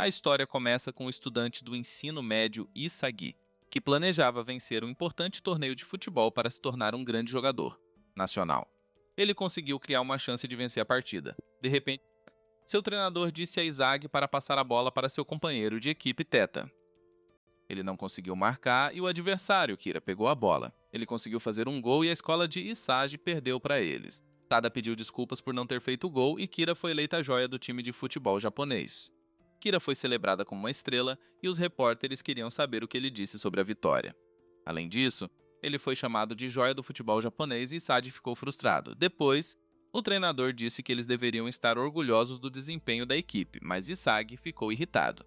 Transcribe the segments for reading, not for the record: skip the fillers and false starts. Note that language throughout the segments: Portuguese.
A história começa com o estudante do ensino médio Isagi, que planejava vencer um importante torneio de futebol para se tornar um grande jogador nacional. Ele conseguiu criar uma chance de vencer a partida. De repente, seu treinador disse a Isagi para passar a bola para seu companheiro de equipe Teta. Ele não conseguiu marcar e o adversário, Kira, pegou a bola. Ele conseguiu fazer um gol e a escola de Isagi perdeu para eles. Tada pediu desculpas por não ter feito o gol e Kira foi eleita a joia do time de futebol japonês. Kira foi celebrada como uma estrela e os repórteres queriam saber o que ele disse sobre a vitória. Além disso, ele foi chamado de joia do futebol japonês e Isagi ficou frustrado. Depois, o treinador disse que eles deveriam estar orgulhosos do desempenho da equipe, mas Isagi ficou irritado.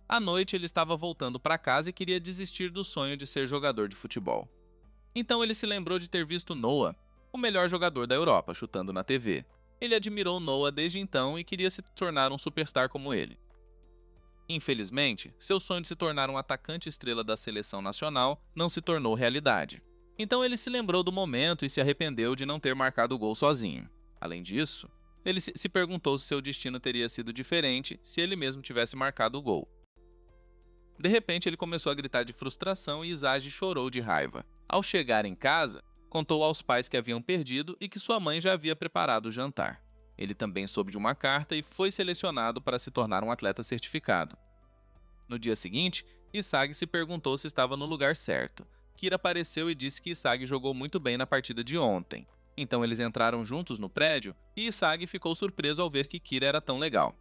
À noite, ele estava voltando para casa e queria desistir do sonho de ser jogador de futebol. Então ele se lembrou de ter visto Noah, o melhor jogador da Europa, chutando na TV. Ele admirou Noah desde então e queria se tornar um superstar como ele. Infelizmente, seu sonho de se tornar um atacante estrela da seleção nacional não se tornou realidade. Então ele se lembrou do momento e se arrependeu de não ter marcado o gol sozinho. Além disso, ele se perguntou se seu destino teria sido diferente se ele mesmo tivesse marcado o gol. De repente, ele começou a gritar de frustração e Isagi chorou de raiva. Ao chegar em casa, contou aos pais que haviam perdido e que sua mãe já havia preparado o jantar. Ele também soube de uma carta e foi selecionado para se tornar um atleta certificado. No dia seguinte, Isagi se perguntou se estava no lugar certo. Kira apareceu e disse que Isagi jogou muito bem na partida de ontem. Então eles entraram juntos no prédio e Isagi ficou surpreso ao ver que Kira era tão legal.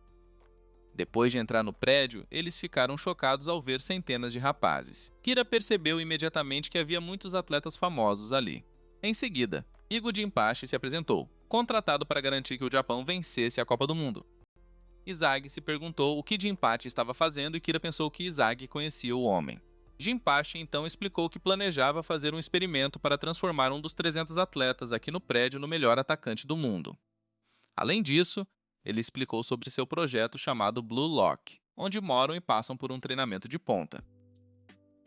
Depois de entrar no prédio, eles ficaram chocados ao ver centenas de rapazes. Kira percebeu imediatamente que havia muitos atletas famosos ali. Em seguida, Igo Jinpachi se apresentou, contratado para garantir que o Japão vencesse a Copa do Mundo. Isagi se perguntou o que Jinpachi estava fazendo e Kira pensou que Isagi conhecia o homem. Jinpachi então explicou que planejava fazer um experimento para transformar um dos 300 atletas aqui no prédio no melhor atacante do mundo. Além disso, ele explicou sobre seu projeto chamado Blue Lock, onde moram e passam por um treinamento de ponta.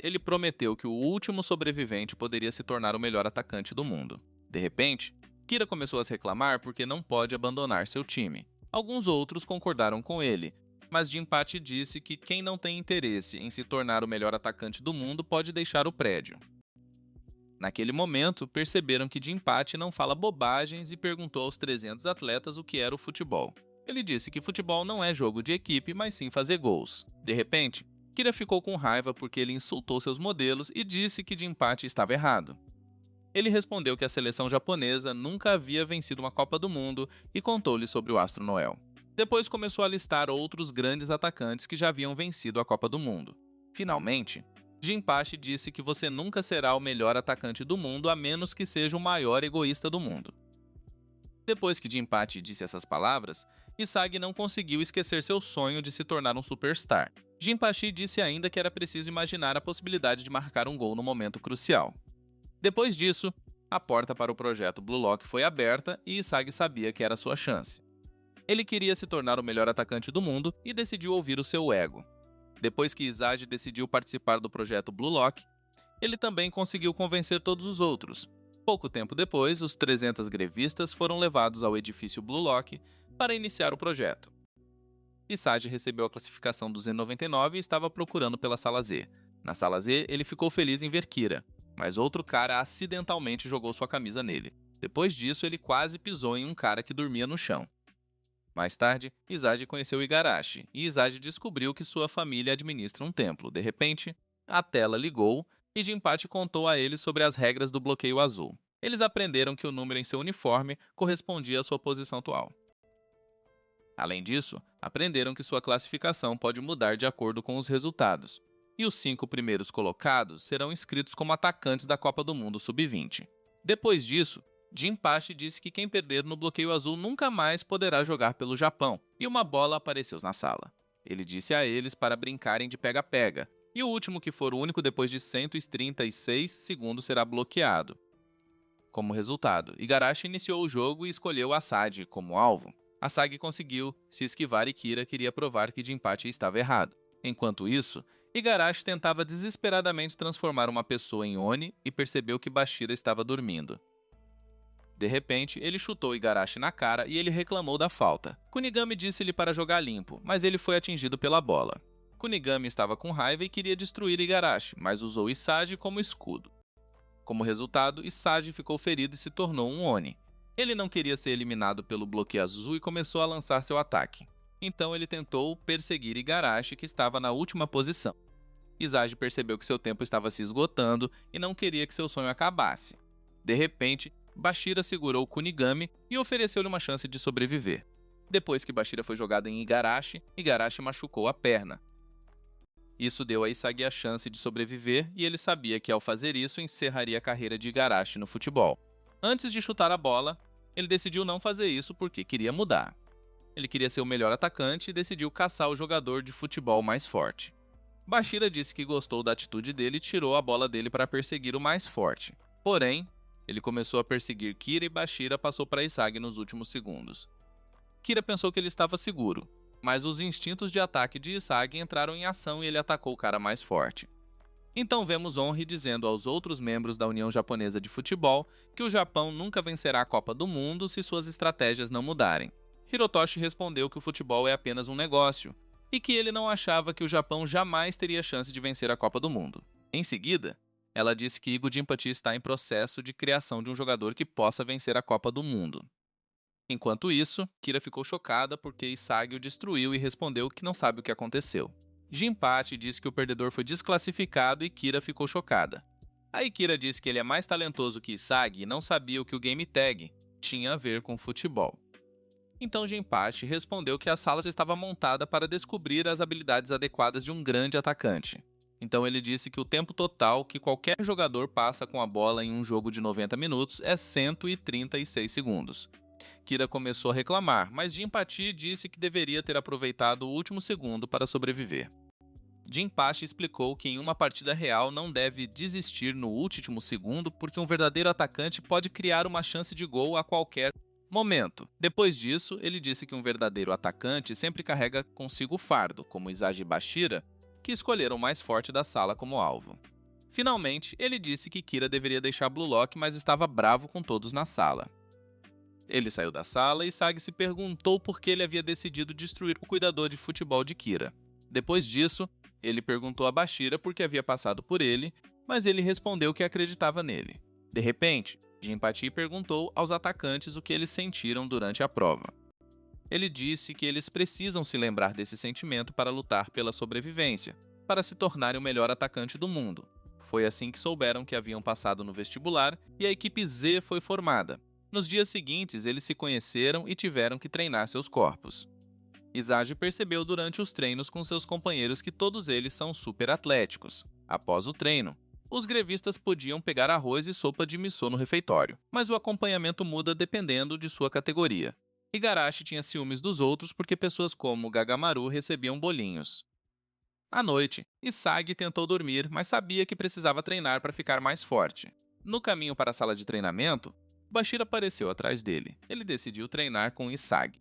Ele prometeu que o último sobrevivente poderia se tornar o melhor atacante do mundo. De repente, Kira começou a se reclamar porque não pode abandonar seu time. Alguns outros concordaram com ele, mas Jinpachi disse que quem não tem interesse em se tornar o melhor atacante do mundo pode deixar o prédio. Naquele momento, perceberam que Jinpachi não fala bobagens e perguntou aos 300 atletas o que era o futebol. Ele disse que futebol não é jogo de equipe, mas sim fazer gols. De repente, Kira ficou com raiva porque ele insultou seus modelos e disse que Jinpachi estava errado. Ele respondeu que a seleção japonesa nunca havia vencido uma Copa do Mundo e contou-lhe sobre o Astro Noel. Depois começou a listar outros grandes atacantes que já haviam vencido a Copa do Mundo. Finalmente, Jinpachi disse que você nunca será o melhor atacante do mundo a menos que seja o maior egoísta do mundo. Depois que Jinpachi disse essas palavras, Isagi não conseguiu esquecer seu sonho de se tornar um superstar. Jinpachi disse ainda que era preciso imaginar a possibilidade de marcar um gol no momento crucial. Depois disso, a porta para o projeto Blue Lock foi aberta e Isagi sabia que era sua chance. Ele queria se tornar o melhor atacante do mundo e decidiu ouvir o seu ego. Depois que Isagi decidiu participar do projeto Blue Lock, ele também conseguiu convencer todos os outros. Pouco tempo depois, os 300 grevistas foram levados ao edifício Blue Lock para iniciar o projeto. Isagi recebeu a classificação do Z99 e estava procurando pela sala Z. Na sala Z, ele ficou feliz em ver Kira, mas outro cara acidentalmente jogou sua camisa nele. Depois disso, ele quase pisou em um cara que dormia no chão. Mais tarde, Isagi conheceu Igarashi, e Isagi descobriu que sua família administra um templo. De repente, a tela ligou e Jinpachi contou a eles sobre as regras do bloqueio azul. Eles aprenderam que o número em seu uniforme correspondia à sua posição atual. Além disso, aprenderam que sua classificação pode mudar de acordo com os resultados, e os 5 primeiros colocados serão inscritos como atacantes da Copa do Mundo Sub-20. Depois disso, Jinpachi disse que quem perder no bloqueio azul nunca mais poderá jogar pelo Japão, e uma bola apareceu na sala. Ele disse a eles para brincarem de pega-pega, e o último que for o único depois de 136 segundos será bloqueado. Como resultado, Igarashi iniciou o jogo e escolheu Asagi como alvo. Asagi conseguiu se esquivar e Kira queria provar que Jinpachi estava errado. Enquanto isso, Igarashi tentava desesperadamente transformar uma pessoa em Oni e percebeu que Bashira estava dormindo. De repente, ele chutou Igarashi na cara e ele reclamou da falta. Kunigami disse-lhe para jogar limpo, mas ele foi atingido pela bola. Kunigami estava com raiva e queria destruir Igarashi, mas usou Isagi como escudo. Como resultado, Isagi ficou ferido e se tornou um Oni. Ele não queria ser eliminado pelo bloqueio azul e começou a lançar seu ataque. Então ele tentou perseguir Igarashi, que estava na última posição. Isagi percebeu que seu tempo estava se esgotando e não queria que seu sonho acabasse. De repente, Bashira segurou Kunigami e ofereceu-lhe uma chance de sobreviver. Depois que Bashira foi jogado em Igarashi, Igarashi machucou a perna. Isso deu a Isagi a chance de sobreviver e ele sabia que ao fazer isso encerraria a carreira de Igarashi no futebol. Antes de chutar a bola, ele decidiu não fazer isso porque queria mudar. Ele queria ser o melhor atacante e decidiu caçar o jogador de futebol mais forte. Bashira disse que gostou da atitude dele e tirou a bola dele para perseguir o mais forte. Porém, ele começou a perseguir Kira e Bashira passou para Isagi nos últimos segundos. Kira pensou que ele estava seguro, mas os instintos de ataque de Isagi entraram em ação e ele atacou o cara mais forte. Então vemos Honri dizendo aos outros membros da União Japonesa de Futebol que o Japão nunca vencerá a Copa do Mundo se suas estratégias não mudarem. Hirotoshi respondeu que o futebol é apenas um negócio e que ele não achava que o Japão jamais teria chance de vencer a Copa do Mundo. Em seguida, ela disse que Igo Jinpachi está em processo de criação de um jogador que possa vencer a Copa do Mundo. Enquanto isso, Kira ficou chocada porque Isagi o destruiu e respondeu que não sabe o que aconteceu. Jinpachi disse que o perdedor foi desclassificado e Kira ficou chocada. Aí Kira disse que ele é mais talentoso que Isagi e não sabia o que o Game Tag tinha a ver com futebol. Então Jinpachi respondeu que a sala estava montada para descobrir as habilidades adequadas de um grande atacante. Então ele disse que o tempo total que qualquer jogador passa com a bola em um jogo de 90 minutos é 136 segundos. Kira começou a reclamar, mas Jinpachi disse que deveria ter aproveitado o último segundo para sobreviver. Jinpachi explicou que em uma partida real não deve desistir no último segundo porque um verdadeiro atacante pode criar uma chance de gol a qualquer momento. Depois disso, ele disse que um verdadeiro atacante sempre carrega consigo o fardo, como Isagi e Bashira, que escolheram o mais forte da sala como alvo. Finalmente, ele disse que Kira deveria deixar Blue Lock, mas estava bravo com todos na sala. Ele saiu da sala e Isagi se perguntou por que ele havia decidido destruir o cuidador de futebol de Kira. Depois disso, ele perguntou a Bashira por que havia passado por ele, mas ele respondeu que acreditava nele. De repente, Jinpachi perguntou aos atacantes o que eles sentiram durante a prova. Ele disse que eles precisam se lembrar desse sentimento para lutar pela sobrevivência, para se tornarem o melhor atacante do mundo. Foi assim que souberam que haviam passado no vestibular e a equipe Z foi formada. Nos dias seguintes, eles se conheceram e tiveram que treinar seus corpos. Isagi percebeu durante os treinos com seus companheiros que todos eles são super atléticos. Após o treino, os grevistas podiam pegar arroz e sopa de miso no refeitório, mas o acompanhamento muda dependendo de sua categoria. Igarashi tinha ciúmes dos outros porque pessoas como Gagamaru recebiam bolinhos. À noite, Isagi tentou dormir, mas sabia que precisava treinar para ficar mais forte. No caminho para a sala de treinamento, Bashira apareceu atrás dele. Ele decidiu treinar com Isagi.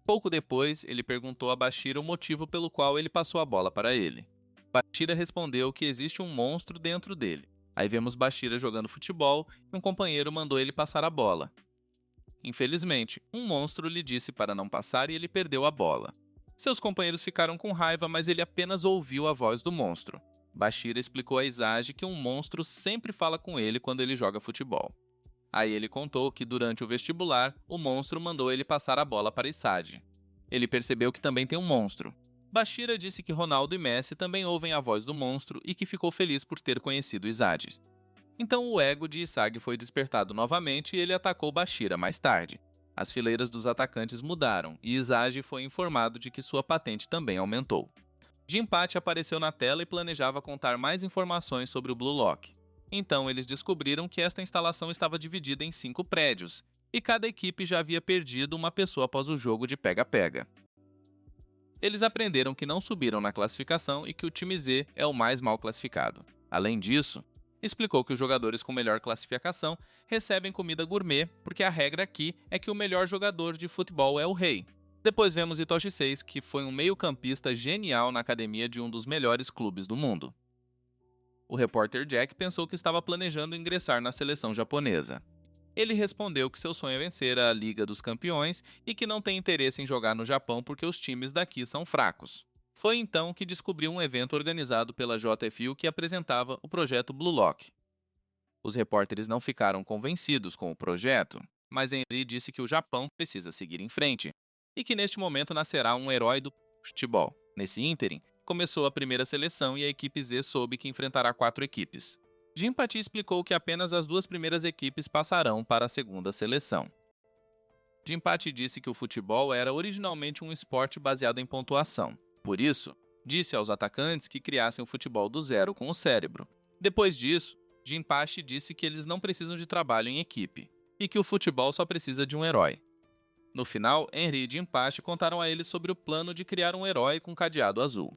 Pouco depois, ele perguntou a Bashira o motivo pelo qual ele passou a bola para ele. Bashira respondeu que existe um monstro dentro dele. Aí vemos Bashira jogando futebol e um companheiro mandou ele passar a bola. Infelizmente, um monstro lhe disse para não passar e ele perdeu a bola. Seus companheiros ficaram com raiva, mas ele apenas ouviu a voz do monstro. Bashira explicou a Isagi que um monstro sempre fala com ele quando ele joga futebol. Aí ele contou que durante o vestibular, o monstro mandou ele passar a bola para Isagi. Ele percebeu que também tem um monstro. Bashira disse que Ronaldo e Messi também ouvem a voz do monstro e que ficou feliz por ter conhecido Isagi. Então o ego de Isagi foi despertado novamente e ele atacou Bashira mais tarde. As fileiras dos atacantes mudaram e Isagi foi informado de que sua patente também aumentou. Jinpachi apareceu na tela e planejava contar mais informações sobre o Blue Lock. Então eles descobriram que esta instalação estava dividida em 5 prédios, e cada equipe já havia perdido uma pessoa após o jogo de pega-pega. Eles aprenderam que não subiram na classificação e que o time Z é o mais mal classificado. Além disso, explicou que os jogadores com melhor classificação recebem comida gourmet, porque a regra aqui é que o melhor jogador de futebol é o rei. Depois vemos Itoshi Seis, que foi um meio-campista genial na academia de um dos melhores clubes do mundo. O repórter Jack pensou que estava planejando ingressar na seleção japonesa. Ele respondeu que seu sonho é vencer a Liga dos Campeões e que não tem interesse em jogar no Japão porque os times daqui são fracos. Foi então que descobriu um evento organizado pela JFU que apresentava o projeto Blue Lock. Os repórteres não ficaram convencidos com o projeto, mas Henry disse que o Japão precisa seguir em frente e que neste momento nascerá um herói do futebol. Nesse ínterim, começou a primeira seleção e a equipe Z soube que enfrentará 4 equipes. Jinpachi explicou que apenas as 2 primeiras equipes passarão para a segunda seleção. Jinpachi disse que o futebol era originalmente um esporte baseado em pontuação. Por isso, disse aos atacantes que criassem o futebol do zero com o cérebro. Depois disso, Jinpachi disse que eles não precisam de trabalho em equipe e que o futebol só precisa de um herói. No final, Henry e Jinpachi contaram a ele sobre o plano de criar um herói com cadeado azul.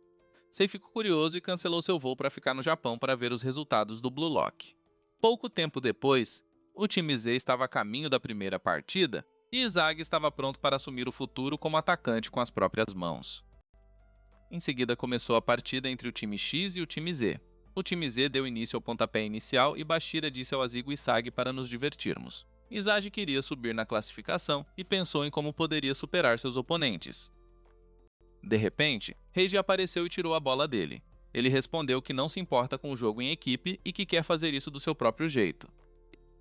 Sei ficou curioso e cancelou seu voo para ficar no Japão para ver os resultados do Blue Lock. Pouco tempo depois, o time Z estava a caminho da primeira partida e Izagi estava pronto para assumir o futuro como atacante com as próprias mãos. Em seguida começou a partida entre o time X e o time Z. O time Z deu início ao pontapé inicial e Bashira disse ao Azigo Isagi para nos divertirmos. Izagi queria subir na classificação e pensou em como poderia superar seus oponentes. De repente, Reiji apareceu e tirou a bola dele. Ele respondeu que não se importa com o jogo em equipe e que quer fazer isso do seu próprio jeito.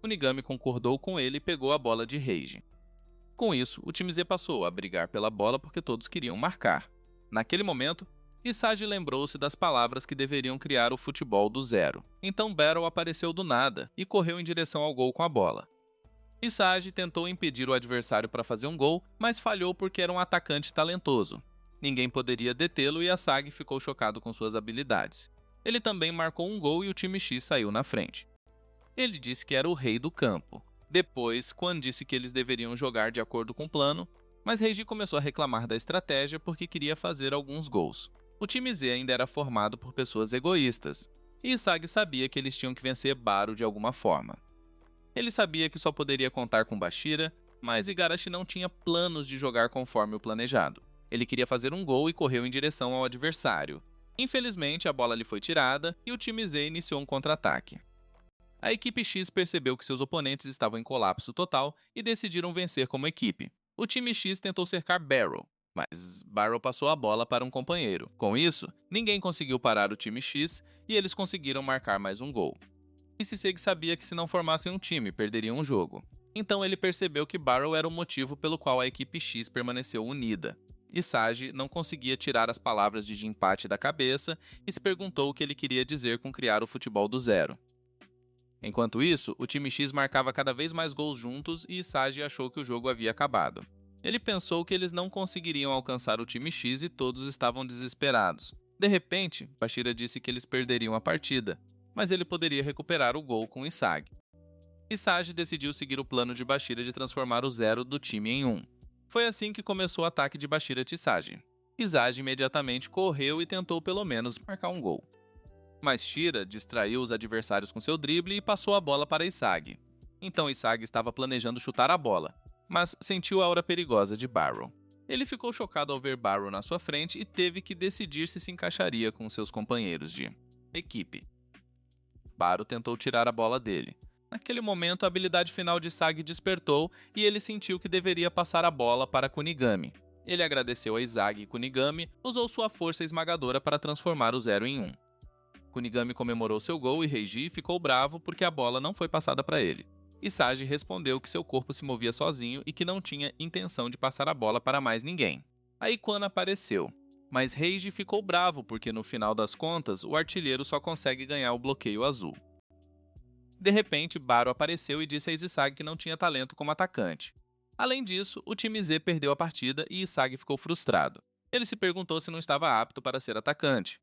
Kunigami concordou com ele e pegou a bola de Reiji. Com isso, o time Z passou a brigar pela bola porque todos queriam marcar. Naquele momento, Isagi lembrou-se das palavras que deveriam criar o futebol do zero. Então Battle apareceu do nada e correu em direção ao gol com a bola. Isagi tentou impedir o adversário para fazer um gol, mas falhou porque era um atacante talentoso. Ninguém poderia detê-lo e Asagi ficou chocado com suas habilidades. Ele também marcou um gol e o time X saiu na frente. Ele disse que era o rei do campo. Depois, Quan disse que eles deveriam jogar de acordo com o plano, mas Reiji começou a reclamar da estratégia porque queria fazer alguns gols. O time Z ainda era formado por pessoas egoístas, e Isagi sabia que eles tinham que vencer Baru de alguma forma. Ele sabia que só poderia contar com Bashira, mas Igarashi não tinha planos de jogar conforme o planejado. Ele queria fazer um gol e correu em direção ao adversário. Infelizmente, a bola lhe foi tirada e o time Z iniciou um contra-ataque. A equipe X percebeu que seus oponentes estavam em colapso total e decidiram vencer como equipe. O time X tentou cercar Barrow, mas Barrow passou a bola para um companheiro. Com isso, ninguém conseguiu parar o time X e eles conseguiram marcar mais um gol. Isiseki sabia que se não formassem um time, perderiam o jogo. Então ele percebeu que Barrow era o motivo pelo qual a equipe X permaneceu unida. Isagi não conseguia tirar as palavras de Jinpachi da cabeça e se perguntou o que ele queria dizer com criar o futebol do zero. Enquanto isso, o time X marcava cada vez mais gols juntos e Isagi achou que o jogo havia acabado. Ele pensou que eles não conseguiriam alcançar o time X e todos estavam desesperados. De repente, Bashira disse que eles perderiam a partida, mas ele poderia recuperar o gol com Isagi. Isagi decidiu seguir o plano de Bashira de transformar o zero do time em 1. Foi assim que começou o ataque de Bashira Isagi. Isagi imediatamente correu e tentou pelo menos marcar um gol. Mas Shira distraiu os adversários com seu drible e passou a bola para Isagi. Então Isagi estava planejando chutar a bola, mas sentiu a aura perigosa de Barrow. Ele ficou chocado ao ver Barrow na sua frente e teve que decidir se encaixaria com seus companheiros de equipe. Barrow tentou tirar a bola dele. Naquele momento, a habilidade final de Isagi despertou e ele sentiu que deveria passar a bola para Kunigami. Ele agradeceu a Isagi e Kunigami, usou sua força esmagadora para transformar o 0 em 1. Kunigami comemorou seu gol e Reiji ficou bravo porque a bola não foi passada para ele. Isagi respondeu que seu corpo se movia sozinho e que não tinha intenção de passar a bola para mais ninguém. Aí Quan apareceu, mas Reiji ficou bravo porque no final das contas o artilheiro só consegue ganhar o bloqueio azul. De repente, Barrow apareceu e disse a Isagi que não tinha talento como atacante. Além disso, o time Z perdeu a partida e Isagi ficou frustrado. Ele se perguntou se não estava apto para ser atacante.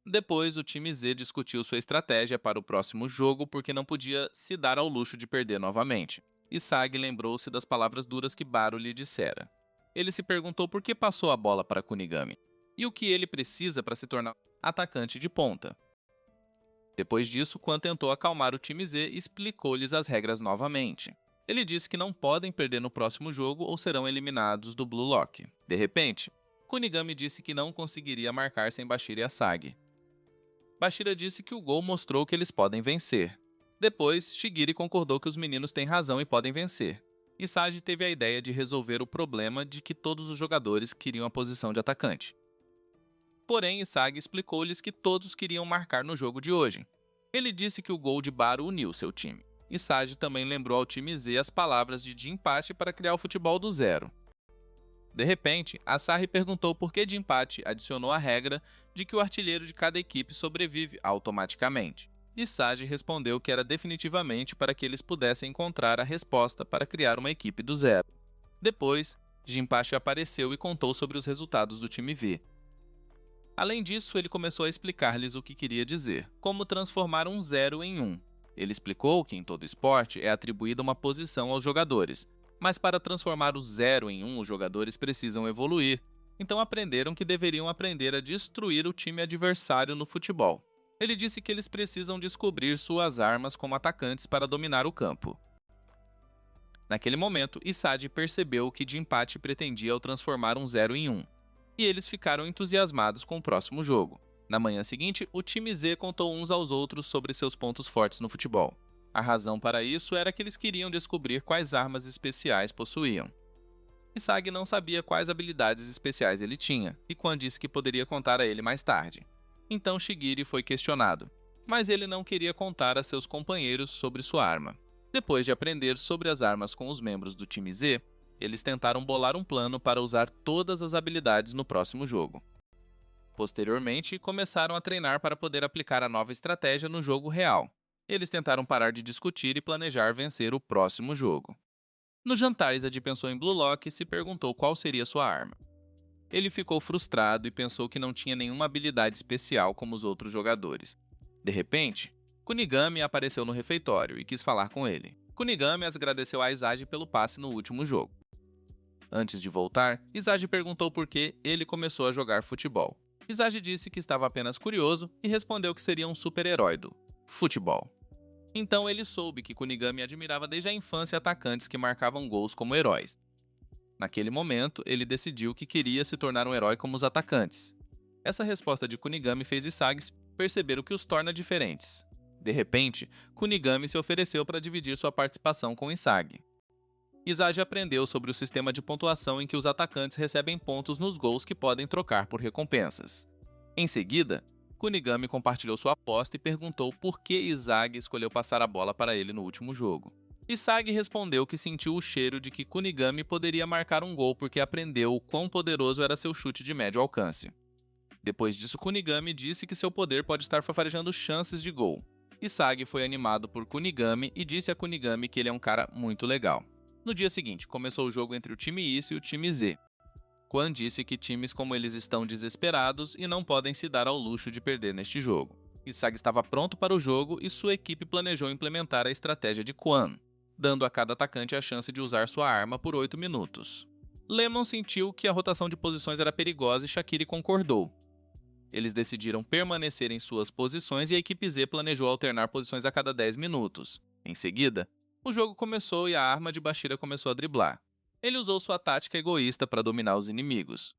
Depois, o time Z discutiu sua estratégia para o próximo jogo porque não podia se dar ao luxo de perder novamente. Isagi lembrou-se das palavras duras que Barrow lhe dissera. Ele se perguntou por que passou a bola para Kunigami e o que ele precisa para se tornar atacante de ponta. Depois disso, Quan tentou acalmar o time Z e explicou-lhes as regras novamente. Ele disse que não podem perder no próximo jogo ou serão eliminados do Blue Lock. De repente, Kunigami disse que não conseguiria marcar sem Bashira e Asagi. Bashira disse que o gol mostrou que eles podem vencer. Depois, Shigiri concordou que os meninos têm razão e podem vencer. Isagi teve a ideia de resolver o problema de que todos os jogadores queriam a posição de atacante. Porém, Isagi explicou-lhes que todos queriam marcar no jogo de hoje. Ele disse que o gol de Baru uniu seu time. Isagi também lembrou ao time Z as palavras de Jinpachi para criar o futebol do zero. De repente, Asahi perguntou por que Jinpachi adicionou a regra de que o artilheiro de cada equipe sobrevive automaticamente. Isagi respondeu que era definitivamente para que eles pudessem encontrar a resposta para criar uma equipe do zero. Depois, Jinpachi apareceu e contou sobre os resultados do time V. Além disso, ele começou a explicar-lhes o que queria dizer, como transformar um 0 em 1. Ele explicou que em todo esporte é atribuída uma posição aos jogadores, mas para transformar o 0 em 1 os jogadores precisam evoluir, então aprenderam que deveriam aprender a destruir o time adversário no futebol. Ele disse que eles precisam descobrir suas armas como atacantes para dominar o campo. Naquele momento, Isagi percebeu o que Jinpachi pretendia ao transformar um 0 em 1. E eles ficaram entusiasmados com o próximo jogo. Na manhã seguinte, o time Z contou uns aos outros sobre seus pontos fortes no futebol. A razão para isso era que eles queriam descobrir quais armas especiais possuíam. Isagi não sabia quais habilidades especiais ele tinha, e Quan disse que poderia contar a ele mais tarde. Então Shigiri foi questionado, mas ele não queria contar a seus companheiros sobre sua arma. Depois de aprender sobre as armas com os membros do time Z, eles tentaram bolar um plano para usar todas as habilidades no próximo jogo. Posteriormente, começaram a treinar para poder aplicar a nova estratégia no jogo real. Eles tentaram parar de discutir e planejar vencer o próximo jogo. No jantar, Izzy pensou em Blue Lock e se perguntou qual seria sua arma. Ele ficou frustrado e pensou que não tinha nenhuma habilidade especial como os outros jogadores. De repente, Kunigami apareceu no refeitório e quis falar com ele. Kunigami agradeceu a Isagi pelo passe no último jogo. Antes de voltar, Isagi perguntou por que ele começou a jogar futebol. Isagi disse que estava apenas curioso e respondeu que seria um super-herói do futebol. Então ele soube que Kunigami admirava desde a infância atacantes que marcavam gols como heróis. Naquele momento, ele decidiu que queria se tornar um herói como os atacantes. Essa resposta de Kunigami fez Isagi perceber o que os torna diferentes. De repente, Kunigami se ofereceu para dividir sua participação com Isagi. Isagi aprendeu sobre o sistema de pontuação em que os atacantes recebem pontos nos gols que podem trocar por recompensas. Em seguida, Kunigami compartilhou sua aposta e perguntou por que Isagi escolheu passar a bola para ele no último jogo. Isagi respondeu que sentiu o cheiro de que Kunigami poderia marcar um gol porque aprendeu o quão poderoso era seu chute de médio alcance. Depois disso, Kunigami disse que seu poder pode estar favorecendo chances de gol. Isagi foi animado por Kunigami e disse a Kunigami que ele é um cara muito legal. No dia seguinte, começou o jogo entre o time Is e o time Z. Quan disse que times como eles estão desesperados e não podem se dar ao luxo de perder neste jogo. Isagi estava pronto para o jogo e sua equipe planejou implementar a estratégia de Quan, dando a cada atacante a chance de usar sua arma por 8 minutos. Lemon sentiu que a rotação de posições era perigosa e Shakiri concordou. Eles decidiram permanecer em suas posições e a equipe Z planejou alternar posições a cada 10 minutos. Em seguida, o jogo começou e a arma de Bashira começou a driblar. Ele usou sua tática egoísta para dominar os inimigos.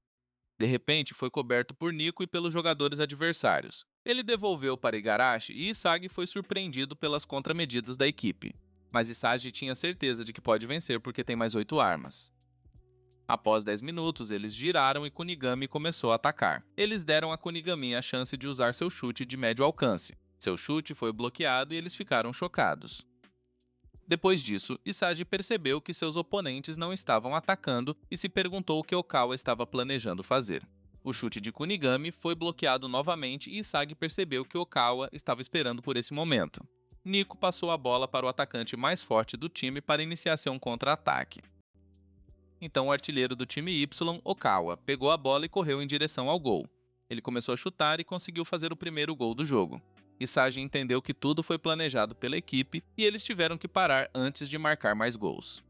De repente, foi coberto por Nico e pelos jogadores adversários. Ele devolveu para Igarashi e Isagi foi surpreendido pelas contramedidas da equipe. Mas Isagi tinha certeza de que pode vencer porque tem mais 8 armas. Após 10 minutos, eles giraram e Kunigami começou a atacar. Eles deram a Kunigami a chance de usar seu chute de médio alcance. Seu chute foi bloqueado e eles ficaram chocados. Depois disso, Isagi percebeu que seus oponentes não estavam atacando e se perguntou o que Okawa estava planejando fazer. O chute de Kunigami foi bloqueado novamente e Isagi percebeu que Okawa estava esperando por esse momento. Nico passou a bola para o atacante mais forte do time para iniciar seu contra-ataque. Então o artilheiro do time Y, Okawa, pegou a bola e correu em direção ao gol. Ele começou a chutar e conseguiu fazer o primeiro gol do jogo. Isagi entendeu que tudo foi planejado pela equipe e eles tiveram que parar antes de marcar mais gols.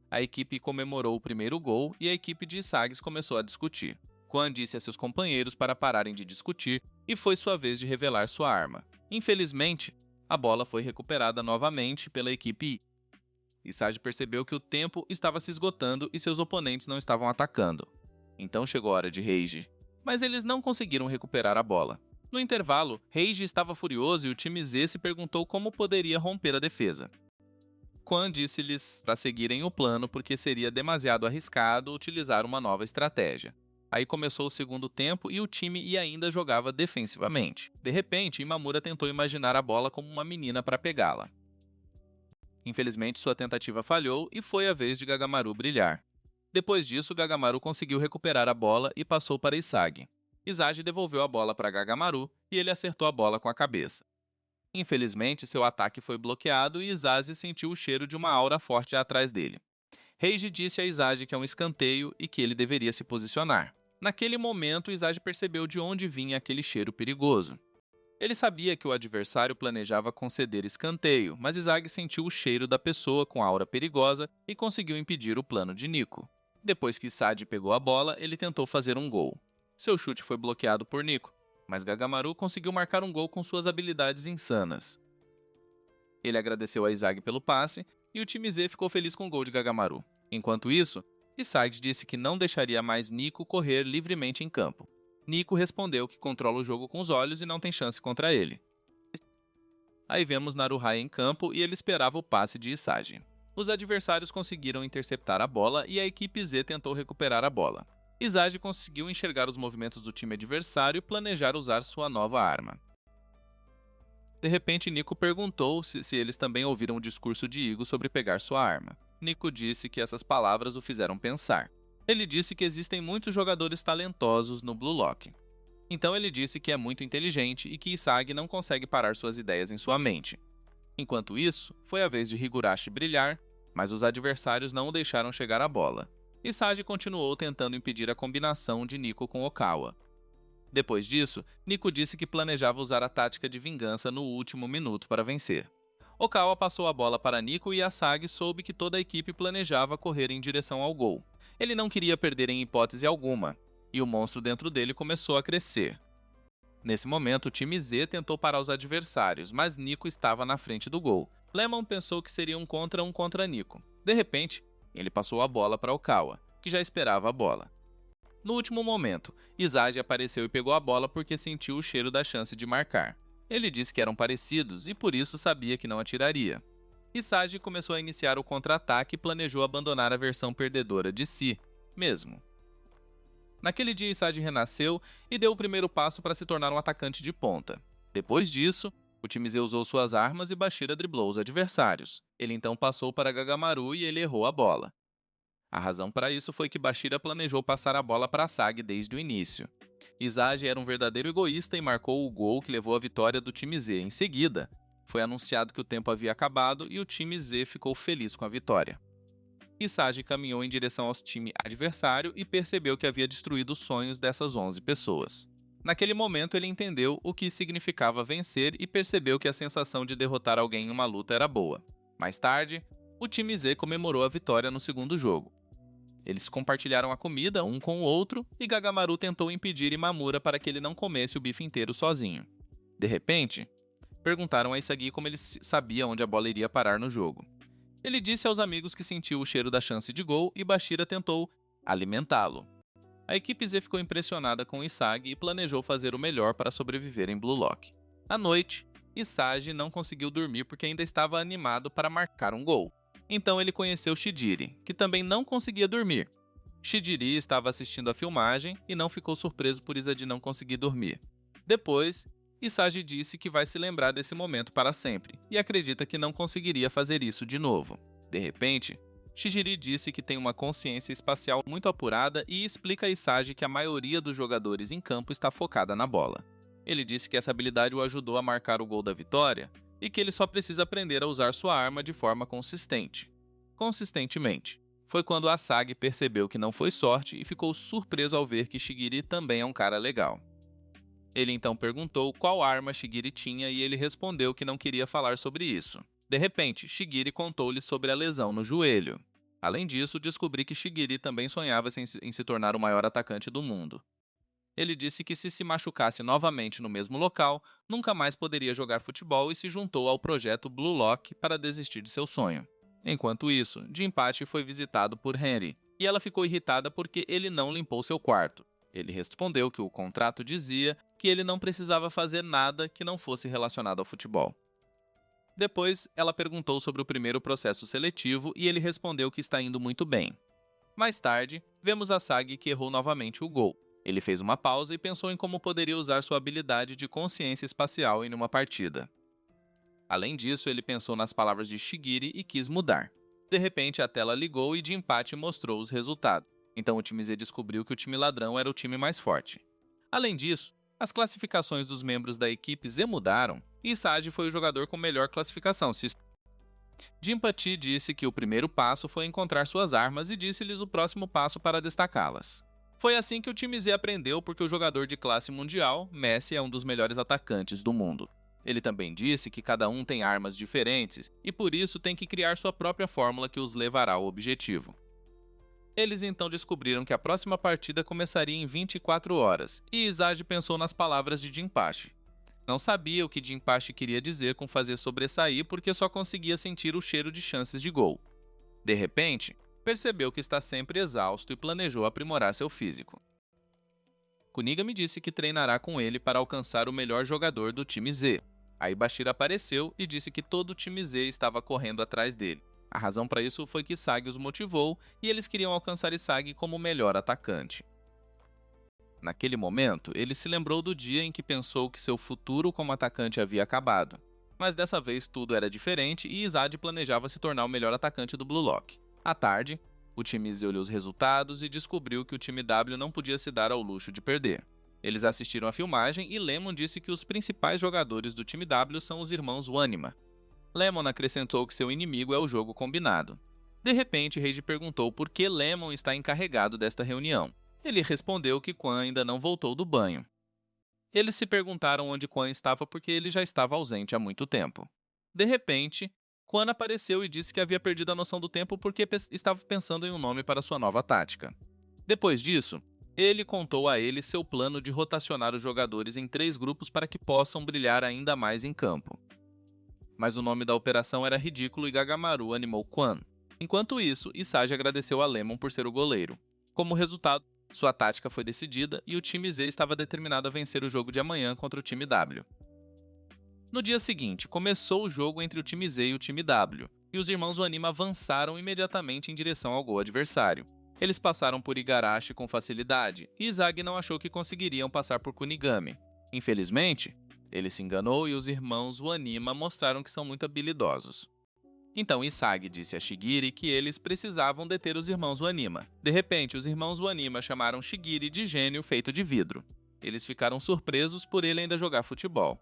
A equipe comemorou o primeiro gol e a equipe de Isagi começou a discutir. Quan disse a seus companheiros para pararem de discutir e foi sua vez de revelar sua arma. Infelizmente, a bola foi recuperada novamente pela equipe I. Isagi percebeu que o tempo estava se esgotando e seus oponentes não estavam atacando. Então chegou a hora de rage, mas eles não conseguiram recuperar a bola. No intervalo, Reiji estava furioso e o time Z se perguntou como poderia romper a defesa. Quan disse-lhes para seguirem o plano porque seria demasiado arriscado utilizar uma nova estratégia. Aí começou o segundo tempo e o time ainda jogava defensivamente. De repente, Imamura tentou imaginar a bola como uma menina para pegá-la. Infelizmente, sua tentativa falhou e foi a vez de Gagamaru brilhar. Depois disso, Gagamaru conseguiu recuperar a bola e passou para Isagi. Isagi devolveu a bola para Gagamaru e ele acertou a bola com a cabeça. Infelizmente, seu ataque foi bloqueado e Isagi sentiu o cheiro de uma aura forte atrás dele. Reiji disse a Isagi que é um escanteio e que ele deveria se posicionar. Naquele momento, Isagi percebeu de onde vinha aquele cheiro perigoso. Ele sabia que o adversário planejava conceder escanteio, mas Isagi sentiu o cheiro da pessoa com aura perigosa e conseguiu impedir o plano de Nico. Depois que Isagi pegou a bola, ele tentou fazer um gol. Seu chute foi bloqueado por Nico, mas Gagamaru conseguiu marcar um gol com suas habilidades insanas. Ele agradeceu a Isagi pelo passe e o time Z ficou feliz com o gol de Gagamaru. Enquanto isso, Isagi disse que não deixaria mais Nico correr livremente em campo. Nico respondeu que controla o jogo com os olhos e não tem chance contra ele. Aí vemos Naruhaya em campo e ele esperava o passe de Isagi. Os adversários conseguiram interceptar a bola e a equipe Z tentou recuperar a bola. Isagi conseguiu enxergar os movimentos do time adversário e planejar usar sua nova arma. De repente, Nico perguntou se eles também ouviram o discurso de Igo sobre pegar sua arma. Nico disse que essas palavras o fizeram pensar. Ele disse que existem muitos jogadores talentosos no Blue Lock. Então ele disse que é muito inteligente e que Isagi não consegue parar suas ideias em sua mente. Enquanto isso, foi a vez de Higurashi brilhar, mas os adversários não o deixaram chegar à bola. Isagi continuou tentando impedir a combinação de Nico com Okawa. Depois disso, Nico disse que planejava usar a tática de vingança no último minuto para vencer. Okawa passou a bola para Nico e Asagi soube que toda a equipe planejava correr em direção ao gol. Ele não queria perder em hipótese alguma, e o monstro dentro dele começou a crescer. Nesse momento, o time Z tentou parar os adversários, mas Nico estava na frente do gol. Lemon pensou que seria um contra Nico. De repente, ele passou a bola para Okawa, que já esperava a bola. No último momento, Isagi apareceu e pegou a bola porque sentiu o cheiro da chance de marcar. Ele disse que eram parecidos e por isso sabia que não atiraria. Isagi começou a iniciar o contra-ataque e planejou abandonar a versão perdedora de si mesmo. Naquele dia, Isagi renasceu e deu o primeiro passo para se tornar um atacante de ponta. Depois disso, o time Z usou suas armas e Bashira driblou os adversários. Ele então passou para Gagamaru e ele errou a bola. A razão para isso foi que Bashira planejou passar a bola para Asagi desde o início. Isagi era um verdadeiro egoísta e marcou o gol que levou à vitória do time Z. Em seguida, foi anunciado que o tempo havia acabado e o time Z ficou feliz com a vitória. Isagi caminhou em direção ao time adversário e percebeu que havia destruído os sonhos dessas 11 pessoas. Naquele momento, ele entendeu o que significava vencer e percebeu que a sensação de derrotar alguém em uma luta era boa. Mais tarde, o time Z comemorou a vitória no segundo jogo. Eles compartilharam a comida um com o outro e Gagamaru tentou impedir Imamura para que ele não comesse o bife inteiro sozinho. De repente, perguntaram a Isagi como ele sabia onde a bola iria parar no jogo. Ele disse aos amigos que sentiu o cheiro da chance de gol e Bashira tentou alimentá-lo. A equipe Z ficou impressionada com Isagi e planejou fazer o melhor para sobreviver em Blue Lock. À noite, Isagi não conseguiu dormir porque ainda estava animado para marcar um gol. Então ele conheceu Shijiri, que também não conseguia dormir. Shijiri estava assistindo a filmagem e não ficou surpreso por Isagi não conseguir dormir. Depois, Isagi disse que vai se lembrar desse momento para sempre e acredita que não conseguiria fazer isso de novo. De repente, Shijiri disse que tem uma consciência espacial muito apurada e explica a Isagi que a maioria dos jogadores em campo está focada na bola. Ele disse que essa habilidade o ajudou a marcar o gol da vitória e que ele só precisa aprender a usar sua arma de forma consistentemente. Foi quando Asagi percebeu que não foi sorte e ficou surpreso ao ver que Shigiri também é um cara legal. Ele então perguntou qual arma Shigiri tinha e ele respondeu que não queria falar sobre isso. De repente, Shigiri contou-lhe sobre a lesão no joelho. Além disso, descobri que Shigiri também sonhava em se tornar o maior atacante do mundo. Ele disse que se machucasse novamente no mesmo local, nunca mais poderia jogar futebol e se juntou ao projeto Blue Lock para desistir de seu sonho. Enquanto isso, Jinpachi foi visitado por Henry, e ela ficou irritada porque ele não limpou seu quarto. Ele respondeu que o contrato dizia que ele não precisava fazer nada que não fosse relacionado ao futebol. Depois, ela perguntou sobre o primeiro processo seletivo e ele respondeu que está indo muito bem. Mais tarde, vemos a Sagi que errou novamente o gol. Ele fez uma pausa e pensou em como poderia usar sua habilidade de consciência espacial em uma partida. Além disso, ele pensou nas palavras de Shigiri e quis mudar. De repente, a tela ligou e de empate mostrou os resultados. Então o time Z descobriu que o time ladrão era o time mais forte. Além disso, as classificações dos membros da equipe Z mudaram e Sagi foi o jogador com melhor classificação. Jinpachi disse que o primeiro passo foi encontrar suas armas e disse-lhes o próximo passo para destacá-las. Foi assim que o time Z aprendeu porque o jogador de classe mundial, Messi, é um dos melhores atacantes do mundo. Ele também disse que cada um tem armas diferentes e por isso tem que criar sua própria fórmula que os levará ao objetivo. Eles então descobriram que a próxima partida começaria em 24 horas e Izagi pensou nas palavras de Jinpachi. Não sabia o que Jinpachi queria dizer com fazer sobressair porque só conseguia sentir o cheiro de chances de gol. De repente, percebeu que está sempre exausto e planejou aprimorar seu físico. Kunigami disse que treinará com ele para alcançar o melhor jogador do time Z. Aí Bashir apareceu e disse que todo o time Z estava correndo atrás dele. A razão para isso foi que Isagi os motivou e eles queriam alcançar Isagi como o melhor atacante. Naquele momento, ele se lembrou do dia em que pensou que seu futuro como atacante havia acabado. Mas dessa vez tudo era diferente e Izagi planejava se tornar o melhor atacante do Blue Lock. À tarde, o time Z olhou os resultados e descobriu que o time W não podia se dar ao luxo de perder. Eles assistiram à filmagem e Lemon disse que os principais jogadores do time W são os irmãos Wanima. Lemon acrescentou que seu inimigo é o jogo combinado. De repente, Reiji perguntou por que Lemon está encarregado desta reunião. Ele respondeu que Quan ainda não voltou do banho. Eles se perguntaram onde Quan estava porque ele já estava ausente há muito tempo. De repente, Quan apareceu e disse que havia perdido a noção do tempo porque estava pensando em um nome para sua nova tática. Depois disso, ele contou a ele seu plano de rotacionar os jogadores em 3 grupos para que possam brilhar ainda mais em campo. Mas o nome da operação era ridículo e Gagamaru animou Quan. Enquanto isso, Isagi agradeceu a Lemon por ser o goleiro. Como resultado, sua tática foi decidida e o time Z estava determinado a vencer o jogo de amanhã contra o time W. No dia seguinte, começou o jogo entre o time Z e o time W, e os irmãos Wanima avançaram imediatamente em direção ao gol adversário. Eles passaram por Igarashi com facilidade, e Izagi não achou que conseguiriam passar por Kunigami. Infelizmente, ele se enganou e os irmãos Wanima mostraram que são muito habilidosos. Então Isagi disse a Shigiri que eles precisavam deter os irmãos Wanima. De repente, os irmãos Wanima chamaram Shigiri de gênio feito de vidro. Eles ficaram surpresos por ele ainda jogar futebol.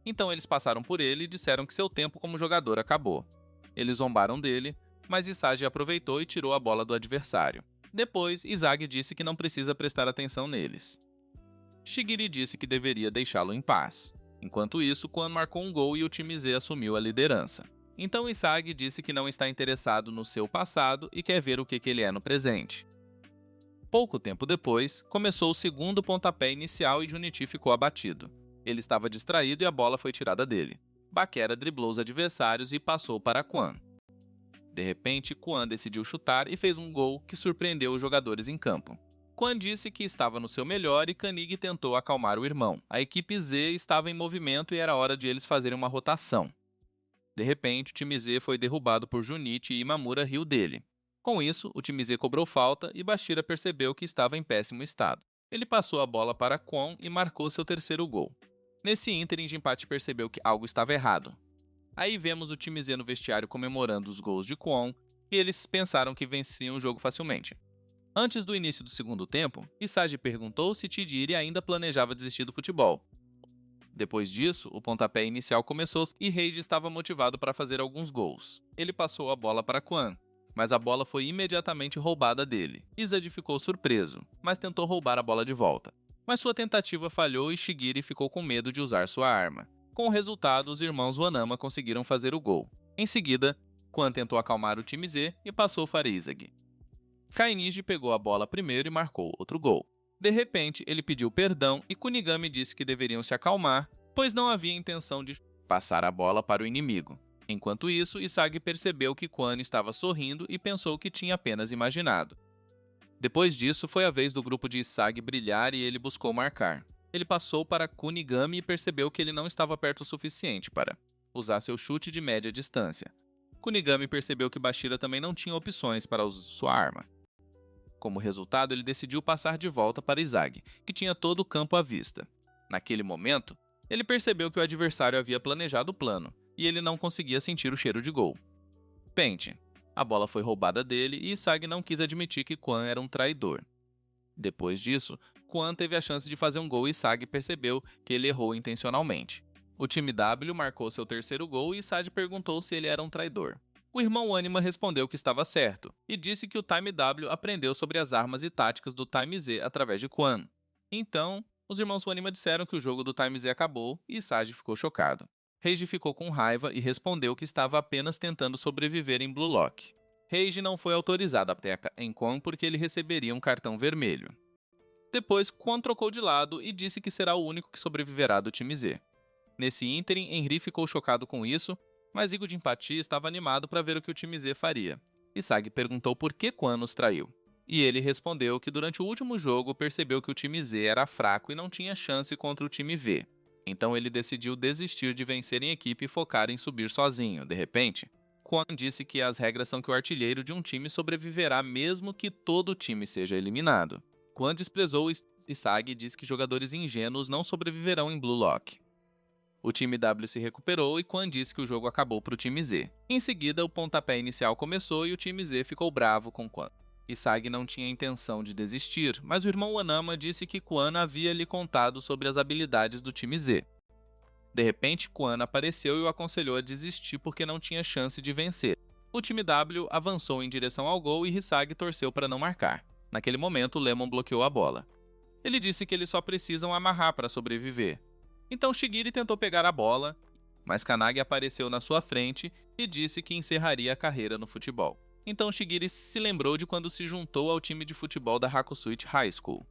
Então eles passaram por ele e disseram que seu tempo como jogador acabou. Eles zombaram dele, mas Isagi aproveitou e tirou a bola do adversário. Depois, Izagi disse que não precisa prestar atenção neles. Shigiri disse que deveria deixá-lo em paz. Enquanto isso, Quan marcou um gol e o time Z assumiu a liderança. Então Isagi disse que não está interessado no seu passado e quer ver o que ele é no presente. Pouco tempo depois, começou o segundo pontapé inicial e Junichi ficou abatido. Ele estava distraído e a bola foi tirada dele. Bakera driblou os adversários e passou para Quan. De repente, Quan decidiu chutar e fez um gol que surpreendeu os jogadores em campo. Quan disse que estava no seu melhor e Kanig tentou acalmar o irmão. A equipe Z estava em movimento e era hora de eles fazerem uma rotação. De repente, o time Z foi derrubado por Junichi e Imamura riu dele. Com isso, o time Z cobrou falta e Bashira percebeu que estava em péssimo estado. Ele passou a bola para Kwon e marcou seu terceiro gol. Nesse ínterim, Jinpachi percebeu que algo estava errado. Aí vemos o time Z no vestiário comemorando os gols de Kwon e eles pensaram que venciam o jogo facilmente. Antes do início do segundo tempo, Isagi perguntou se Chidiri ainda planejava desistir do futebol. Depois disso, o pontapé inicial começou e Reiji estava motivado para fazer alguns gols. Ele passou a bola para Quan, mas a bola foi imediatamente roubada dele. Izagi ficou surpreso, mas tentou roubar a bola de volta. Mas sua tentativa falhou e Shigiri ficou com medo de usar sua arma. Com o resultado, os irmãos Wanama conseguiram fazer o gol. Em seguida, Quan tentou acalmar o time Z e passou para Izagi. Kainiji pegou a bola primeiro e marcou outro gol. De repente, ele pediu perdão e Kunigami disse que deveriam se acalmar, pois não havia intenção de passar a bola para o inimigo. Enquanto isso, Isagi percebeu que Quan estava sorrindo e pensou que tinha apenas imaginado. Depois disso, foi a vez do grupo de Isagi brilhar e ele buscou marcar. Ele passou para Kunigami e percebeu que ele não estava perto o suficiente para usar seu chute de média distância. Kunigami percebeu que Bashira também não tinha opções para usar sua arma. Como resultado, ele decidiu passar de volta para Isagi, que tinha todo o campo à vista. Naquele momento, ele percebeu que o adversário havia planejado o plano, e ele não conseguia sentir o cheiro de gol. Pente. A bola foi roubada dele e Isagi não quis admitir que Quan era um traidor. Depois disso, Quan teve a chance de fazer um gol e Isagi percebeu que ele errou intencionalmente. O time W marcou seu terceiro gol e Isagi perguntou se ele era um traidor. O irmão Anima respondeu que estava certo e disse que o Time W aprendeu sobre as armas e táticas do Time Z através de Quan. Então, os irmãos Anima disseram que o jogo do Time Z acabou e Isagi ficou chocado. Reiji ficou com raiva e respondeu que estava apenas tentando sobreviver em Blue Lock. Reiji não foi autorizado a atacar em Quan porque ele receberia um cartão vermelho. Depois, Quan trocou de lado e disse que será o único que sobreviverá do time Z. Nesse ínterim, Henry ficou chocado com isso, mas Igo de Empatia estava animado para ver o que o time Z faria. Isagi perguntou por que Quan nos traiu. E ele respondeu que durante o último jogo percebeu que o time Z era fraco e não tinha chance contra o time V. Então ele decidiu desistir de vencer em equipe e focar em subir sozinho. De repente, Quan disse que as regras são que o artilheiro de um time sobreviverá mesmo que todo o time seja eliminado. Quan desprezou Isagi e disse que jogadores ingênuos não sobreviverão em Blue Lock. O time W se recuperou e Quan disse que o jogo acabou para o time Z. Em seguida, o pontapé inicial começou e o time Z ficou bravo com Quan. Isagi não tinha intenção de desistir, mas o irmão Anama disse que Quan havia lhe contado sobre as habilidades do time Z. De repente, Quan apareceu e o aconselhou a desistir porque não tinha chance de vencer. O time W avançou em direção ao gol e Hisagi torceu para não marcar. Naquele momento, Lemon bloqueou a bola. Ele disse que eles só precisam amarrar para sobreviver. Então Shigiri tentou pegar a bola, mas Kanagi apareceu na sua frente e disse que encerraria a carreira no futebol. Então Shigiri se lembrou de quando se juntou ao time de futebol da Hakusuichi High School.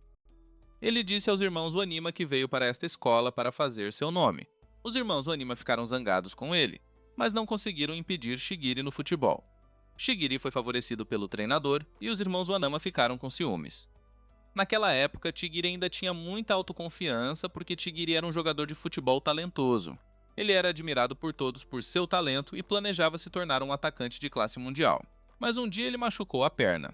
Ele disse aos irmãos Wanima que veio para esta escola para fazer seu nome. Os irmãos Wanima ficaram zangados com ele, mas não conseguiram impedir Shigiri no futebol. Shigiri foi favorecido pelo treinador e os irmãos Wanama ficaram com ciúmes. Naquela época, Tigiri ainda tinha muita autoconfiança porque Tigiri era um jogador de futebol talentoso. Ele era admirado por todos por seu talento e planejava se tornar um atacante de classe mundial. Mas um dia ele machucou a perna.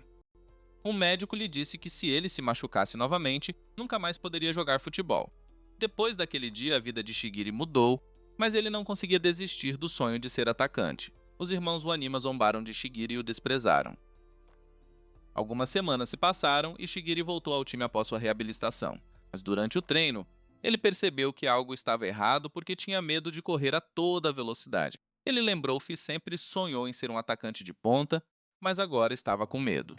Um médico lhe disse que se ele se machucasse novamente, nunca mais poderia jogar futebol. Depois daquele dia, a vida de Shigiri mudou, mas ele não conseguia desistir do sonho de ser atacante. Os irmãos Wanima zombaram de Shigiri e o desprezaram. Algumas semanas se passaram e Shigiri voltou ao time após sua reabilitação. Mas durante o treino, ele percebeu que algo estava errado porque tinha medo de correr a toda velocidade. Ele lembrou que sempre sonhou em ser um atacante de ponta, mas agora estava com medo.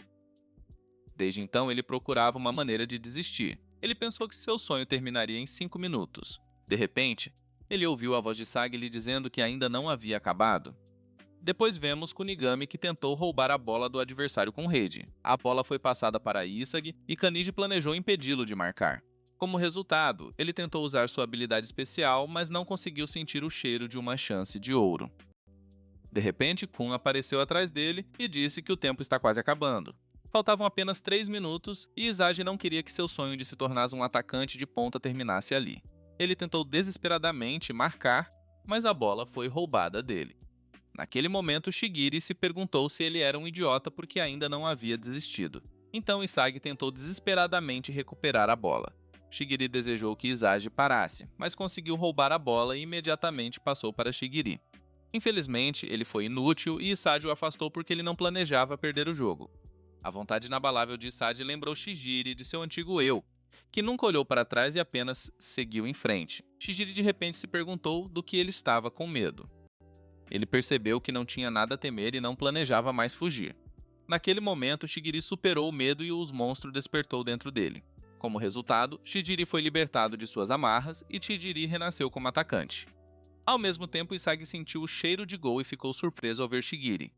Desde então, ele procurava uma maneira de desistir. Ele pensou que seu sonho terminaria em 5 minutos. De repente, ele ouviu a voz de Sagi lhe dizendo que ainda não havia acabado. Depois vemos Kunigami que tentou roubar a bola do adversário com rede. A bola foi passada para Isagi e Kaniji planejou impedi-lo de marcar. Como resultado, ele tentou usar sua habilidade especial, mas não conseguiu sentir o cheiro de uma chance de ouro. De repente, Kun apareceu atrás dele e disse que o tempo está quase acabando. Faltavam apenas 3 minutos e Isagi não queria que seu sonho de se tornar um atacante de ponta terminasse ali. Ele tentou desesperadamente marcar, mas a bola foi roubada dele. Naquele momento, Shigiri se perguntou se ele era um idiota porque ainda não havia desistido. Então Isagi tentou desesperadamente recuperar a bola. Shigiri desejou que Isagi parasse, mas conseguiu roubar a bola e imediatamente passou para Shigiri. Infelizmente, ele foi inútil e Isagi o afastou porque ele não planejava perder o jogo. A vontade inabalável de Isagi lembrou Shigiri de seu antigo eu, que nunca olhou para trás e apenas seguiu em frente. Shigiri de repente se perguntou do que ele estava com medo. Ele percebeu que não tinha nada a temer e não planejava mais fugir. Naquele momento, Shigiri superou o medo e os monstros despertou dentro dele. Como resultado, Shigiri foi libertado de suas amarras e Chijiri renasceu como atacante. Ao mesmo tempo, Isagi sentiu o cheiro de gol e ficou surpreso ao ver Shigiri.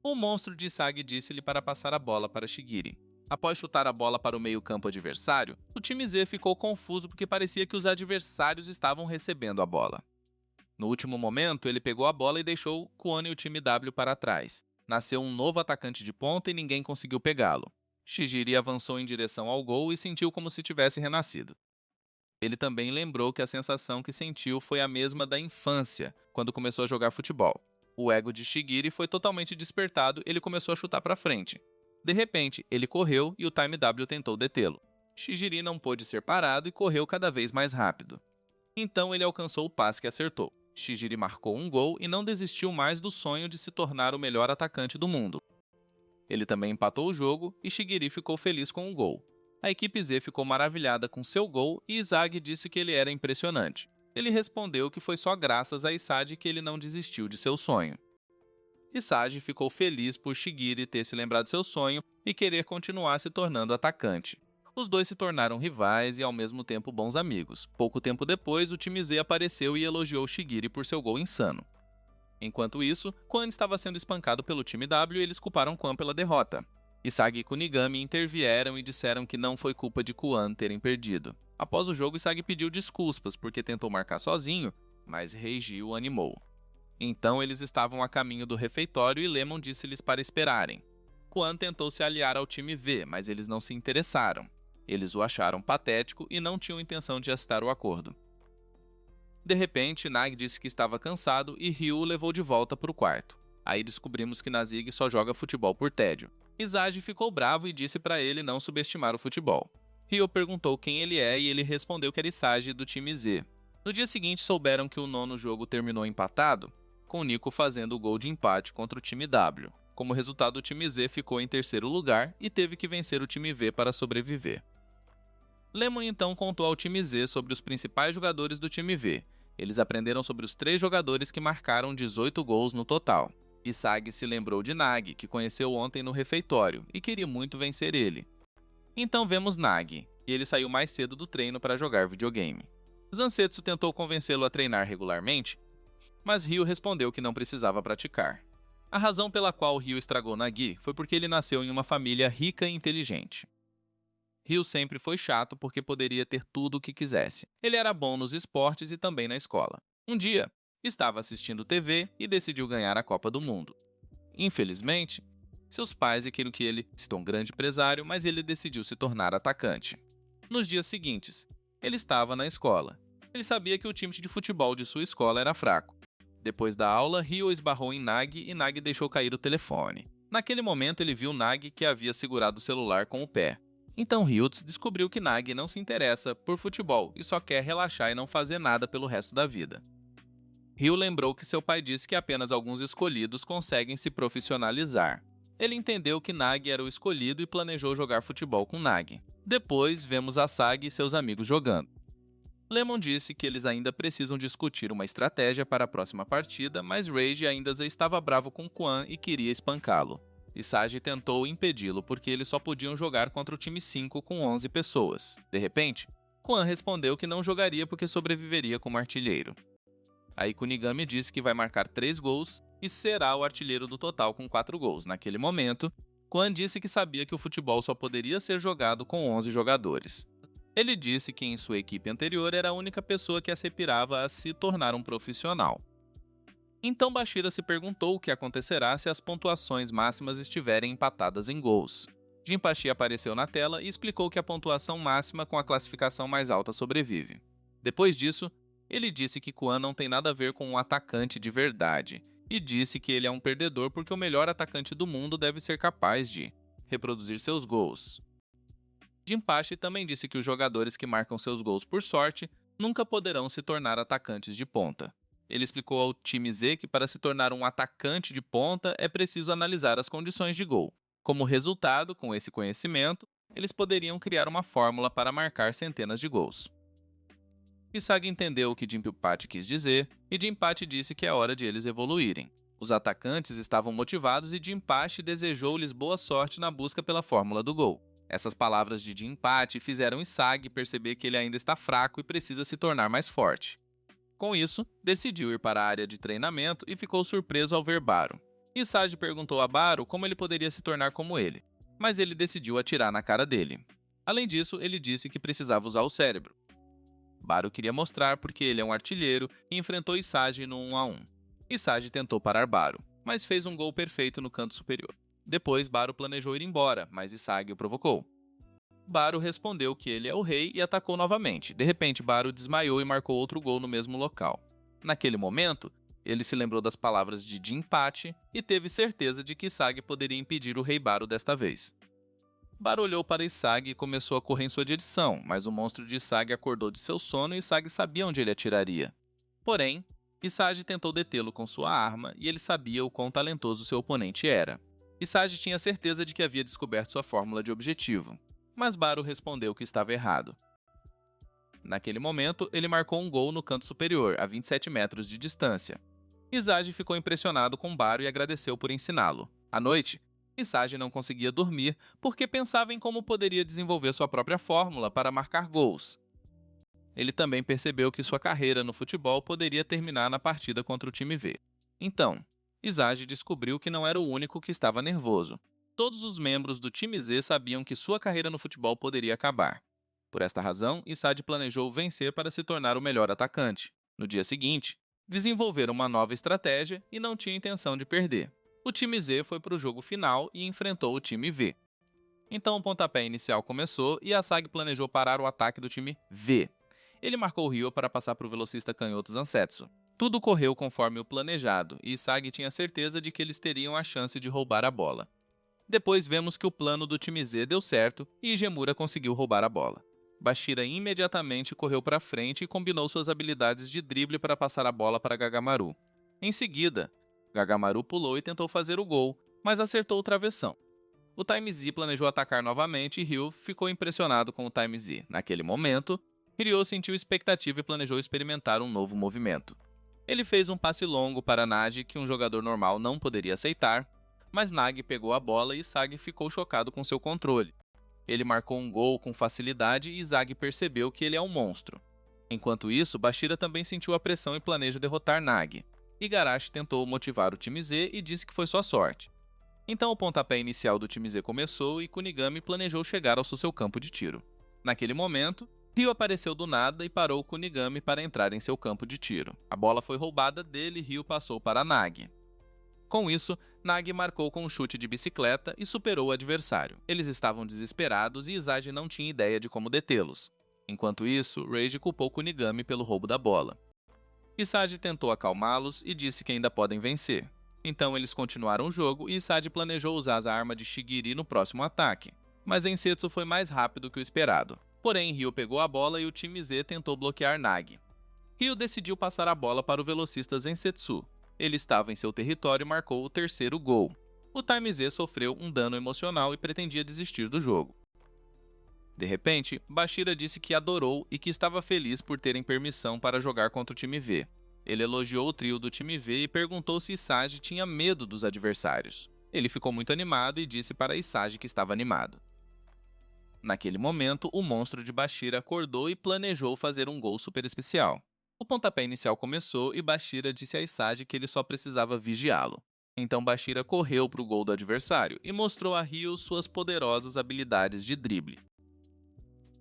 O monstro de Isagi disse-lhe para passar a bola para Shigiri. Após chutar a bola para o meio-campo adversário, o time Z ficou confuso porque parecia que os adversários estavam recebendo a bola. No último momento, ele pegou a bola e deixou Kwon e o time W para trás. Nasceu um novo atacante de ponta e ninguém conseguiu pegá-lo. Shigiri avançou em direção ao gol e sentiu como se tivesse renascido. Ele também lembrou que a sensação que sentiu foi a mesma da infância, quando começou a jogar futebol. O ego de Shigiri foi totalmente despertado e ele começou a chutar para frente. De repente, ele correu e o Time W tentou detê-lo. Shigiri não pôde ser parado e correu cada vez mais rápido. Então ele alcançou o passe que acertou. Shigiri marcou um gol e não desistiu mais do sonho de se tornar o melhor atacante do mundo. Ele também empatou o jogo e Shigiri ficou feliz com o gol. A equipe Z ficou maravilhada com seu gol e Izagi disse que ele era impressionante. Ele respondeu que foi só graças a Isagi que ele não desistiu de seu sonho. Isagi ficou feliz por Shigiri ter se lembrado de seu sonho e querer continuar se tornando atacante. Os dois se tornaram rivais e ao mesmo tempo bons amigos. Pouco tempo depois, o time Z apareceu e elogiou Shigiri por seu gol insano. Enquanto isso, Quan estava sendo espancado pelo time W e eles culparam Quan pela derrota. Isagi e Kunigami intervieram e disseram que não foi culpa de Quan terem perdido. Após o jogo, Isagi pediu desculpas porque tentou marcar sozinho, mas Reiji o animou. Então eles estavam a caminho do refeitório e Lemon disse-lhes para esperarem. Quan tentou se aliar ao time V, mas eles não se interessaram. Eles o acharam patético e não tinham intenção de aceitar o acordo. De repente, Nagi disse que estava cansado e Ryu o levou de volta para o quarto. Aí descobrimos que Nazig só joga futebol por tédio. Izagi ficou bravo e disse para ele não subestimar o futebol. Ryo perguntou quem ele é e ele respondeu que era Isagi do time Z. No dia seguinte souberam que o nono jogo terminou empatado, com Nico fazendo o gol de empate contra o time W. Como resultado, o time Z ficou em terceiro lugar e teve que vencer o time V para sobreviver. Lemon então contou ao time Z sobre os principais jogadores do time V. Eles aprenderam sobre os 3 jogadores que marcaram 18 gols no total. Isagi se lembrou de Nagi, que conheceu ontem no refeitório, e queria muito vencer ele. Então vemos Nagi, e ele saiu mais cedo do treino para jogar videogame. Zansetsu tentou convencê-lo a treinar regularmente, mas Ryo respondeu que não precisava praticar. A razão pela qual Ryo estragou Nagi foi porque ele nasceu em uma família rica e inteligente. Ryo sempre foi chato porque poderia ter tudo o que quisesse. Ele era bom nos esportes e também na escola. Um dia, estava assistindo TV e decidiu ganhar a Copa do Mundo. Infelizmente, seus pais queriam que ele se torne um grande empresário, mas ele decidiu se tornar atacante. Nos dias seguintes, ele estava na escola. Ele sabia que o time de futebol de sua escola era fraco. Depois da aula, Ryo esbarrou em Nagi e Nagi deixou cair o telefone. Naquele momento, ele viu Nagi que havia segurado o celular com o pé. Então Ryuts descobriu que Nagi não se interessa por futebol e só quer relaxar e não fazer nada pelo resto da vida. Ryo lembrou que seu pai disse que apenas alguns escolhidos conseguem se profissionalizar. Ele entendeu que Nagi era o escolhido e planejou jogar futebol com Nagi. Depois, vemos Asagi e seus amigos jogando. Lemon disse que eles ainda precisam discutir uma estratégia para a próxima partida, mas Reiji ainda estava bravo com Quan e queria espancá-lo. Isagi tentou impedi-lo porque eles só podiam jogar contra o time 5 com 11 pessoas. De repente, Quan respondeu que não jogaria porque sobreviveria como artilheiro. Aí Kunigami disse que vai marcar 3 gols e será o artilheiro do total com 4 gols. Naquele momento, Quan disse que sabia que o futebol só poderia ser jogado com 11 jogadores. Ele disse que em sua equipe anterior era a única pessoa que aspirava a se tornar um profissional. Então Bashira se perguntou o que acontecerá se as pontuações máximas estiverem empatadas em gols. Jinpachi apareceu na tela e explicou que a pontuação máxima com a classificação mais alta sobrevive. Depois disso, ele disse que Quan não tem nada a ver com um atacante de verdade, e disse que ele é um perdedor porque o melhor atacante do mundo deve ser capaz de reproduzir seus gols. Jinpachi também disse que os jogadores que marcam seus gols por sorte nunca poderão se tornar atacantes de ponta. Ele explicou ao time Z que para se tornar um atacante de ponta é preciso analisar as condições de gol. Como resultado, com esse conhecimento, eles poderiam criar uma fórmula para marcar centenas de gols. Isagi entendeu o que Jinpachi quis dizer, e Jinpachi disse que é hora de eles evoluírem. Os atacantes estavam motivados e Jinpachi desejou-lhes boa sorte na busca pela fórmula do gol. Essas palavras de Jinpachi fizeram Isagi perceber que ele ainda está fraco e precisa se tornar mais forte. Com isso, decidiu ir para a área de treinamento e ficou surpreso ao ver Baro. Isagi perguntou a Baro como ele poderia se tornar como ele, mas ele decidiu atirar na cara dele. Além disso, ele disse que precisava usar o cérebro. Baro queria mostrar porque ele é um artilheiro e enfrentou Isagi no 1 a 1. Isagi tentou parar Baro, mas fez um gol perfeito no canto superior. Depois, Baru planejou ir embora, mas Isagi o provocou. Baru respondeu que ele é o rei e atacou novamente. De repente, Baru desmaiou e marcou outro gol no mesmo local. Naquele momento, ele se lembrou das palavras de empate e teve certeza de que Isagi poderia impedir o rei Baru desta vez. Baru olhou para Isagi e começou a correr em sua direção, mas o monstro de Isagi acordou de seu sono e Isagi sabia onde ele atiraria. Porém, Isagi tentou detê-lo com sua arma e ele sabia o quão talentoso seu oponente era. Isagi tinha certeza de que havia descoberto sua fórmula de objetivo, mas Baru respondeu que estava errado. Naquele momento, ele marcou um gol no canto superior, a 27 metros de distância. Isagi ficou impressionado com Baru e agradeceu por ensiná-lo. À noite, Isagi não conseguia dormir porque pensava em como poderia desenvolver sua própria fórmula para marcar gols. Ele também percebeu que sua carreira no futebol poderia terminar na partida contra o time V. Então, Isagi descobriu que não era o único que estava nervoso. Todos os membros do time Z sabiam que sua carreira no futebol poderia acabar. Por esta razão, Isagi planejou vencer para se tornar o melhor atacante. No dia seguinte, desenvolveram uma nova estratégia e não tinha intenção de perder. O time Z foi para o jogo final e enfrentou o time V. Então o pontapé inicial começou e Asagi planejou parar o ataque do time V. Ele marcou Ryo para passar para o velocista canhoto Zansetsu. Tudo correu conforme o planejado e Isagi tinha certeza de que eles teriam a chance de roubar a bola. Depois vemos que o plano do time Z deu certo e Igemura conseguiu roubar a bola. Bashira imediatamente correu para frente e combinou suas habilidades de drible para passar a bola para Gagamaru. Em seguida, Gagamaru pulou e tentou fazer o gol, mas acertou o travessão. O Time Z planejou atacar novamente e Ryo ficou impressionado com o Time Z. Naquele momento, Ryo sentiu expectativa e planejou experimentar um novo movimento. Ele fez um passe longo para Nagi que um jogador normal não poderia aceitar, mas Nagi pegou a bola e Isagi ficou chocado com seu controle. Ele marcou um gol com facilidade e Isagi percebeu que ele é um monstro. Enquanto isso, Bashira também sentiu a pressão e planeja derrotar Nagi. Igarashi tentou motivar o time Z e disse que foi sua sorte. Então o pontapé inicial do time Z começou e Kunigami planejou chegar ao seu campo de tiro. Naquele momento, Ryo apareceu do nada e parou Kunigami para entrar em seu campo de tiro. A bola foi roubada dele e Ryo passou para Nagi. Com isso, Nagi marcou com um chute de bicicleta e superou o adversário. Eles estavam desesperados e Isagi não tinha ideia de como detê-los. Enquanto isso, Reiji culpou Kunigami pelo roubo da bola. Isagi tentou acalmá-los e disse que ainda podem vencer. Então eles continuaram o jogo e Isagi planejou usar a arma de Shigiri no próximo ataque. Mas Ensetsu foi mais rápido que o esperado. Porém, Ryo pegou a bola e o time Z tentou bloquear Nagi. Ryo decidiu passar a bola para o velocista Zensetsu. Ele estava em seu território e marcou o terceiro gol. O Time Z sofreu um dano emocional e pretendia desistir do jogo. De repente, Bashira disse que adorou e que estava feliz por terem permissão para jogar contra o time V. Ele elogiou o trio do time V e perguntou se Isagi tinha medo dos adversários. Ele ficou muito animado e disse para Isagi que estava animado. Naquele momento, o monstro de Bashira acordou e planejou fazer um gol super especial. O pontapé inicial começou e Bashira disse a Isagi que ele só precisava vigiá-lo. Então Bashira correu para o gol do adversário e mostrou a Ryo suas poderosas habilidades de drible.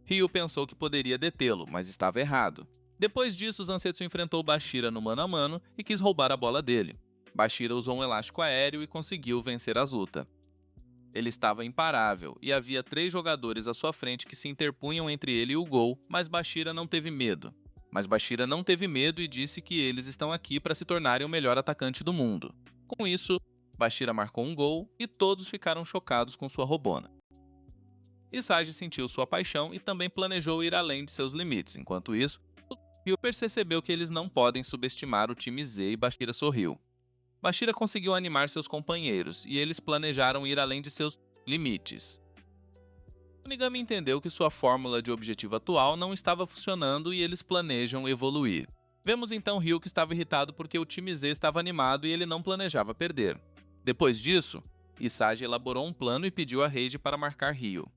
Ryo pensou que poderia detê-lo, mas estava errado. Depois disso, Zansetsu enfrentou Bashira no mano a mano e quis roubar a bola dele. Bashira usou um elástico aéreo e conseguiu vencer a luta. Ele estava imparável e havia 3 jogadores à sua frente que se interpunham entre ele e o gol, mas Bashira não teve medo. E disse que eles estão aqui para se tornarem o melhor atacante do mundo. Com isso, Bashira marcou um gol e todos ficaram chocados com sua roubona. Isagi sentiu sua paixão e também planejou ir além de seus limites. Enquanto isso, Ryo percebeu que eles não podem subestimar o time Z e Bashira sorriu. Bashira conseguiu animar seus companheiros e eles planejaram ir além de seus limites. Kunigami entendeu que sua fórmula de objetivo atual não estava funcionando e eles planejam evoluir. Vemos então Ryo que estava irritado porque o time Z estava animado e ele não planejava perder. Depois disso, Isagi elaborou um plano e pediu a Reiji para marcar Ryo.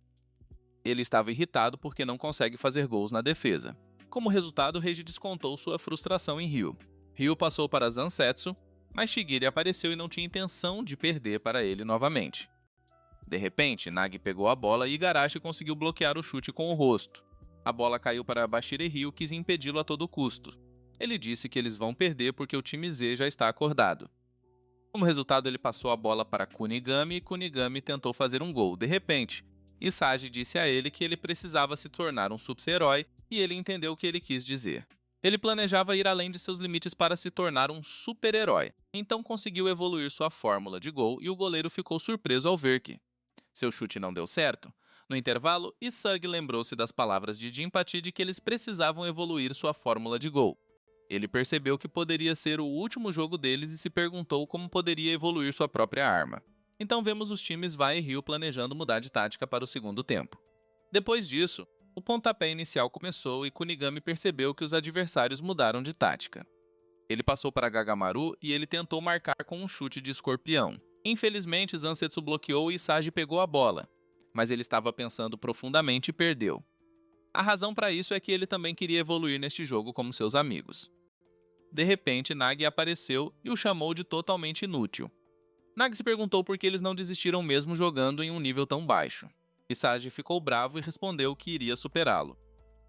Ele estava irritado porque não consegue fazer gols na defesa. Como resultado, Reiji descontou sua frustração em Ryo. Ryo passou para Zansetsu, mas Shigiri apareceu e não tinha intenção de perder para ele novamente. De repente, Nagi pegou a bola e Igarashi conseguiu bloquear o chute com o rosto. A bola caiu para Bashira e Ryo quis impedi-lo a todo custo. Ele disse que eles vão perder porque o time Z já está acordado. Como resultado, ele passou a bola para Kunigami e Kunigami tentou fazer um gol. De repente, Isagi disse a ele que ele precisava se tornar um super-herói e ele entendeu o que ele quis dizer. Ele planejava ir além de seus limites para se tornar um super-herói, então conseguiu evoluir sua fórmula de gol e o goleiro ficou surpreso ao ver que seu chute não deu certo. No intervalo, Isagi lembrou-se das palavras de Jinpachi de que eles precisavam evoluir sua fórmula de gol. Ele percebeu que poderia ser o último jogo deles e se perguntou como poderia evoluir sua própria arma. Então vemos os times Vai e Ryu planejando mudar de tática para o segundo tempo. Depois disso, o pontapé inicial começou e Kunigami percebeu que os adversários mudaram de tática. Ele passou para Gagamaru e ele tentou marcar com um chute de escorpião. Infelizmente, Zansetsu bloqueou e Isagi pegou a bola, mas ele estava pensando profundamente e perdeu. A razão para isso é que ele também queria evoluir neste jogo como seus amigos. De repente, Nagi apareceu e o chamou de totalmente inútil. Nagi se perguntou por que eles não desistiram mesmo jogando em um nível tão baixo. Isagi ficou bravo e respondeu que iria superá-lo.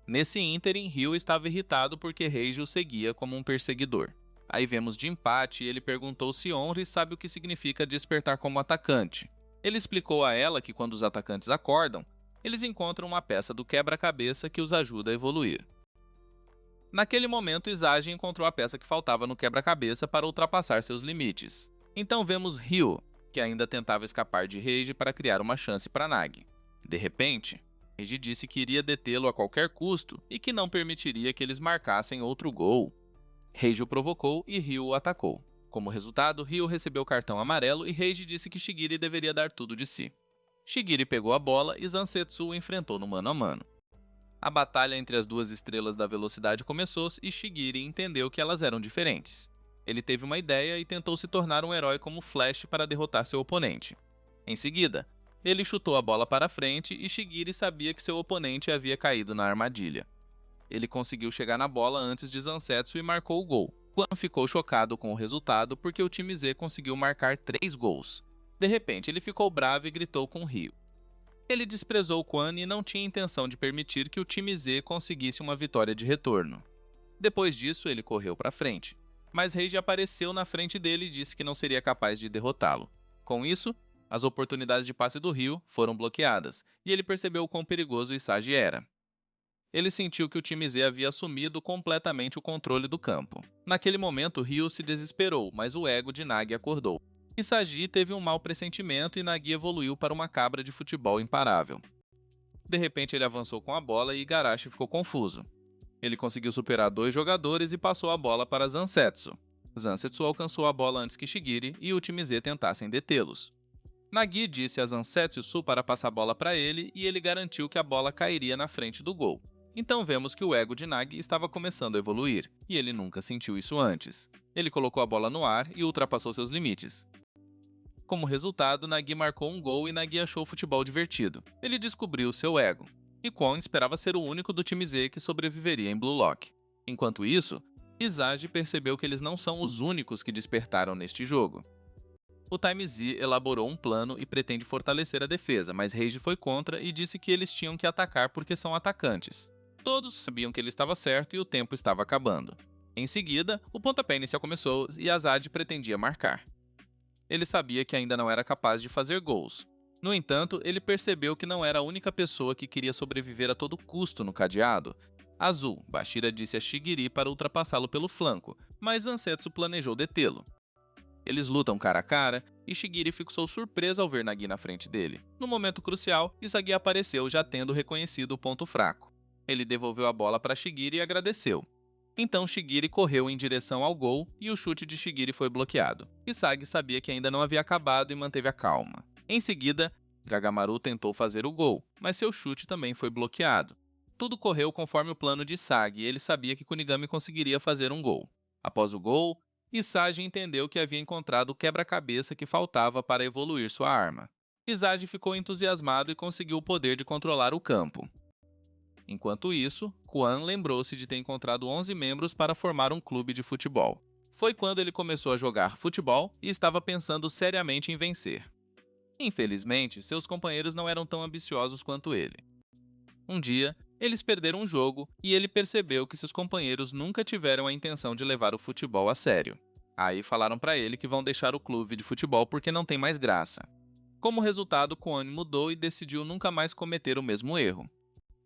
Nesse ínterim, Ryu estava irritado porque Reiji o seguia como um perseguidor. Aí vemos Jinpachi e ele perguntou se Onry sabe o que significa despertar como atacante. Ele explicou a ela que quando os atacantes acordam, eles encontram uma peça do quebra-cabeça que os ajuda a evoluir. Naquele momento, Isagi encontrou a peça que faltava no quebra-cabeça para ultrapassar seus limites. Então vemos Ryu, que ainda tentava escapar de Reiji para criar uma chance para Nagi. De repente, Reiji disse que iria detê-lo a qualquer custo e que não permitiria que eles marcassem outro gol. Reiji o provocou e Ryu o atacou. Como resultado, Ryu recebeu o cartão amarelo e Reiji disse que Shigiri deveria dar tudo de si. Shigiri pegou a bola e Zansetsu o enfrentou no mano a mano. A batalha entre as duas estrelas da velocidade começou e Shigiri entendeu que elas eram diferentes. Ele teve uma ideia e tentou se tornar um herói como Flash para derrotar seu oponente. Em seguida, ele chutou a bola para frente e Shigiri sabia que seu oponente havia caído na armadilha. Ele conseguiu chegar na bola antes de Zansetsu e marcou o gol. Quan ficou chocado com o resultado porque o time Z conseguiu marcar 3 gols. De repente, ele ficou bravo e gritou com Ryu. Ele desprezou Quan e não tinha intenção de permitir que o time Z conseguisse uma vitória de retorno. Depois disso, ele correu para frente, mas Reiji apareceu na frente dele e disse que não seria capaz de derrotá-lo. Com isso, as oportunidades de passe do Ryu foram bloqueadas, e ele percebeu o quão perigoso Isagi era. Ele sentiu que o time Z havia assumido completamente o controle do campo. Naquele momento, Ryu se desesperou, mas o ego de Nagi acordou. Isagi teve um mau pressentimento e Nagi evoluiu para uma cabra de futebol imparável. De repente, ele avançou com a bola e Igarashi ficou confuso. Ele conseguiu superar 2 jogadores e passou a bola para Zansetsu. Zansetsu alcançou a bola antes que Shigiri e o time Z tentassem detê-los. Nagi disse a Zansetsu para passar a bola para ele e ele garantiu que a bola cairia na frente do gol. Então vemos que o ego de Nagi estava começando a evoluir, e ele nunca sentiu isso antes. Ele colocou a bola no ar e ultrapassou seus limites. Como resultado, Nagi marcou um gol e Nagi achou o futebol divertido. Ele descobriu seu ego. E Kwon esperava ser o único do time Z que sobreviveria em Blue Lock. Enquanto isso, Isagi percebeu que eles não são os únicos que despertaram neste jogo. O Time Z elaborou um plano e pretende fortalecer a defesa, mas Reiji foi contra e disse que eles tinham que atacar porque são atacantes. Todos sabiam que ele estava certo e o tempo estava acabando. Em seguida, o pontapé inicial começou e Azad pretendia marcar. Ele sabia que ainda não era capaz de fazer gols. No entanto, ele percebeu que não era a única pessoa que queria sobreviver a todo custo no cadeado. Azul, Bashira disse a Shigiri para ultrapassá-lo pelo flanco, mas Zansetsu planejou detê-lo. Eles lutam cara a cara e Shigiri ficou surpreso ao ver Nagi na frente dele. No momento crucial, Isagi apareceu já tendo reconhecido o ponto fraco. Ele devolveu a bola para Shigiri e agradeceu. Então Shigiri correu em direção ao gol e o chute de Shigiri foi bloqueado. Isagi sabia que ainda não havia acabado e manteve a calma. Em seguida, Gagamaru tentou fazer o gol, mas seu chute também foi bloqueado. Tudo correu conforme o plano de Isagi e ele sabia que Kunigami conseguiria fazer um gol. Após o gol, Isagi entendeu que havia encontrado o quebra-cabeça que faltava para evoluir sua arma. Isagi ficou entusiasmado e conseguiu o poder de controlar o campo. Enquanto isso, Quan lembrou-se de ter encontrado 11 membros para formar um clube de futebol. Foi quando ele começou a jogar futebol e estava pensando seriamente em vencer. Infelizmente, seus companheiros não eram tão ambiciosos quanto ele. Um dia, eles perderam um jogo e ele percebeu que seus companheiros nunca tiveram a intenção de levar o futebol a sério. Aí falaram pra ele que vão deixar o clube de futebol porque não tem mais graça. Como resultado, Kwon mudou e decidiu nunca mais cometer o mesmo erro.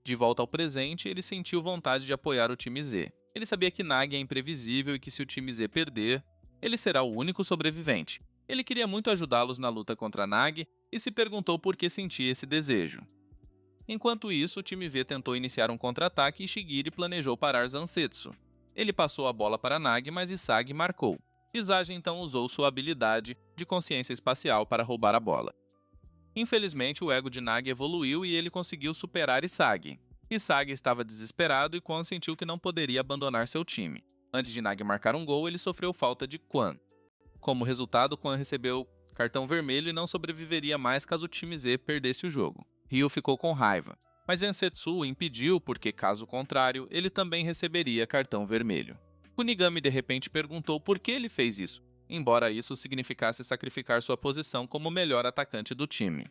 De volta ao presente, ele sentiu vontade de apoiar o time Z. Ele sabia que Nagi é imprevisível e que se o time Z perder, ele será o único sobrevivente. Ele queria muito ajudá-los na luta contra Nagi e se perguntou por que sentia esse desejo. Enquanto isso, o time V tentou iniciar um contra-ataque e Shigiri planejou parar Zansetsu. Ele passou a bola para Nagi, mas Isagi marcou. Isagi então usou sua habilidade de consciência espacial para roubar a bola. Infelizmente, o ego de Nagi evoluiu e ele conseguiu superar Isagi. Isagi estava desesperado e Kwon sentiu que não poderia abandonar seu time. Antes de Nagi marcar um gol, ele sofreu falta de Kwon. Como resultado, Kwon recebeu cartão vermelho e não sobreviveria mais caso o time Z perdesse o jogo. Ryu ficou com raiva, mas Zansetsu o impediu porque, caso contrário, ele também receberia cartão vermelho. Kunigami de repente perguntou por que ele fez isso, embora isso significasse sacrificar sua posição como o melhor atacante do time.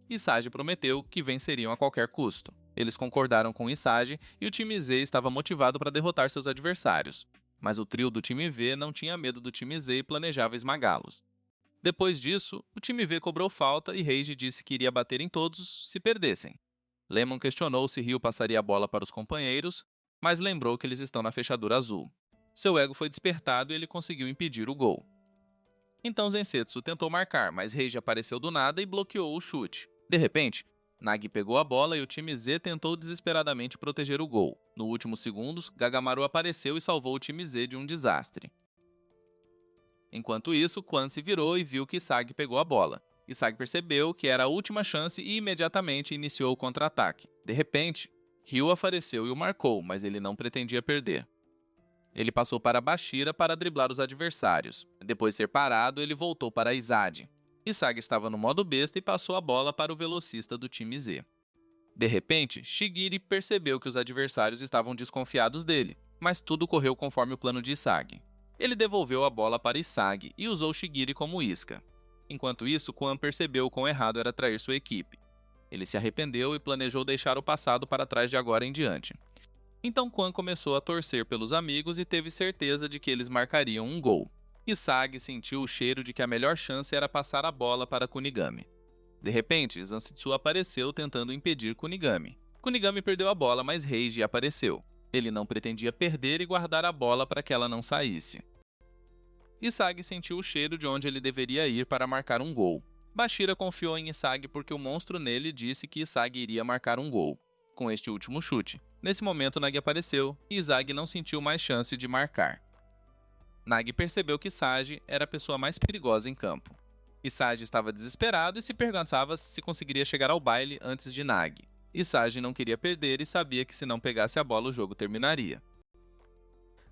Isagi prometeu que venceriam a qualquer custo. Eles concordaram com Isagi e o time Z estava motivado para derrotar seus adversários, mas o trio do time V não tinha medo do time Z e planejava esmagá-los. Depois disso, o time V cobrou falta e Reiji disse que iria bater em todos se perdessem. Lemon questionou se Ryu passaria a bola para os companheiros, mas lembrou que eles estão na fechadura azul. Seu ego foi despertado e ele conseguiu impedir o gol. Então Zansetsu tentou marcar, mas Reiji apareceu do nada e bloqueou o chute. De repente, Nagi pegou a bola e o time Z tentou desesperadamente proteger o gol. No último segundos, Gagamaru apareceu e salvou o time Z de um desastre. Enquanto isso, Kwon se virou e viu que Isagi pegou a bola. Isagi percebeu que era a última chance e imediatamente iniciou o contra-ataque. De repente, Ryu apareceu e o marcou, mas ele não pretendia perder. Ele passou para Bashira para driblar os adversários. Depois de ser parado, ele voltou para Izadi. Isagi estava no modo besta e passou a bola para o velocista do time Z. De repente, Shigiri percebeu que os adversários estavam desconfiados dele, mas tudo correu conforme o plano de Isagi. Ele devolveu a bola para Isagi e usou Shigiri como isca. Enquanto isso, Kwon percebeu o quão errado era trair sua equipe. Ele se arrependeu e planejou deixar o passado para trás de agora em diante. Então Kwon começou a torcer pelos amigos e teve certeza de que eles marcariam um gol. Isagi sentiu o cheiro de que a melhor chance era passar a bola para Kunigami. De repente, Zansetsu apareceu tentando impedir Kunigami. Kunigami perdeu a bola, mas Reiji apareceu. Ele não pretendia perder e guardar a bola para que ela não saísse. Isagi sentiu o cheiro de onde ele deveria ir para marcar um gol. Bashira confiou em Isagi porque o monstro nele disse que Isagi iria marcar um gol, com este último chute. Nesse momento, Nagi apareceu e Isagi não sentiu mais chance de marcar. Nagi percebeu que Isagi era a pessoa mais perigosa em campo. Isagi estava desesperado e se perguntava se conseguiria chegar ao baile antes de Nagi. Isagi não queria perder e sabia que se não pegasse a bola o jogo terminaria.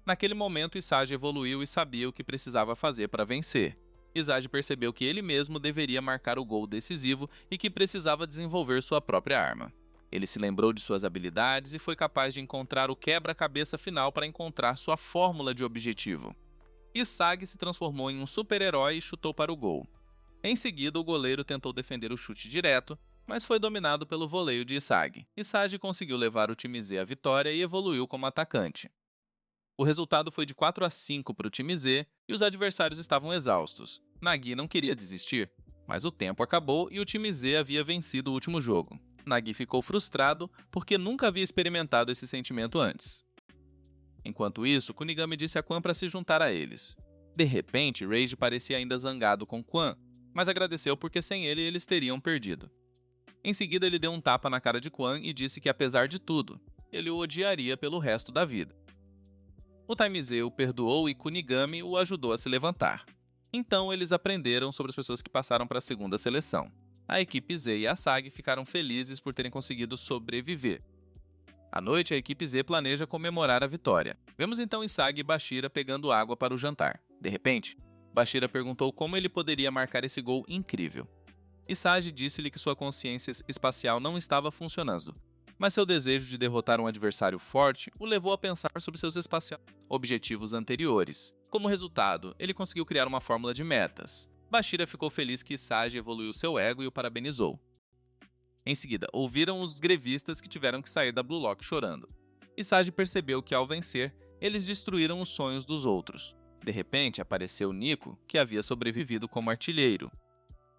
Naquele momento, Isagi evoluiu e sabia o que precisava fazer para vencer. Isagi percebeu que ele mesmo deveria marcar o gol decisivo e que precisava desenvolver sua própria arma. Ele se lembrou de suas habilidades e foi capaz de encontrar o quebra-cabeça final para encontrar sua fórmula de objetivo. Isagi se transformou em um super-herói e chutou para o gol. Em seguida, o goleiro tentou defender o chute direto, mas foi dominado pelo voleio de Isagi. Isagi conseguiu levar o time Z à vitória e evoluiu como atacante. O resultado foi de 4-5 para o time Z e os adversários estavam exaustos. Nagi não queria desistir, mas o tempo acabou e o time Z havia vencido o último jogo. Nagi ficou frustrado porque nunca havia experimentado esse sentimento antes. Enquanto isso, Kunigami disse a Kwon para se juntar a eles. De repente, Reiji parecia ainda zangado com Kwon, mas agradeceu porque sem ele eles teriam perdido. Em seguida, ele deu um tapa na cara de Kwon e disse que, apesar de tudo, ele o odiaria pelo resto da vida. O Time Z o perdoou e Kunigami o ajudou a se levantar. Então, eles aprenderam sobre as pessoas que passaram para a segunda seleção. A equipe Z e a Asagi ficaram felizes por terem conseguido sobreviver. À noite, a equipe Z planeja comemorar a vitória. Vemos então Isagi e Bashira pegando água para o jantar. De repente, Bashira perguntou como ele poderia marcar esse gol incrível. Isagi disse-lhe que sua consciência espacial não estava funcionando, mas seu desejo de derrotar um adversário forte o levou a pensar sobre seus objetivos anteriores. Como resultado, ele conseguiu criar uma fórmula de metas. Bashira ficou feliz que Isagi evoluiu seu ego e o parabenizou. Em seguida, ouviram os grevistas que tiveram que sair da Blue Lock chorando. Isagi percebeu que, ao vencer, eles destruíram os sonhos dos outros. De repente, apareceu Nico, que havia sobrevivido como artilheiro.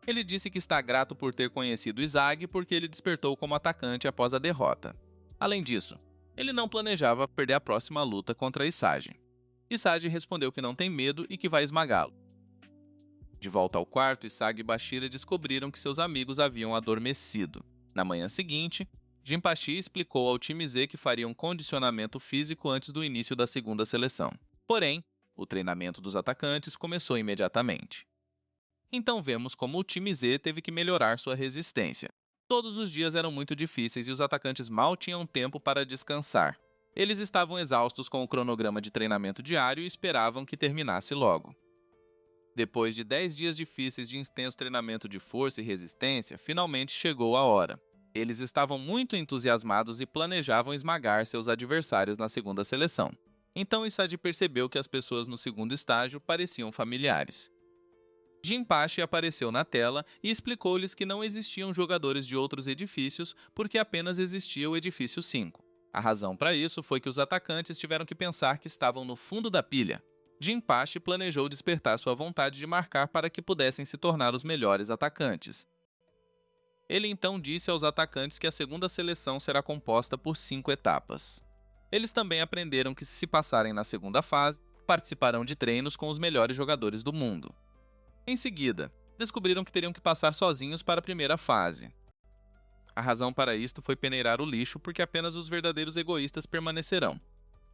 Ele disse que está grato por ter conhecido Izagi porque ele despertou como atacante após a derrota. Além disso, ele não planejava perder a próxima luta contra Isagi. Isagi respondeu que não tem medo e que vai esmagá-lo. De volta ao quarto, Isagi e Bashira descobriram que seus amigos haviam adormecido. Na manhã seguinte, Jinpachi explicou ao time Z que faria um condicionamento físico antes do início da segunda seleção. Porém, o treinamento dos atacantes começou imediatamente. Então vemos como o time Z teve que melhorar sua resistência. Todos os dias eram muito difíceis e os atacantes mal tinham tempo para descansar. Eles estavam exaustos com o cronograma de treinamento diário e esperavam que terminasse logo. Depois de 10 dias difíceis de intenso treinamento de força e resistência, finalmente chegou a hora. Eles estavam muito entusiasmados e planejavam esmagar seus adversários na segunda seleção. Então Isagi percebeu que as pessoas no segundo estágio pareciam familiares. Jinpachi apareceu na tela e explicou-lhes que não existiam jogadores de outros edifícios porque apenas existia o edifício 5. A razão para isso foi que os atacantes tiveram que pensar que estavam no fundo da pilha. Jinpachi planejou despertar sua vontade de marcar para que pudessem se tornar os melhores atacantes. Ele então disse aos atacantes que a segunda seleção será composta por 5 etapas. Eles também aprenderam que, se passarem na segunda fase, participarão de treinos com os melhores jogadores do mundo. Em seguida, descobriram que teriam que passar sozinhos para a primeira fase. A razão para isto foi peneirar o lixo porque apenas os verdadeiros egoístas permanecerão.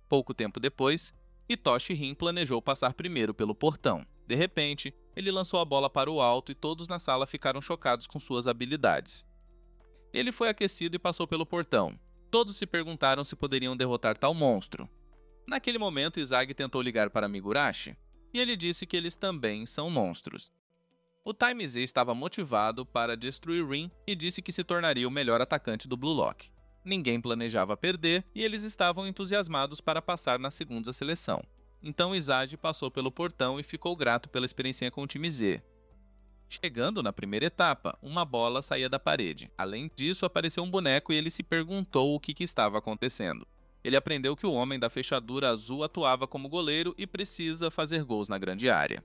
Pouco tempo depois, Hitoshi Rin planejou passar primeiro pelo portão. De repente, ele lançou a bola para o alto e todos na sala ficaram chocados com suas habilidades. Ele foi aquecido e passou pelo portão. Todos se perguntaram se poderiam derrotar tal monstro. Naquele momento, Izagi tentou ligar para Migurashi, e ele disse que eles também são monstros. O Time Z estava motivado para destruir Rin e disse que se tornaria o melhor atacante do Blue Lock. Ninguém planejava perder e eles estavam entusiasmados para passar na segunda seleção. Então Izagi passou pelo portão e ficou grato pela experiência com o time Z. Chegando na primeira etapa, uma bola saía da parede. Além disso, apareceu um boneco e ele se perguntou o que estava acontecendo. Ele aprendeu que o homem da fechadura azul atuava como goleiro e precisa fazer gols na grande área.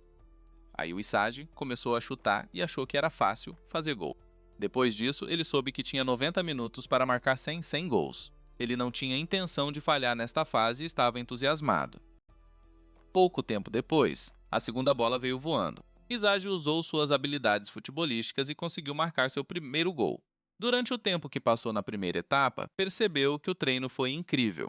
Aí o Isagi começou a chutar e achou que era fácil fazer gol. Depois disso, ele soube que tinha 90 minutos para marcar 100 gols. Ele não tinha intenção de falhar nesta fase e estava entusiasmado. Pouco tempo depois, a segunda bola veio voando. Izagi usou suas habilidades futebolísticas e conseguiu marcar seu primeiro gol. Durante o tempo que passou na primeira etapa, percebeu que o treino foi incrível.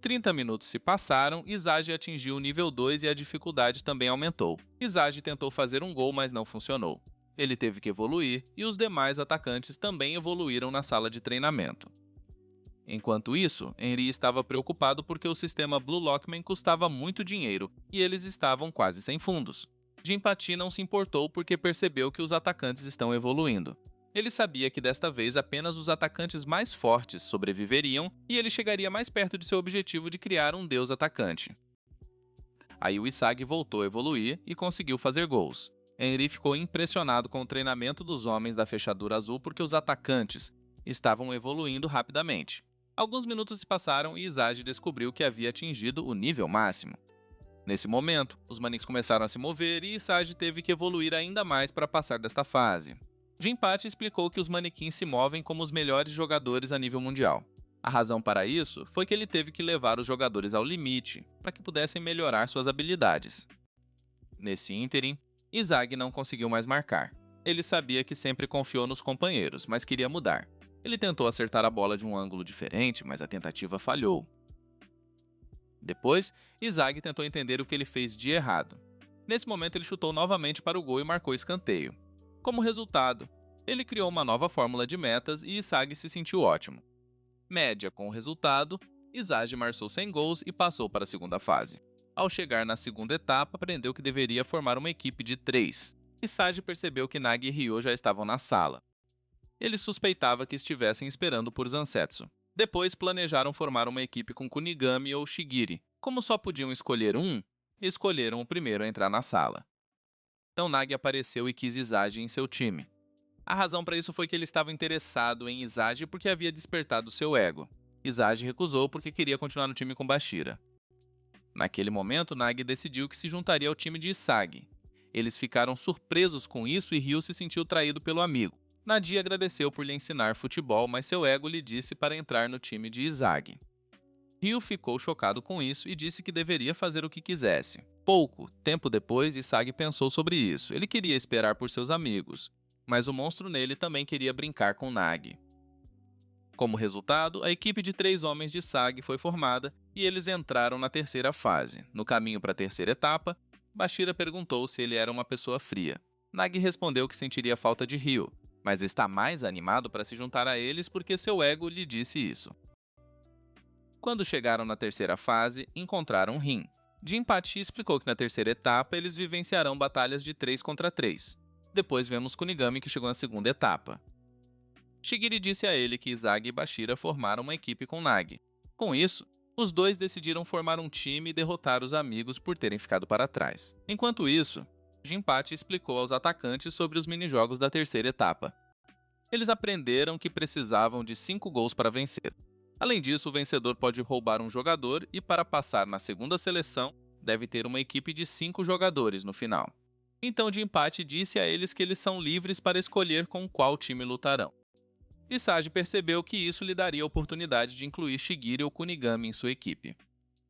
30 minutos se passaram, Izagi atingiu o nível 2 e a dificuldade também aumentou. Izagi tentou fazer um gol, mas não funcionou. Ele teve que evoluir e os demais atacantes também evoluíram na sala de treinamento. Enquanto isso, Henry estava preocupado porque o sistema Blue Lockman custava muito dinheiro e eles estavam quase sem fundos. Jinpachi não se importou porque percebeu que os atacantes estão evoluindo. Ele sabia que desta vez apenas os atacantes mais fortes sobreviveriam e ele chegaria mais perto de seu objetivo de criar um deus atacante. Aí o Isagi voltou a evoluir e conseguiu fazer gols. Henry ficou impressionado com o treinamento dos homens da fechadura azul porque os atacantes estavam evoluindo rapidamente. Alguns minutos se passaram e Izagi descobriu que havia atingido o nível máximo. Nesse momento, os manequins começaram a se mover e Izagi teve que evoluir ainda mais para passar desta fase. Jinpachi explicou que os manequins se movem como os melhores jogadores a nível mundial. A razão para isso foi que ele teve que levar os jogadores ao limite para que pudessem melhorar suas habilidades. Nesse ínterim, Izagi não conseguiu mais marcar. Ele sabia que sempre confiou nos companheiros, mas queria mudar. Ele tentou acertar a bola de um ângulo diferente, mas a tentativa falhou. Depois, Izagi tentou entender o que ele fez de errado. Nesse momento, ele chutou novamente para o gol e marcou escanteio. Como resultado, ele criou uma nova fórmula de metas e Izagi se sentiu ótimo. Média com o resultado, Izagi marcou 100 gols e passou para a segunda fase. Ao chegar na segunda etapa, aprendeu que deveria formar uma equipe de 3. Izagi percebeu que Nagi e Ryo já estavam na sala. Ele suspeitava que estivessem esperando por Zansetsu. Depois planejaram formar uma equipe com Kunigami ou Shigiri. Como só podiam escolher um, escolheram o primeiro a entrar na sala. Então Nagi apareceu e quis Izagi em seu time. A razão para isso foi que ele estava interessado em Izagi porque havia despertado seu ego. Izagi recusou porque queria continuar no time com Bashira. Naquele momento, Nagi decidiu que se juntaria ao time de Isagi. Eles ficaram surpresos com isso e Ryu se sentiu traído pelo amigo. Nadia agradeceu por lhe ensinar futebol, mas seu ego lhe disse para entrar no time de Isagi. Ryu ficou chocado com isso e disse que deveria fazer o que quisesse. Pouco tempo depois, Isagi pensou sobre isso. Ele queria esperar por seus amigos, mas o monstro nele também queria brincar com Nagi. Como resultado, a equipe de 3 homens de Isagi foi formada e eles entraram na terceira fase. No caminho para a terceira etapa, Bashira perguntou se ele era uma pessoa fria. Nagi respondeu que sentiria falta de Ryu, mas está mais animado para se juntar a eles porque seu ego lhe disse isso. Quando chegaram na terceira fase, encontraram Rin. Jinpachi explicou que na terceira etapa eles vivenciarão batalhas de 3 contra 3. Depois vemos Kunigami, que chegou na segunda etapa. Shigiri disse a ele que Izagi e Bashira formaram uma equipe com Nagi. Com isso, os dois decidiram formar um time e derrotar os amigos por terem ficado para trás. Enquanto isso, Jinpachi explicou aos atacantes sobre os minijogos da terceira etapa. Eles aprenderam que precisavam de 5 gols para vencer. Além disso, o vencedor pode roubar um jogador e, para passar na segunda seleção, deve ter uma equipe de 5 jogadores no final. Então Jinpachi disse a eles que eles são livres para escolher com qual time lutarão. Isagi percebeu que isso lhe daria a oportunidade de incluir Shigiri ou Kunigami em sua equipe.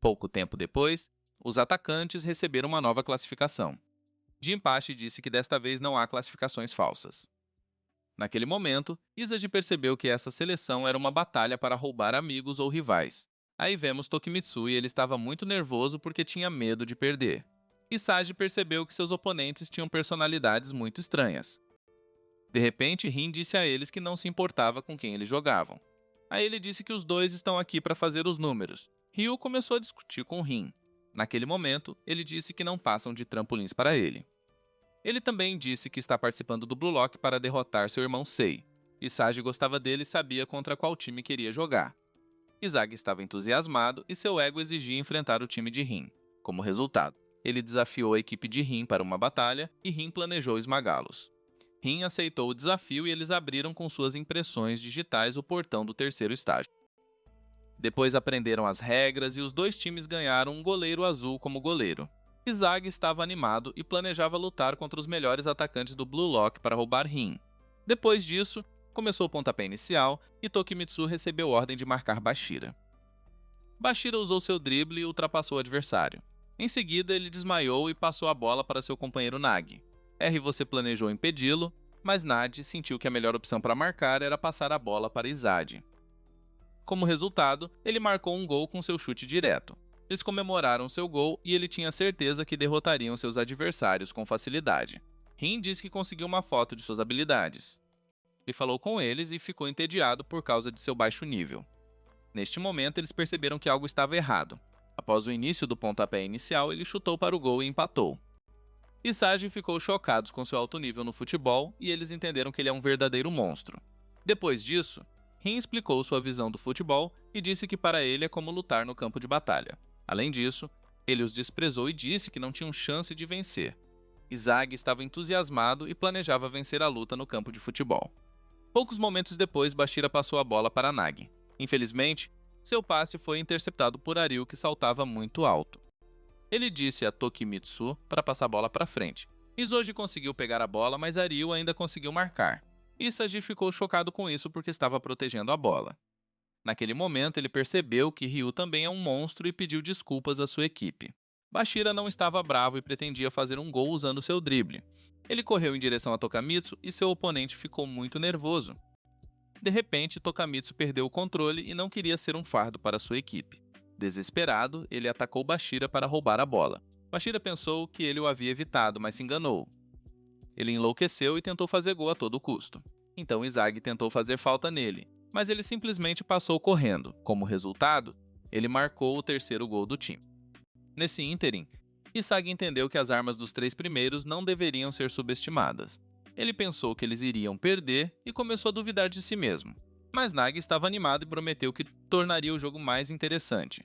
Pouco tempo depois, os atacantes receberam uma nova classificação. Jinpachi disse que desta vez não há classificações falsas. Naquele momento, Isagi percebeu que essa seleção era uma batalha para roubar amigos ou rivais. Aí vemos Tokimitsu e ele estava muito nervoso porque tinha medo de perder. Isagi percebeu que seus oponentes tinham personalidades muito estranhas. De repente, Rin disse a eles que não se importava com quem eles jogavam. Aí ele disse que os dois estão aqui para fazer os números. Ryu começou a discutir com Rin. Naquele momento, ele disse que não façam de trampolins para ele. Ele também disse que está participando do Blue Lock para derrotar seu irmão Sei. Isagi gostava dele e sabia contra qual time queria jogar. Izagi estava entusiasmado e seu ego exigia enfrentar o time de Rin. Como resultado, ele desafiou a equipe de Rin para uma batalha e Rin planejou esmagá-los. Rin aceitou o desafio e eles abriram com suas impressões digitais o portão do terceiro estágio. Depois aprenderam as regras e os dois times ganharam um goleiro azul como goleiro. Izagi estava animado e planejava lutar contra os melhores atacantes do Blue Lock para roubar Rin. Depois disso, começou o pontapé inicial e Tokimitsu recebeu ordem de marcar Bashira. Bashira usou seu drible e ultrapassou o adversário. Em seguida, ele desmaiou e passou a bola para seu companheiro Nagi. Você planejou impedi-lo, mas Nagi sentiu que a melhor opção para marcar era passar a bola para Izagi. Como resultado, ele marcou um gol com seu chute direto. Eles comemoraram seu gol e ele tinha certeza que derrotariam seus adversários com facilidade. Rin disse que conseguiu uma foto de suas habilidades. Ele falou com eles e ficou entediado por causa de seu baixo nível. Neste momento, eles perceberam que algo estava errado. Após o início do pontapé inicial, ele chutou para o gol e empatou. Isagi ficou chocado com seu alto nível no futebol e eles entenderam que ele é um verdadeiro monstro. Depois disso, Rin explicou sua visão do futebol e disse que para ele é como lutar no campo de batalha. Além disso, ele os desprezou e disse que não tinham chance de vencer. Izagi estava entusiasmado e planejava vencer a luta no campo de futebol. Poucos momentos depois, Bashira passou a bola para Nagi. Infelizmente, seu passe foi interceptado por Aryu, que saltava muito alto. Ele disse a Tokimitsu para passar a bola para frente. Izoji conseguiu pegar a bola, mas Aryu ainda conseguiu marcar. Isagi ficou chocado com isso porque estava protegendo a bola. Naquele momento, ele percebeu que Ryu também é um monstro e pediu desculpas à sua equipe. Bashira não estava bravo e pretendia fazer um gol usando seu drible. Ele correu em direção a Tokamitsu e seu oponente ficou muito nervoso. De repente, Tokamitsu perdeu o controle e não queria ser um fardo para sua equipe. Desesperado, ele atacou Bashira para roubar a bola. Bashira pensou que ele o havia evitado, mas se enganou. Ele enlouqueceu e tentou fazer gol a todo custo. Então Izagi tentou fazer falta nele, mas ele simplesmente passou correndo. Como resultado, ele marcou o terceiro gol do time. Nesse ínterim, Isagi entendeu que as armas dos 3 primeiros não deveriam ser subestimadas. Ele pensou que eles iriam perder e começou a duvidar de si mesmo. Mas Nagi estava animado e prometeu que tornaria o jogo mais interessante.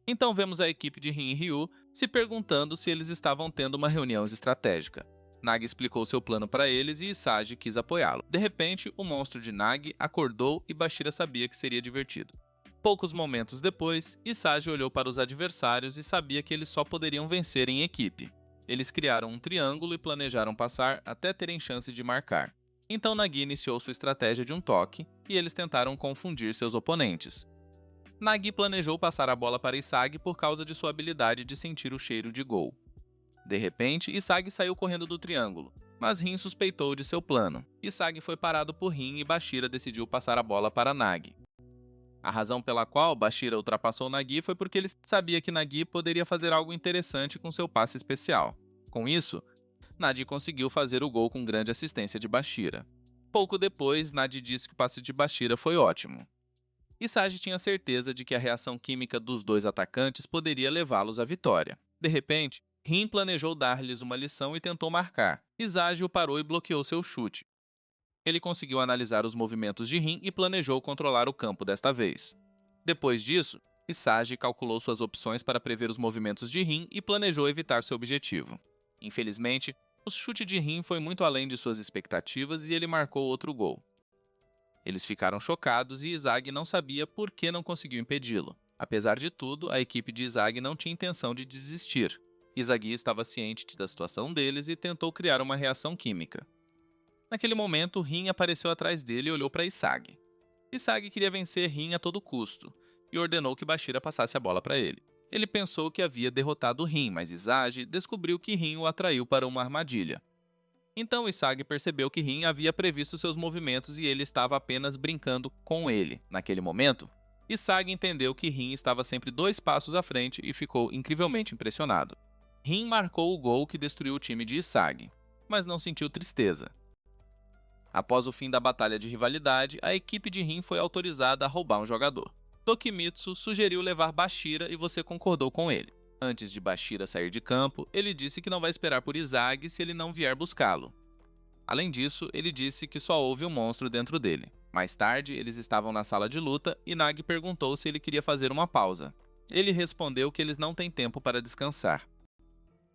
Então vemos a equipe de Rin e Ryu se perguntando se eles estavam tendo uma reunião estratégica. Nagi explicou seu plano para eles e Isagi quis apoiá-lo. De repente, o monstro de Nagi acordou e Bashira sabia que seria divertido. Poucos momentos depois, Isagi olhou para os adversários e sabia que eles só poderiam vencer em equipe. Eles criaram um triângulo e planejaram passar até terem chance de marcar. Então Nagi iniciou sua estratégia de um toque e eles tentaram confundir seus oponentes. Nagi planejou passar a bola para Isagi por causa de sua habilidade de sentir o cheiro de gol. De repente, Isagi saiu correndo do triângulo, mas Rin suspeitou de seu plano. Isagi foi parado por Rin e Bashira decidiu passar a bola para Nagi. A razão pela qual Bashira ultrapassou Nagi foi porque ele sabia que Nagi poderia fazer algo interessante com seu passe especial. Com isso, Nagi conseguiu fazer o gol com grande assistência de Bashira. Pouco depois, Nagi disse que o passe de Bashira foi ótimo. Isagi tinha certeza de que a reação química dos dois atacantes poderia levá-los à vitória. De repente, Rin planejou dar-lhes uma lição e tentou marcar. Isagi o parou e bloqueou seu chute. Ele conseguiu analisar os movimentos de Rin e planejou controlar o campo desta vez. Depois disso, Isagi calculou suas opções para prever os movimentos de Rin e planejou evitar seu objetivo. Infelizmente, o chute de Rin foi muito além de suas expectativas e ele marcou outro gol. Eles ficaram chocados e Isagi não sabia por que não conseguiu impedi-lo. Apesar de tudo, a equipe de Isagi não tinha intenção de desistir. Isagi estava ciente da situação deles e tentou criar uma reação química. Naquele momento, Rin apareceu atrás dele e olhou para Isagi. Isagi queria vencer Rin a todo custo e ordenou que Bashira passasse a bola para ele. Ele pensou que havia derrotado Rin, mas Isagi descobriu que Rin o atraiu para uma armadilha. Então Isagi percebeu que Rin havia previsto seus movimentos e ele estava apenas brincando com ele. Naquele momento, Isagi entendeu que Rin estava sempre 2 passos à frente e ficou incrivelmente impressionado. Rin marcou o gol que destruiu o time de Isagi, mas não sentiu tristeza. Após o fim da batalha de rivalidade, a equipe de Rin foi autorizada a roubar um jogador. Tokimitsu sugeriu levar Bashira e você concordou com ele. Antes de Bashira sair de campo, ele disse que não vai esperar por Isagi se ele não vier buscá-lo. Além disso, ele disse que só houve um monstro dentro dele. Mais tarde, eles estavam na sala de luta e Nagi perguntou se ele queria fazer uma pausa. Ele respondeu que eles não têm tempo para descansar.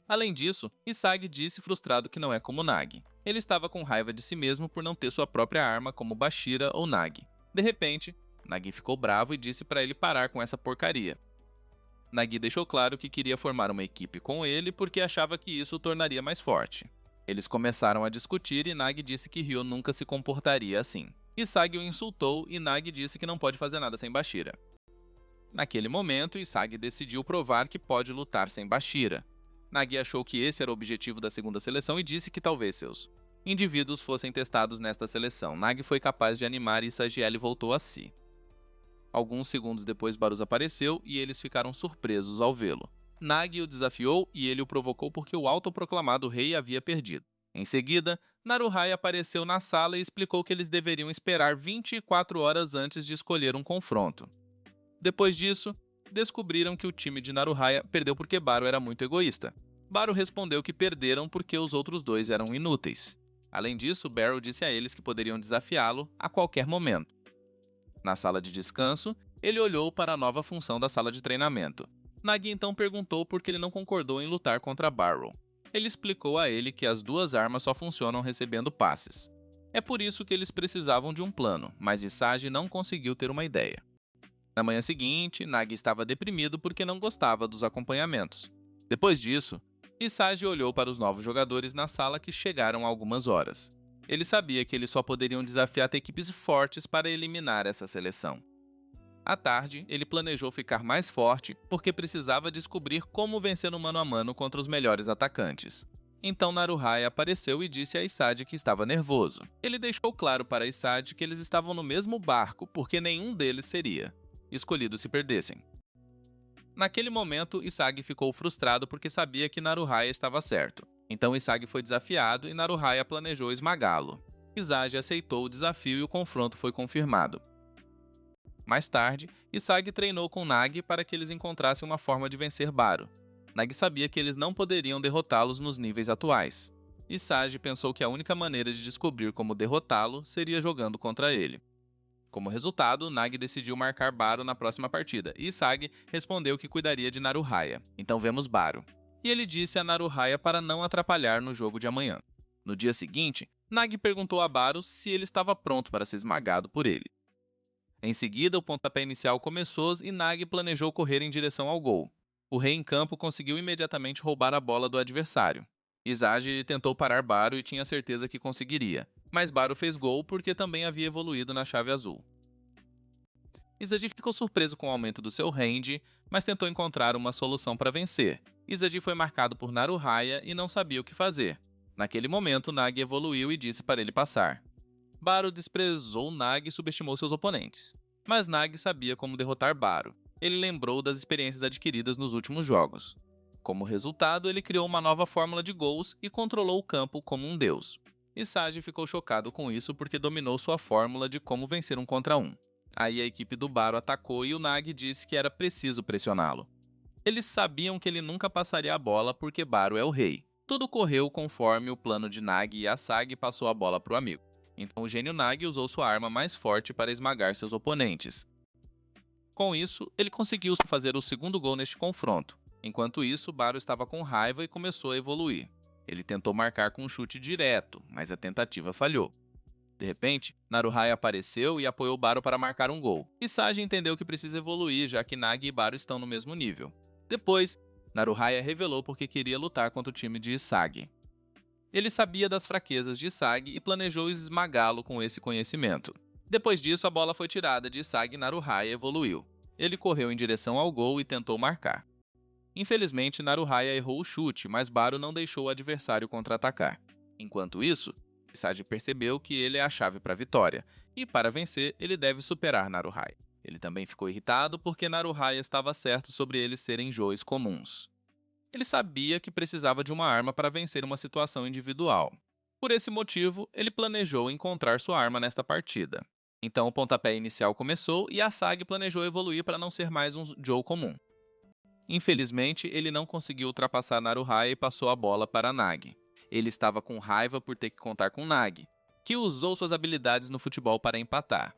Além disso, Isagi disse frustrado que não é como Nagi. Ele estava com raiva de si mesmo por não ter sua própria arma como Bashira ou Nagi. De repente, Nagi ficou bravo e disse para ele parar com essa porcaria. Nagi deixou claro que queria formar uma equipe com ele porque achava que isso o tornaria mais forte. Eles começaram a discutir e Nagi disse que Ryo nunca se comportaria assim. Isagi o insultou e Nagi disse que não pode fazer nada sem Bashira. Naquele momento, Isagi decidiu provar que pode lutar sem Bashira. Nagi achou que esse era o objetivo da segunda seleção e disse que talvez seus indivíduos fossem testados nesta seleção. Nagi foi capaz de animar e Sagiele voltou a si. Alguns segundos depois, Barus apareceu e eles ficaram surpresos ao vê-lo. Nagi o desafiou e ele o provocou porque o autoproclamado rei havia perdido. Em seguida, Naruhaya apareceu na sala e explicou que eles deveriam esperar 24 horas antes de escolher um confronto. Depois disso, descobriram que o time de Naruhaya perdeu porque Baru era muito egoísta. Baru respondeu que perderam porque os outros dois eram inúteis. Além disso, Barrow disse a eles que poderiam desafiá-lo a qualquer momento. Na sala de descanso, ele olhou para a nova função da sala de treinamento. Nagi então perguntou por que ele não concordou em lutar contra Barrow. Ele explicou a ele que as 2 armas só funcionam recebendo passes. É por isso que eles precisavam de um plano, mas Isagi não conseguiu ter uma ideia. Na manhã seguinte, Nagi estava deprimido porque não gostava dos acompanhamentos. Depois disso, Isagi olhou para os novos jogadores na sala que chegaram há algumas horas. Ele sabia que eles só poderiam desafiar equipes fortes para eliminar essa seleção. À tarde, ele planejou ficar mais forte porque precisava descobrir como vencer no mano a mano contra os melhores atacantes. Então Naruhaya apareceu e disse a Isagi que estava nervoso. Ele deixou claro para Isagi que eles estavam no mesmo barco porque nenhum deles seria escolhido se perdessem. Naquele momento, Isagi ficou frustrado porque sabia que Naruhaya estava certo. Então Isagi foi desafiado e Naruhaya planejou esmagá-lo. Isagi aceitou o desafio e o confronto foi confirmado. Mais tarde, Isagi treinou com Nagi para que eles encontrassem uma forma de vencer Baru. Nagi sabia que eles não poderiam derrotá-los nos níveis atuais. Isagi pensou que a única maneira de descobrir como derrotá-lo seria jogando contra ele. Como resultado, Nagi decidiu marcar Baru na próxima partida, e Isagi respondeu que cuidaria de Naruhaya. Então vemos Baru. E ele disse a Naruhaya para não atrapalhar no jogo de amanhã. No dia seguinte, Nagi perguntou a Baru se ele estava pronto para ser esmagado por ele. Em seguida, o pontapé inicial começou e Nagi planejou correr em direção ao gol. O rei em campo conseguiu imediatamente roubar a bola do adversário. Izagi tentou parar Baru e tinha certeza que conseguiria, mas Baru fez gol porque também havia evoluído na chave azul. Izagi ficou surpreso com o aumento do seu range, mas tentou encontrar uma solução para vencer. Izagi foi marcado por Naruhaya e não sabia o que fazer. Naquele momento, Nagi evoluiu e disse para ele passar. Baru desprezou Nagi e subestimou seus oponentes. Mas Nagi sabia como derrotar Baru. Ele lembrou das experiências adquiridas nos últimos jogos. Como resultado, ele criou uma nova fórmula de gols e controlou o campo como um deus. Isagi ficou chocado com isso porque dominou sua fórmula de como vencer um contra um. Aí a equipe do Baru atacou e o Nagi disse que era preciso pressioná-lo. Eles sabiam que ele nunca passaria a bola porque Baru é o rei. Tudo correu conforme o plano de Nagi e Asagi passou a bola para o amigo. Então o gênio Nagi usou sua arma mais forte para esmagar seus oponentes. Com isso, ele conseguiu fazer o segundo gol neste confronto. Enquanto isso, Baru estava com raiva e começou a evoluir. Ele tentou marcar com um chute direto, mas a tentativa falhou. De repente, Naruhaya apareceu e apoiou Baru para marcar um gol. Isagi entendeu que precisa evoluir, já que Nagi e Baru estão no mesmo nível. Depois, Naruhaya revelou porque queria lutar contra o time de Isagi. Ele sabia das fraquezas de Isagi e planejou esmagá-lo com esse conhecimento. Depois disso, a bola foi tirada de Isagi e Naruhaya evoluiu. Ele correu em direção ao gol e tentou marcar. Infelizmente, Naruhaya errou o chute, mas Baru não deixou o adversário contra-atacar. Enquanto isso, Isagi percebeu que ele é a chave para a vitória, e para vencer, ele deve superar Naruhaya. Ele também ficou irritado porque Naruhaya estava certo sobre eles serem Joes comuns. Ele sabia que precisava de uma arma para vencer uma situação individual. Por esse motivo, ele planejou encontrar sua arma nesta partida. Então o pontapé inicial começou e Asagi planejou evoluir para não ser mais um Joe comum. Infelizmente, ele não conseguiu ultrapassar Naruhaya e passou a bola para Nagi. Ele estava com raiva por ter que contar com Nagi, que usou suas habilidades no futebol para empatar.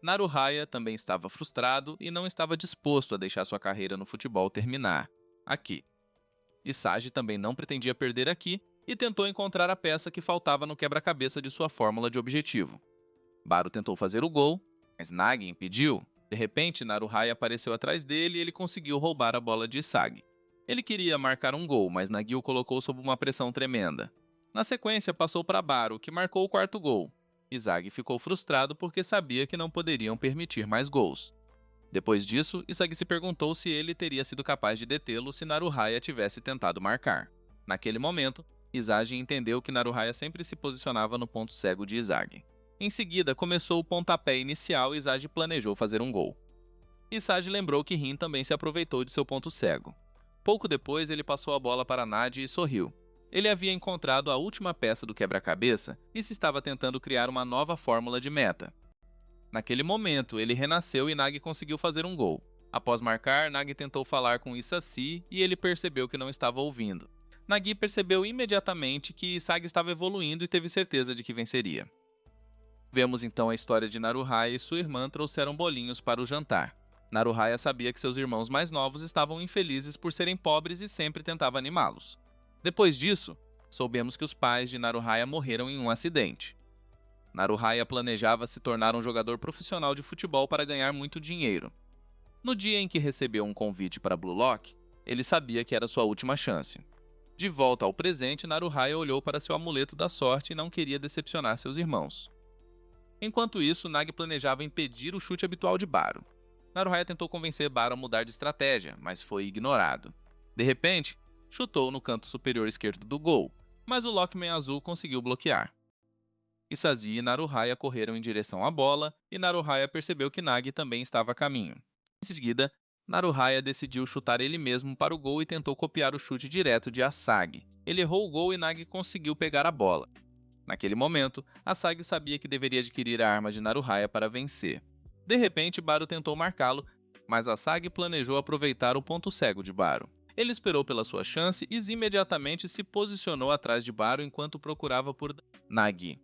Naruhaya também estava frustrado e não estava disposto a deixar sua carreira no futebol terminar aqui. Isagi também não pretendia perder aqui e tentou encontrar a peça que faltava no quebra-cabeça de sua fórmula de objetivo. Baru tentou fazer o gol, mas Nagi impediu. De repente, Naruhaya apareceu atrás dele e ele conseguiu roubar a bola de Isagi. Ele queria marcar um gol, mas Nagi o colocou sob uma pressão tremenda. Na sequência, passou para Baru, que marcou o quarto gol. Isagi ficou frustrado porque sabia que não poderiam permitir mais gols. Depois disso, Isagi se perguntou se ele teria sido capaz de detê-lo se Naruhaya tivesse tentado marcar. Naquele momento, Isagi entendeu que Naruhaya sempre se posicionava no ponto cego de Isagi. Em seguida, começou o pontapé inicial e Isagi planejou fazer um gol. Isagi lembrou que Rin também se aproveitou de seu ponto cego. Pouco depois, ele passou a bola para Nadi e sorriu. Ele havia encontrado a última peça do quebra-cabeça e se estava tentando criar uma nova fórmula de meta. Naquele momento, ele renasceu e Nagi conseguiu fazer um gol. Após marcar, Nagi tentou falar com Isashi e ele percebeu que não estava ouvindo. Nagi percebeu imediatamente que Isagi estava evoluindo e teve certeza de que venceria. Vemos então a história de Naruhaya e sua irmã trouxeram bolinhos para o jantar. Naruhaya sabia que seus irmãos mais novos estavam infelizes por serem pobres e sempre tentava animá-los. Depois disso, soubemos que os pais de Naruhaya morreram em um acidente. Naruhaya planejava se tornar um jogador profissional de futebol para ganhar muito dinheiro. No dia em que recebeu um convite para Blue Lock, ele sabia que era sua última chance. De volta ao presente, Naruhaya olhou para seu amuleto da sorte e não queria decepcionar seus irmãos. Enquanto isso, Nagi planejava impedir o chute habitual de Baru. Naruhaya tentou convencer Baru a mudar de estratégia, mas foi ignorado. De repente, chutou no canto superior esquerdo do gol, mas o Lockman azul conseguiu bloquear. Isashi e Naruhaya correram em direção à bola e Naruhaya percebeu que Nagi também estava a caminho. Em seguida, Naruhaya decidiu chutar ele mesmo para o gol e tentou copiar o chute direto de Asagi. Ele errou o gol e Nagi conseguiu pegar a bola. Naquele momento, Asagi sabia que deveria adquirir a arma de Naruhaya para vencer. De repente, Baru tentou marcá-lo, mas Asagi planejou aproveitar o ponto cego de Baru. Ele esperou pela sua chance e imediatamente se posicionou atrás de Baru enquanto procurava por Nagi.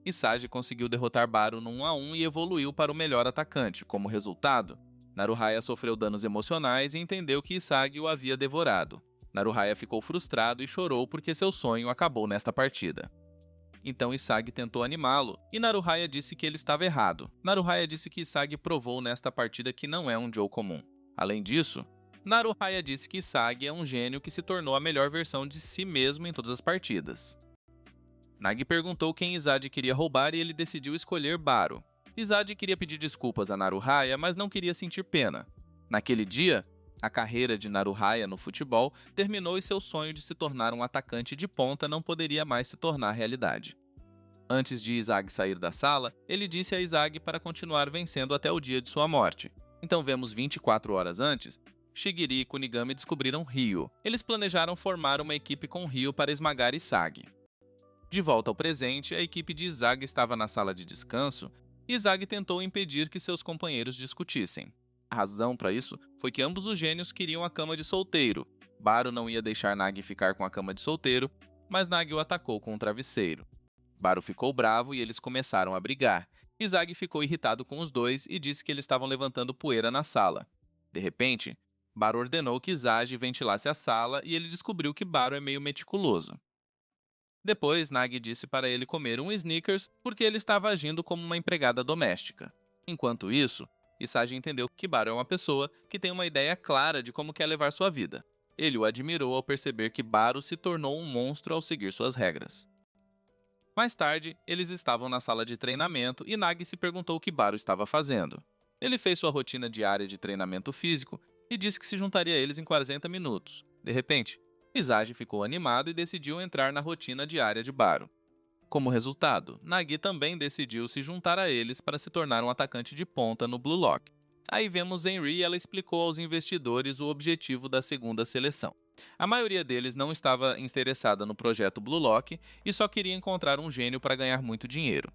Isagi conseguiu derrotar Baru no 1 a 1 e evoluiu para o melhor atacante. Como resultado, Naruhaya sofreu danos emocionais e entendeu que Isagi o havia devorado. Naruhaya ficou frustrado e chorou porque seu sonho acabou nesta partida. Então Isagi tentou animá-lo, e Naruhaya disse que ele estava errado. Naruhaya disse que Isagi provou nesta partida que não é um Joe comum. Além disso, Naruhaya disse que Isagi é um gênio que se tornou a melhor versão de si mesmo em todas as partidas. Nagi perguntou quem Izadi queria roubar e ele decidiu escolher Baro. Izadi queria pedir desculpas a Naruhaya, mas não queria sentir pena. Naquele dia, a carreira de Naruhaya no futebol terminou e seu sonho de se tornar um atacante de ponta não poderia mais se tornar realidade. Antes de Izagi sair da sala, ele disse a Izagi para continuar vencendo até o dia de sua morte. Então vemos 24 horas antes, Shigiri e Kunigami descobriram Ryo. Eles planejaram formar uma equipe com Ryo para esmagar Isagi. De volta ao presente, a equipe de Izagi estava na sala de descanso e Izagi tentou impedir que seus companheiros discutissem. A razão para isso foi que ambos os gênios queriam a cama de solteiro. Baro não ia deixar Nagi ficar com a cama de solteiro, mas Nagi o atacou com um travesseiro. Baro ficou bravo e eles começaram a brigar. Izagi ficou irritado com os dois e disse que eles estavam levantando poeira na sala. De repente, Baro ordenou que Izagi ventilasse a sala e ele descobriu que Baro é meio meticuloso. Depois, Nagi disse para ele comer um Snickers porque ele estava agindo como uma empregada doméstica. Enquanto isso, Isagi entendeu que Baro é uma pessoa que tem uma ideia clara de como quer levar sua vida. Ele o admirou ao perceber que Baro se tornou um monstro ao seguir suas regras. Mais tarde, eles estavam na sala de treinamento e Nagi se perguntou o que Baro estava fazendo. Ele fez sua rotina diária de treinamento físico e disse que se juntaria a eles em 40 minutos. De repente, Izagi ficou animado e decidiu entrar na rotina diária de Baro. Como resultado, Nagi também decidiu se juntar a eles para se tornar um atacante de ponta no Blue Lock. Aí vemos Henry e ela explicou aos investidores o objetivo da segunda seleção. A maioria deles não estava interessada no projeto Blue Lock e só queria encontrar um gênio para ganhar muito dinheiro.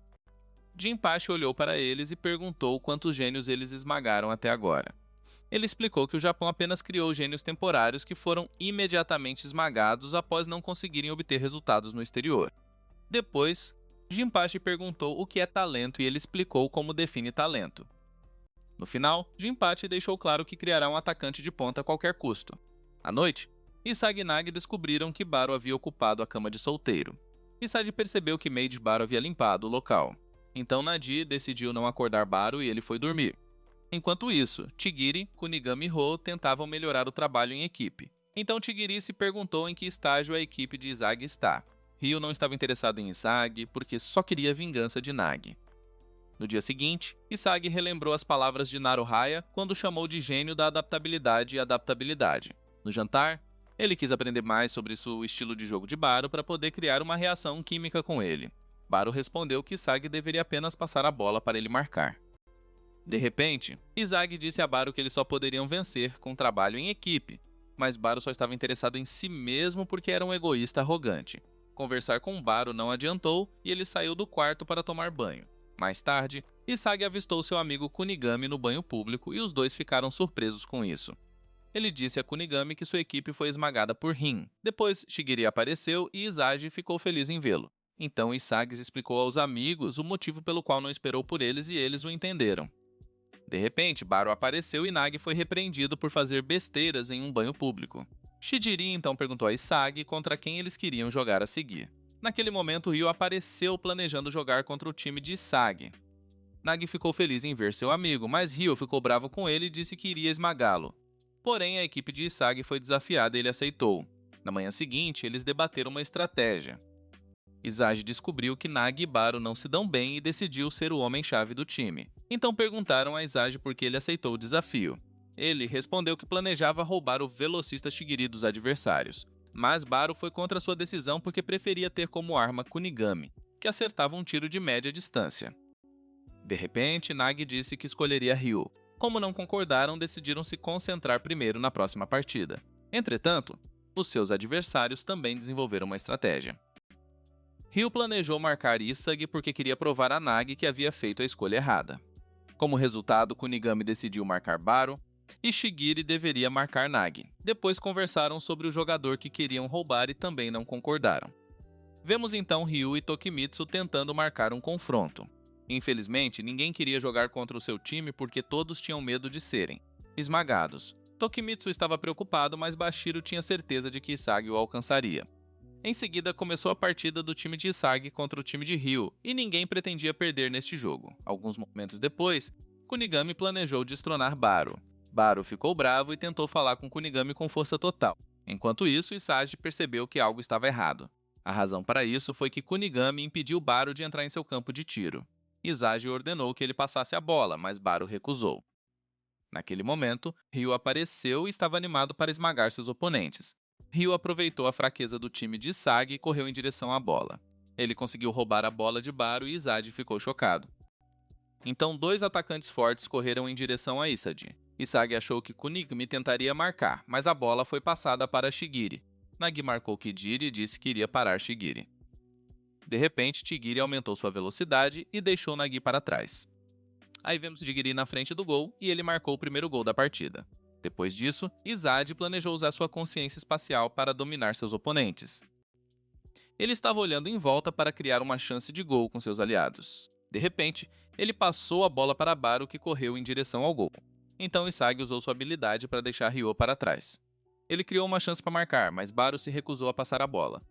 Jinpachi olhou para eles e perguntou quantos gênios eles esmagaram até agora. Ele explicou que o Japão apenas criou gênios temporários que foram imediatamente esmagados após não conseguirem obter resultados no exterior. Depois, Jinpachi perguntou o que é talento e ele explicou como define talento. No final, Jinpachi deixou claro que criará um atacante de ponta a qualquer custo. À noite, Isagi e Nagi descobriram que Baro havia ocupado a cama de solteiro. Isagi percebeu que Maid Baro havia limpado o local. Então Nadi decidiu não acordar Baro e ele foi dormir. Enquanto isso, Chigiri, Kunigami e Ho tentavam melhorar o trabalho em equipe. Então Chigiri se perguntou em que estágio a equipe de Isagi está. Ryo não estava interessado em Isagi porque só queria a vingança de Nagi. No dia seguinte, Isagi relembrou as palavras de Naruhaya quando chamou de gênio da adaptabilidade e adaptabilidade. No jantar, ele quis aprender mais sobre o estilo de jogo de Baro para poder criar uma reação química com ele. Baro respondeu que Isagi deveria apenas passar a bola para ele marcar. De repente, Isagi disse a Baro que eles só poderiam vencer com trabalho em equipe, mas Baro só estava interessado em si mesmo porque era um egoísta arrogante. Conversar com Baro não adiantou e ele saiu do quarto para tomar banho. Mais tarde, Isagi avistou seu amigo Kunigami no banho público e os dois ficaram surpresos com isso. Ele disse a Kunigami que sua equipe foi esmagada por Rin. Depois, Shigiri apareceu e Isagi ficou feliz em vê-lo. Então Isagi explicou aos amigos o motivo pelo qual não esperou por eles e eles o entenderam. De repente, Baro apareceu e Nagi foi repreendido por fazer besteiras em um banho público. Shigiri então perguntou a Isagi contra quem eles queriam jogar a seguir. Naquele momento, Ryo apareceu planejando jogar contra o time de Isagi. Nagi ficou feliz em ver seu amigo, mas Ryo ficou bravo com ele e disse que iria esmagá-lo. Porém, a equipe de Isagi foi desafiada e ele aceitou. Na manhã seguinte, eles debateram uma estratégia. Isagi descobriu que Nagi e Baro não se dão bem e decidiu ser o homem-chave do time. Então perguntaram a Isagi por que ele aceitou o desafio. Ele respondeu que planejava roubar o velocista Shigiri dos adversários. Mas Baro foi contra sua decisão porque preferia ter como arma Kunigami, que acertava um tiro de média distância. De repente, Nagi disse que escolheria Ryo. Como não concordaram, decidiram se concentrar primeiro na próxima partida. Entretanto, os seus adversários também desenvolveram uma estratégia. Ryo planejou marcar Isagi porque queria provar a Nagi que havia feito a escolha errada. Como resultado, Kunigami decidiu marcar Baro e Shigiri deveria marcar Nagi. Depois conversaram sobre o jogador que queriam roubar e também não concordaram. Vemos então Ryu e Tokimitsu tentando marcar um confronto. Infelizmente, ninguém queria jogar contra o seu time porque todos tinham medo de serem esmagados. Tokimitsu estava preocupado, mas Bashiro tinha certeza de que Isagi o alcançaria. Em seguida, começou a partida do time de Isagi contra o time de Ryu, e ninguém pretendia perder neste jogo. Alguns momentos depois, Kunigami planejou destronar Baru. Baru ficou bravo e tentou falar com Kunigami com força total. Enquanto isso, Isagi percebeu que algo estava errado. A razão para isso foi que Kunigami impediu Baru de entrar em seu campo de tiro. Isagi ordenou que ele passasse a bola, mas Baru recusou. Naquele momento, Ryu apareceu e estava animado para esmagar seus oponentes. Ryu aproveitou a fraqueza do time de Isagi e correu em direção à bola. Ele conseguiu roubar a bola de Baru e Isagi ficou chocado. Então, dois atacantes fortes correram em direção a Isagi. Isagi achou que Kunigami tentaria marcar, mas a bola foi passada para Shigiri. Nagi marcou Kidiri e disse que iria parar Shigiri. De repente, Tigiri aumentou sua velocidade e deixou Nagi para trás. Aí vemos Tigiri na frente do gol e ele marcou o primeiro gol da partida. Depois disso, Isagi planejou usar sua consciência espacial para dominar seus oponentes. Ele estava olhando em volta para criar uma chance de gol com seus aliados. De repente, ele passou a bola para Baru, que correu em direção ao gol. Então Isagi usou sua habilidade para deixar Ryo para trás. Ele criou uma chance para marcar, mas Baru se recusou a passar a bola.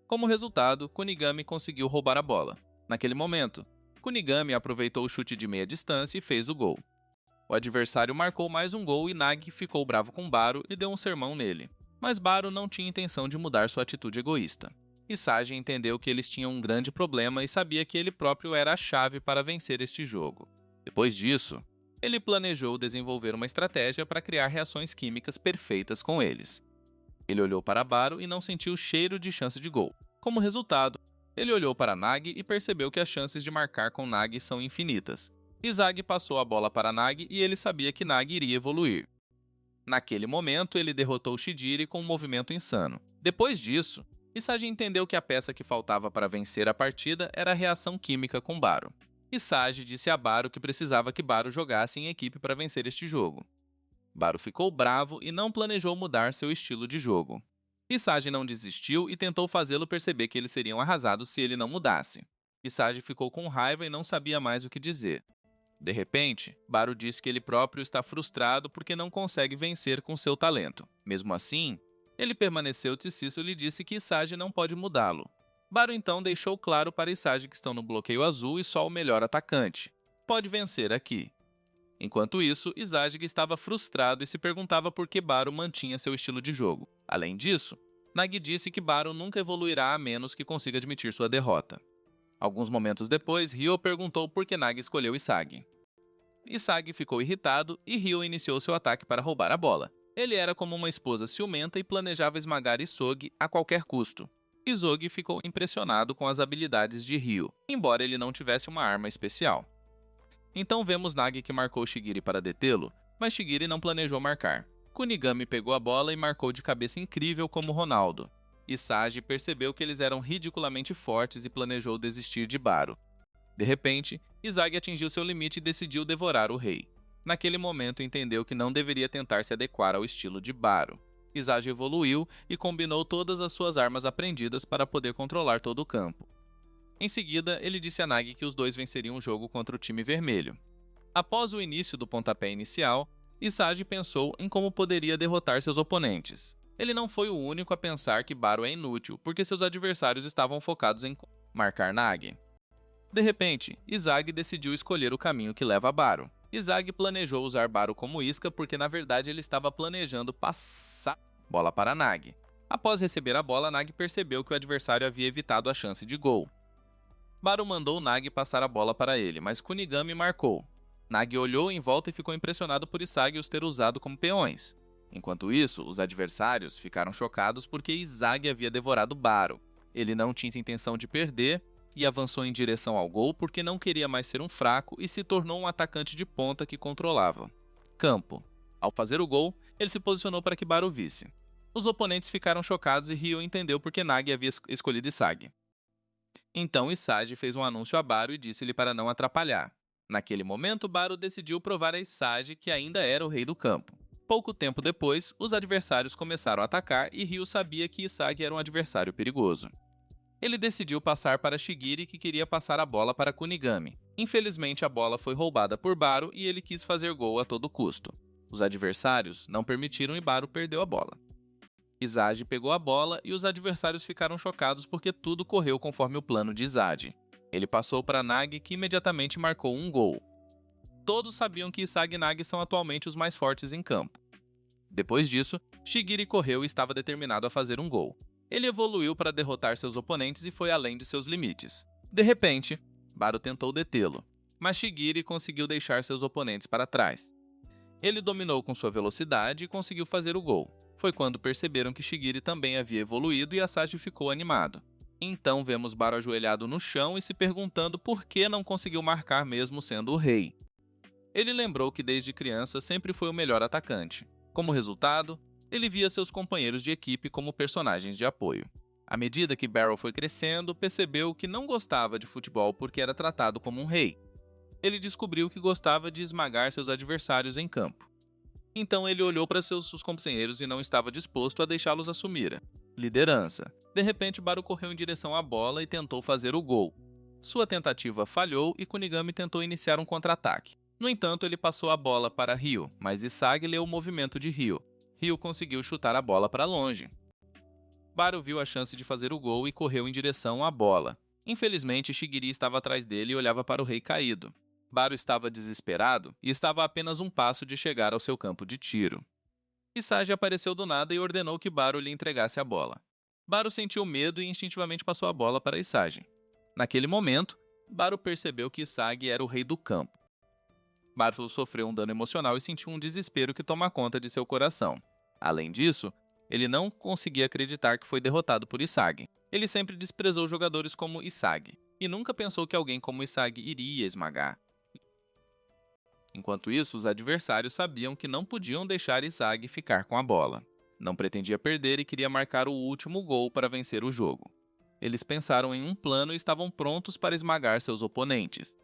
Como resultado, Kunigami conseguiu roubar a bola. Naquele momento, Kunigami aproveitou o chute de meia distância e fez o gol. O adversário marcou mais um gol e Nagi ficou bravo com Baru e deu um sermão nele. Mas Baru não tinha intenção de mudar sua atitude egoísta. Isagi entendeu que eles tinham um grande problema e sabia que ele próprio era a chave para vencer este jogo. Depois disso, ele planejou desenvolver uma estratégia para criar reações químicas perfeitas com eles. Ele olhou para Baru e não sentiu cheiro de chance de gol. Como resultado, ele olhou para Nagi e percebeu que as chances de marcar com Nagi são infinitas. Isagi passou a bola para Nagi e ele sabia que Nagi iria evoluir. Naquele momento, ele derrotou Shidiri com um movimento insano. Depois disso, Isagi entendeu que a peça que faltava para vencer a partida era a reação química com Baru. Isagi disse a Baru que precisava que Baru jogasse em equipe para vencer este jogo. Baru ficou bravo e não planejou mudar seu estilo de jogo. Isagi não desistiu e tentou fazê-lo perceber que eles seriam arrasados se ele não mudasse. Isagi ficou com raiva e não sabia mais o que dizer. De repente, Baru disse que ele próprio está frustrado porque não consegue vencer com seu talento. Mesmo assim, ele permaneceu tecido e disse que Isagi não pode mudá-lo. Baru então deixou claro para Isagi que estão no bloqueio azul e só o melhor atacante pode vencer aqui. Enquanto isso, Isagi estava frustrado e se perguntava por que Baru mantinha seu estilo de jogo. Além disso, Nagi disse que Baru nunca evoluirá a menos que consiga admitir sua derrota. Alguns momentos depois, Ryo perguntou por que Nagi escolheu Isagi. Isagi ficou irritado e Ryo iniciou seu ataque para roubar a bola. Ele era como uma esposa ciumenta e planejava esmagar Isogi a qualquer custo. Isogi ficou impressionado com as habilidades de Ryo, embora ele não tivesse uma arma especial. Então vemos Nagi que marcou Shigiri para detê-lo, mas Shigiri não planejou marcar. Kunigami pegou a bola e marcou de cabeça incrível como Ronaldo. Isagi percebeu que eles eram ridiculamente fortes e planejou desistir de Baru. De repente, Isagi atingiu seu limite e decidiu devorar o rei. Naquele momento entendeu que não deveria tentar se adequar ao estilo de Baru. Isagi evoluiu e combinou todas as suas armas aprendidas para poder controlar todo o campo. Em seguida, ele disse a Nagi que os dois venceriam o jogo contra o time vermelho. Após o início do pontapé inicial, Isagi pensou em como poderia derrotar seus oponentes. Ele não foi o único a pensar que Baru é inútil, porque seus adversários estavam focados em marcar Nagi. De repente, Isagi decidiu escolher o caminho que leva a Baru. Isagi planejou usar Baru como isca porque na verdade ele estava planejando passar a bola para Nagi. Após receber a bola, Nagi percebeu que o adversário havia evitado a chance de gol. Baru mandou Nagi passar a bola para ele, mas Kunigami marcou. Nagi olhou em volta e ficou impressionado por Isagi os ter usado como peões. Enquanto isso, os adversários ficaram chocados porque Isagi havia devorado Baru. Ele não tinha intenção de perder e avançou em direção ao gol porque não queria mais ser um fraco e se tornou um atacante de ponta que controlava campo. Ao fazer o gol, ele se posicionou para que Baru visse. Os oponentes ficaram chocados e Ryo entendeu porque Nagi havia escolhido Isagi. Então Isagi fez um anúncio a Baru e disse-lhe para não atrapalhar. Naquele momento, Baru decidiu provar a Isagi que ainda era o rei do campo. Pouco tempo depois, os adversários começaram a atacar e Ryo sabia que Isagi era um adversário perigoso. Ele decidiu passar para Shigiri, que queria passar a bola para Kunigami. Infelizmente, a bola foi roubada por Baru e ele quis fazer gol a todo custo. Os adversários não permitiram e Baru perdeu a bola. Izagi pegou a bola e os adversários ficaram chocados porque tudo correu conforme o plano de Izagi. Ele passou para Nagi, que imediatamente marcou um gol. Todos sabiam que Isagi e Nagi são atualmente os mais fortes em campo. Depois disso, Shigiri correu e estava determinado a fazer um gol. Ele evoluiu para derrotar seus oponentes e foi além de seus limites. De repente, Baru tentou detê-lo, mas Shigiri conseguiu deixar seus oponentes para trás. Ele dominou com sua velocidade e conseguiu fazer o gol. Foi quando perceberam que Shigiri também havia evoluído e Asashi ficou animado. Então vemos Baru ajoelhado no chão e se perguntando por que não conseguiu marcar mesmo sendo o rei. Ele lembrou que desde criança sempre foi o melhor atacante. Como resultado, ele via seus companheiros de equipe como personagens de apoio. À medida que Barrow foi crescendo, percebeu que não gostava de futebol porque era tratado como um rei. Ele descobriu que gostava de esmagar seus adversários em campo. Então ele olhou para seus companheiros e não estava disposto a deixá-los assumir a liderança. De repente, Baru correu em direção à bola e tentou fazer o gol. Sua tentativa falhou e Kunigami tentou iniciar um contra-ataque. No entanto, ele passou a bola para Ryo, mas Isagi leu o movimento de Ryo. Ryo conseguiu chutar a bola para longe. Baru viu a chance de fazer o gol e correu em direção à bola. Infelizmente, Shigiri estava atrás dele e olhava para o rei caído. Baru estava desesperado e estava a apenas um passo de chegar ao seu campo de tiro. Isagi apareceu do nada e ordenou que Baru lhe entregasse a bola. Baru sentiu medo e instintivamente passou a bola para Isagi. Naquele momento, Baru percebeu que Isagi era o rei do campo. Baru sofreu um dano emocional e sentiu um desespero que toma conta de seu coração. Além disso, ele não conseguia acreditar que foi derrotado por Isagi. Ele sempre desprezou jogadores como Isagi, e nunca pensou que alguém como Isagi iria esmagar. Enquanto isso, os adversários sabiam que não podiam deixar Isagi ficar com a bola. Não pretendia perder e queria marcar o último gol para vencer o jogo. Eles pensaram em um plano e estavam prontos para esmagar seus oponentes.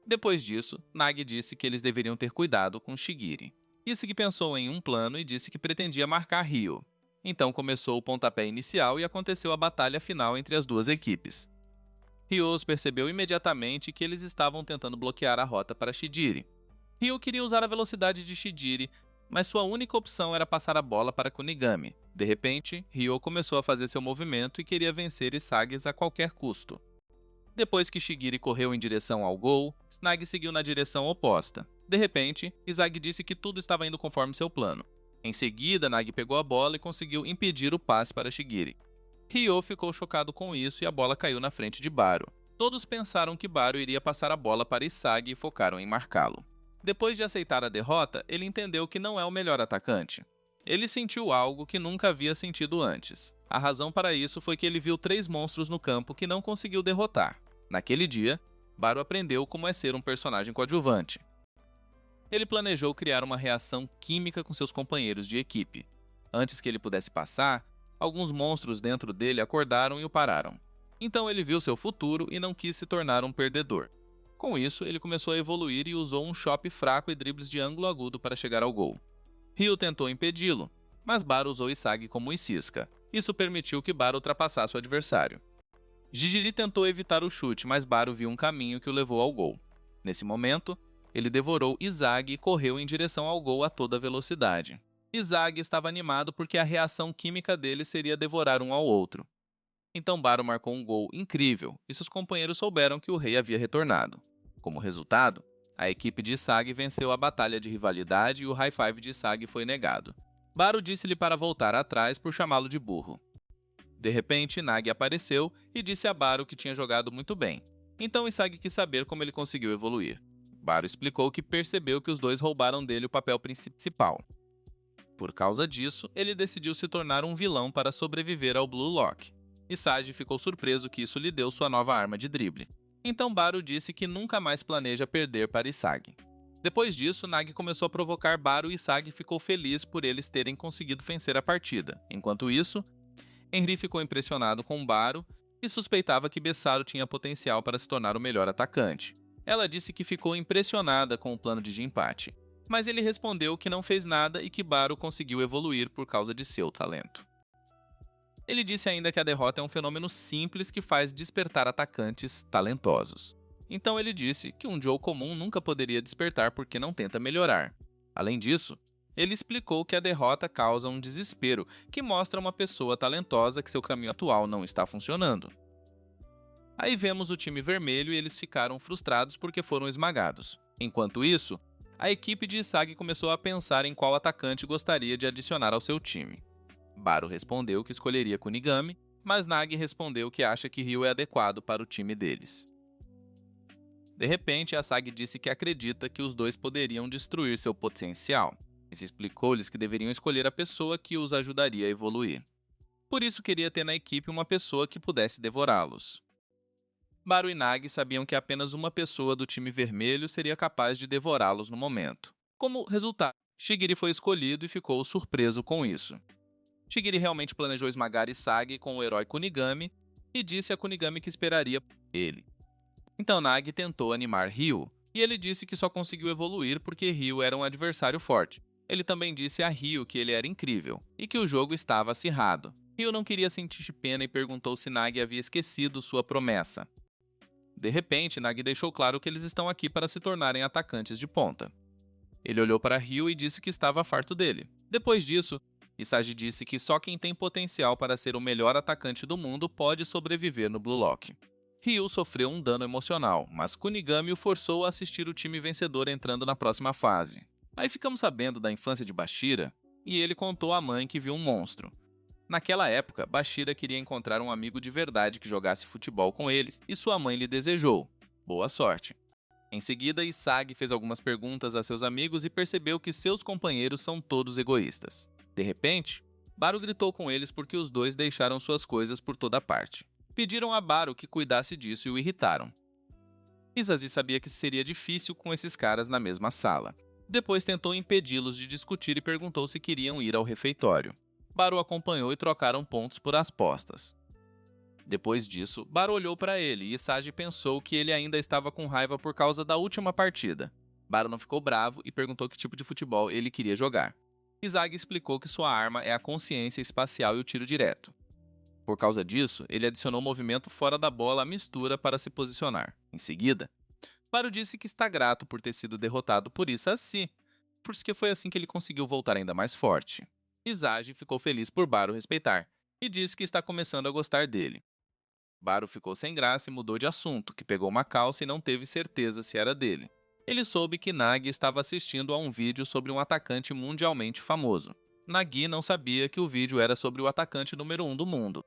Depois disso, Nagi disse que eles deveriam ter cuidado com Shigiri. Isagi pensou em um plano e disse que pretendia marcar Ryo. Então começou o pontapé inicial e aconteceu a batalha final entre as duas equipes. Ryo percebeu imediatamente que eles estavam tentando bloquear a rota para Shigiri. Ryo queria usar a velocidade de Shigiri, mas sua única opção era passar a bola para Kunigami. De repente, Ryo começou a fazer seu movimento e queria vencer Isagi a qualquer custo. Depois que Shigiri correu em direção ao gol, Nagi seguiu na direção oposta. De repente, Isagi disse que tudo estava indo conforme seu plano. Em seguida, Nagi pegou a bola e conseguiu impedir o passe para Shigiri. Ryo ficou chocado com isso e a bola caiu na frente de Baru. Todos pensaram que Baru iria passar a bola para Isagi e focaram em marcá-lo. Depois de aceitar a derrota, ele entendeu que não é o melhor atacante. Ele sentiu algo que nunca havia sentido antes. A razão para isso foi que ele viu 3 monstros no campo que não conseguiu derrotar. Naquele dia, Baru aprendeu como é ser um personagem coadjuvante. Ele planejou criar uma reação química com seus companheiros de equipe. Antes que ele pudesse passar, alguns monstros dentro dele acordaram e o pararam. Então ele viu seu futuro e não quis se tornar um perdedor. Com isso, ele começou a evoluir e usou um chope fraco e dribles de ângulo agudo para chegar ao gol. Ryo tentou impedi-lo, mas Baru usou Isagi como isca. Isso permitiu que Baru ultrapassasse o adversário. Jijiri tentou evitar o chute, mas Baru viu um caminho que o levou ao gol. Nesse momento, ele devorou Isagi e correu em direção ao gol a toda velocidade. Isagi estava animado porque a reação química dele seria devorar um ao outro. Então Baru marcou um gol incrível e seus companheiros souberam que o rei havia retornado. Como resultado, a equipe de Isagi venceu a batalha de rivalidade e o high five de Isagi foi negado. Baru disse-lhe para voltar atrás por chamá-lo de burro. De repente, Nagi apareceu e disse a Baru que tinha jogado muito bem. Então Isagi quis saber como ele conseguiu evoluir. Baru explicou que percebeu que os dois roubaram dele o papel principal. Por causa disso, ele decidiu se tornar um vilão para sobreviver ao Blue Lock. Isagi ficou surpreso que isso lhe deu sua nova arma de drible. Então Baru disse que nunca mais planeja perder para Isagi. Depois disso, Nagi começou a provocar Baru e Isagi ficou feliz por eles terem conseguido vencer a partida. Enquanto isso, Henri ficou impressionado com Baru e suspeitava que Bessaru tinha potencial para se tornar o melhor atacante. Ela disse que ficou impressionada com o plano de empate, mas ele respondeu que não fez nada e que Baru conseguiu evoluir por causa de seu talento. Ele disse ainda que a derrota é um fenômeno simples que faz despertar atacantes talentosos. Então ele disse que um Joe comum nunca poderia despertar porque não tenta melhorar. Além disso, ele explicou que a derrota causa um desespero que mostra uma pessoa talentosa que seu caminho atual não está funcionando. Aí vemos o time vermelho e eles ficaram frustrados porque foram esmagados. Enquanto isso, a equipe de Isagi começou a pensar em qual atacante gostaria de adicionar ao seu time. Baru respondeu que escolheria Kunigami, mas Nagi respondeu que acha que Ryu é adequado para o time deles. De repente, Asagi disse que acredita que os dois poderiam destruir seu potencial, e se explicou-lhes que deveriam escolher a pessoa que os ajudaria a evoluir. Por isso queria ter na equipe uma pessoa que pudesse devorá-los. Baru e Nagi sabiam que apenas uma pessoa do time vermelho seria capaz de devorá-los no momento. Como resultado, Shigiri foi escolhido e ficou surpreso com isso. Shigiri realmente planejou esmagar Isagi com o herói Kunigami e disse a Kunigami que esperaria ele. Então Nagi tentou animar Ryu, e ele disse que só conseguiu evoluir porque Ryu era um adversário forte. Ele também disse a Ryu que ele era incrível, e que o jogo estava acirrado. Ryu não queria sentir pena e perguntou se Nagi havia esquecido sua promessa. De repente, Nagi deixou claro que eles estão aqui para se tornarem atacantes de ponta. Ele olhou para Ryu e disse que estava farto dele. Depois disso, Isagi disse que só quem tem potencial para ser o melhor atacante do mundo pode sobreviver no Blue Lock. Ryu sofreu um dano emocional, mas Kunigami o forçou a assistir o time vencedor entrando na próxima fase. Aí ficamos sabendo da infância de Bashira, e ele contou à mãe que viu um monstro. Naquela época, Bashira queria encontrar um amigo de verdade que jogasse futebol com eles, e sua mãe lhe desejou. Boa sorte. Em seguida, Isagi fez algumas perguntas a seus amigos e percebeu que seus companheiros são todos egoístas. De repente, Baru gritou com eles porque os dois deixaram suas coisas por toda parte. Pediram a Baru que cuidasse disso e o irritaram. Isazi sabia que seria difícil com esses caras na mesma sala. Depois tentou impedi-los de discutir e perguntou se queriam ir ao refeitório. Baru acompanhou e trocaram pontos por apostas. Depois disso, Baru olhou para ele e Isagi pensou que ele ainda estava com raiva por causa da última partida. Baru não ficou bravo e perguntou que tipo de futebol ele queria jogar. Isagi explicou que sua arma é a consciência espacial e o tiro direto. Por causa disso, ele adicionou movimento fora da bola à mistura para se posicionar. Em seguida, Baru disse que está grato por ter sido derrotado por Isagi, porque foi assim que ele conseguiu voltar ainda mais forte. Isagi ficou feliz por Baru respeitar e disse que está começando a gostar dele. Baru ficou sem graça e mudou de assunto, que pegou uma calça e não teve certeza se era dele. Ele soube que Nagi estava assistindo a um vídeo sobre um atacante mundialmente famoso. Nagi não sabia que o vídeo era sobre o atacante número 1 do mundo.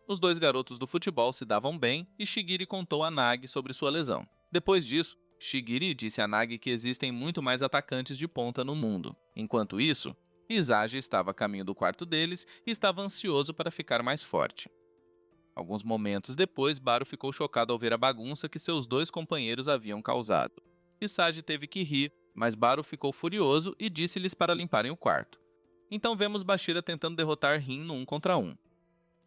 Os dois garotos do futebol se davam bem e Shigiri contou a Nagi sobre sua lesão. Depois disso, Shigiri disse a Nagi que existem muito mais atacantes de ponta no mundo. Enquanto isso, Isagi estava a caminho do quarto deles e estava ansioso para ficar mais forte. Alguns momentos depois, Baru ficou chocado ao ver a bagunça que seus dois companheiros haviam causado. Isagi teve que rir, mas Baru ficou furioso e disse-lhes para limparem o quarto. Então vemos Bashira tentando derrotar Rin no 1 contra 1.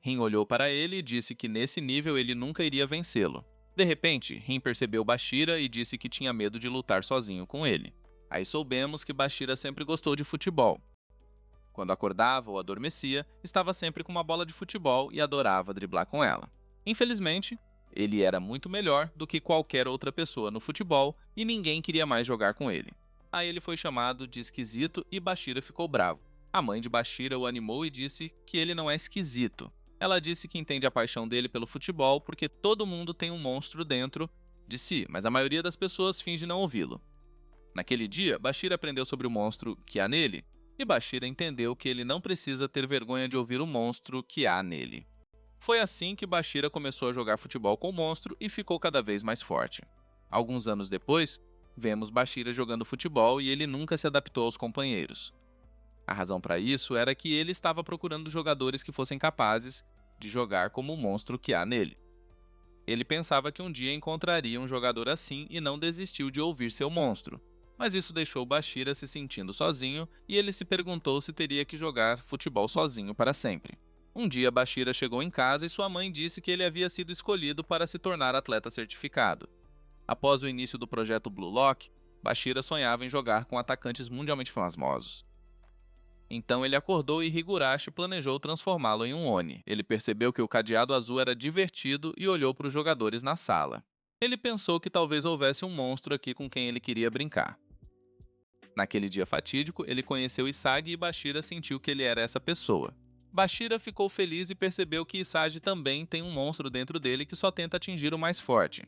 Rin olhou para ele e disse que nesse nível ele nunca iria vencê-lo. De repente, Rin percebeu Bashira e disse que tinha medo de lutar sozinho com ele. Aí soubemos que Bashira sempre gostou de futebol. Quando acordava ou adormecia, estava sempre com uma bola de futebol e adorava driblar com ela. Infelizmente, ele era muito melhor do que qualquer outra pessoa no futebol e ninguém queria mais jogar com ele. Aí ele foi chamado de esquisito e Bashira ficou bravo. A mãe de Bashira o animou e disse que ele não é esquisito. Ela disse que entende a paixão dele pelo futebol porque todo mundo tem um monstro dentro de si, mas a maioria das pessoas finge não ouvi-lo. Naquele dia, Bashira aprendeu sobre o monstro que há nele, e Bashira entendeu que ele não precisa ter vergonha de ouvir o monstro que há nele. Foi assim que Bashira começou a jogar futebol com o monstro e ficou cada vez mais forte. Alguns anos depois, vemos Bashira jogando futebol e ele nunca se adaptou aos companheiros. A razão para isso era que ele estava procurando jogadores que fossem capazes de jogar como o monstro que há nele. Ele pensava que um dia encontraria um jogador assim e não desistiu de ouvir seu monstro. Mas isso deixou Bashira se sentindo sozinho e ele se perguntou se teria que jogar futebol sozinho para sempre. Um dia Bashira chegou em casa e sua mãe disse que ele havia sido escolhido para se tornar atleta certificado. Após o início do projeto Blue Lock, Bashira sonhava em jogar com atacantes mundialmente famosos. Então ele acordou e Higurashi planejou transformá-lo em um Oni. Ele percebeu que o cadeado azul era divertido e olhou para os jogadores na sala. Ele pensou que talvez houvesse um monstro aqui com quem ele queria brincar. Naquele dia fatídico, ele conheceu Isagi e Bashira sentiu que ele era essa pessoa. Bashira ficou feliz e percebeu que Isagi também tem um monstro dentro dele que só tenta atingir o mais forte.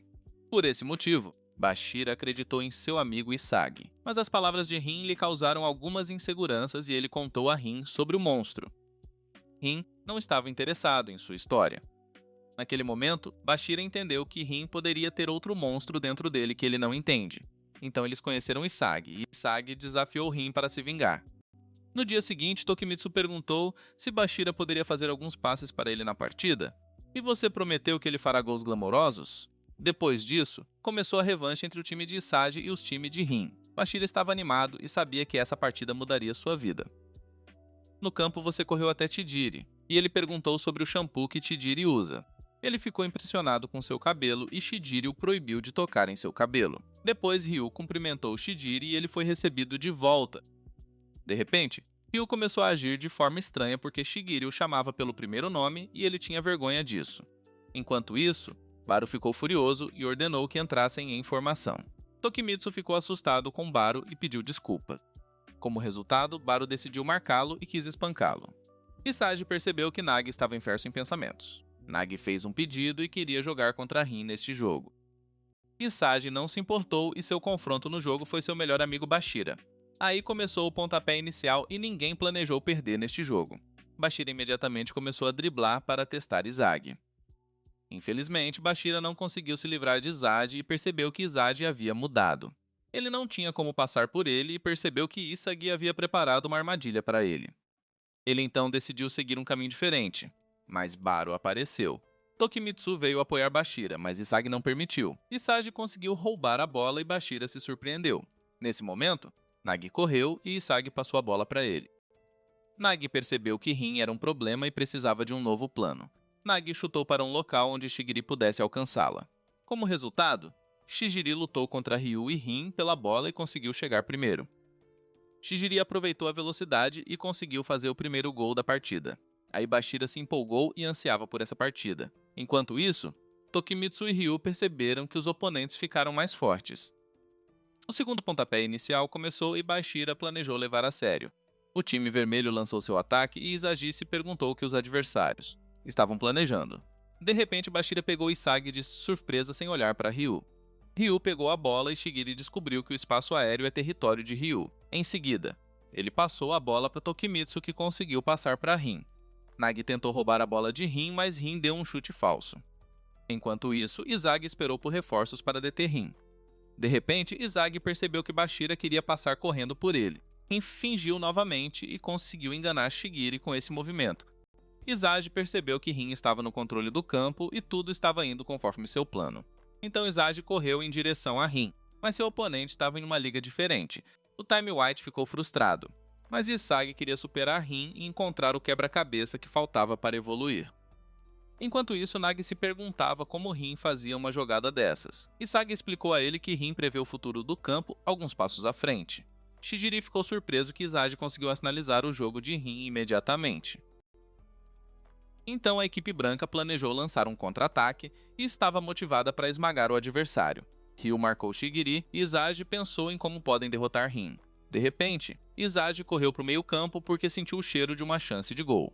Por esse motivo, Bashira acreditou em seu amigo Isagi, mas as palavras de Rin lhe causaram algumas inseguranças e ele contou a Rin sobre o monstro. Rin não estava interessado em sua história. Naquele momento, Bashira entendeu que Rin poderia ter outro monstro dentro dele que ele não entende. Então eles conheceram Isagi, e Isagi desafiou Rin para se vingar. No dia seguinte, Tokimitsu perguntou se Bashira poderia fazer alguns passes para ele na partida. E você prometeu que ele fará gols glamourosos? Depois disso, começou a revanche entre o time de Isagi e os times de Rin. Bashira estava animado e sabia que essa partida mudaria sua vida. No campo, você correu até Tidiri, e ele perguntou sobre o shampoo que Tidiri usa. Ele ficou impressionado com seu cabelo e Shidiri o proibiu de tocar em seu cabelo. Depois, Ryu cumprimentou Shidiri e ele foi recebido de volta. De repente, Ryu começou a agir de forma estranha porque Shigiri o chamava pelo primeiro nome e ele tinha vergonha disso. Enquanto isso, Baru ficou furioso e ordenou que entrassem em formação. Tokimitsu ficou assustado com Baru e pediu desculpas. Como resultado, Baru decidiu marcá-lo e quis espancá-lo. Isagi percebeu que Nagi estava imerso em pensamentos. Nagi fez um pedido e queria jogar contra Rin neste jogo. Isagi não se importou e seu confronto no jogo foi seu melhor amigo Bashira. Aí começou o pontapé inicial e ninguém planejou perder neste jogo. Bashira imediatamente começou a driblar para testar Isagi. Infelizmente, Bashira não conseguiu se livrar de Isagi e percebeu que Isagi havia mudado. Ele não tinha como passar por ele e percebeu que Isagi havia preparado uma armadilha para ele. Ele então decidiu seguir um caminho diferente, mas Baru apareceu. Tokimitsu veio apoiar Bashira, mas Isagi não permitiu. Isagi conseguiu roubar a bola e Bashira se surpreendeu. Nesse momento, Nagi correu e Isagi passou a bola para ele. Nagi percebeu que Rin era um problema e precisava de um novo plano. Nagi chutou para um local onde Shigiri pudesse alcançá-la. Como resultado, Shigiri lutou contra Ryu e Rin pela bola e conseguiu chegar primeiro. Shigiri aproveitou a velocidade e conseguiu fazer o primeiro gol da partida. Aí Bashira se empolgou e ansiava por essa partida. Enquanto isso, Tokimitsu e Ryu perceberam que os oponentes ficaram mais fortes. O segundo pontapé inicial começou e Bashira planejou levar a sério. O time vermelho lançou seu ataque e Isagi se perguntou o que os adversários estavam planejando. De repente, Bashira pegou Isagi de surpresa sem olhar para Ryu. Ryu pegou a bola e Shigiri descobriu que o espaço aéreo é território de Ryu. Em seguida, ele passou a bola para Tokimitsu, que conseguiu passar para Rin. Nagi tentou roubar a bola de Rin, mas Rin deu um chute falso. Enquanto isso, Isagi esperou por reforços para deter Rin. De repente, Isagi percebeu que Bashira queria passar correndo por ele. Rin fingiu novamente e conseguiu enganar Shigiri com esse movimento. Isagi percebeu que Rin estava no controle do campo e tudo estava indo conforme seu plano. Então Isagi correu em direção a Rin, mas seu oponente estava em uma liga diferente. O Time White ficou frustrado, mas Isagi queria superar Rin e encontrar o quebra-cabeça que faltava para evoluir. Enquanto isso, Nagi se perguntava como Rin fazia uma jogada dessas. Isagi explicou a ele que Rin prevê o futuro do campo alguns passos à frente. Shigiri ficou surpreso que Isagi conseguiu analisar o jogo de Rin imediatamente. Então a equipe branca planejou lançar um contra-ataque e estava motivada para esmagar o adversário. Ryu marcou Shigiri e Isagi pensou em como podem derrotar Rin. De repente, Isagi correu para o meio-campo porque sentiu o cheiro de uma chance de gol.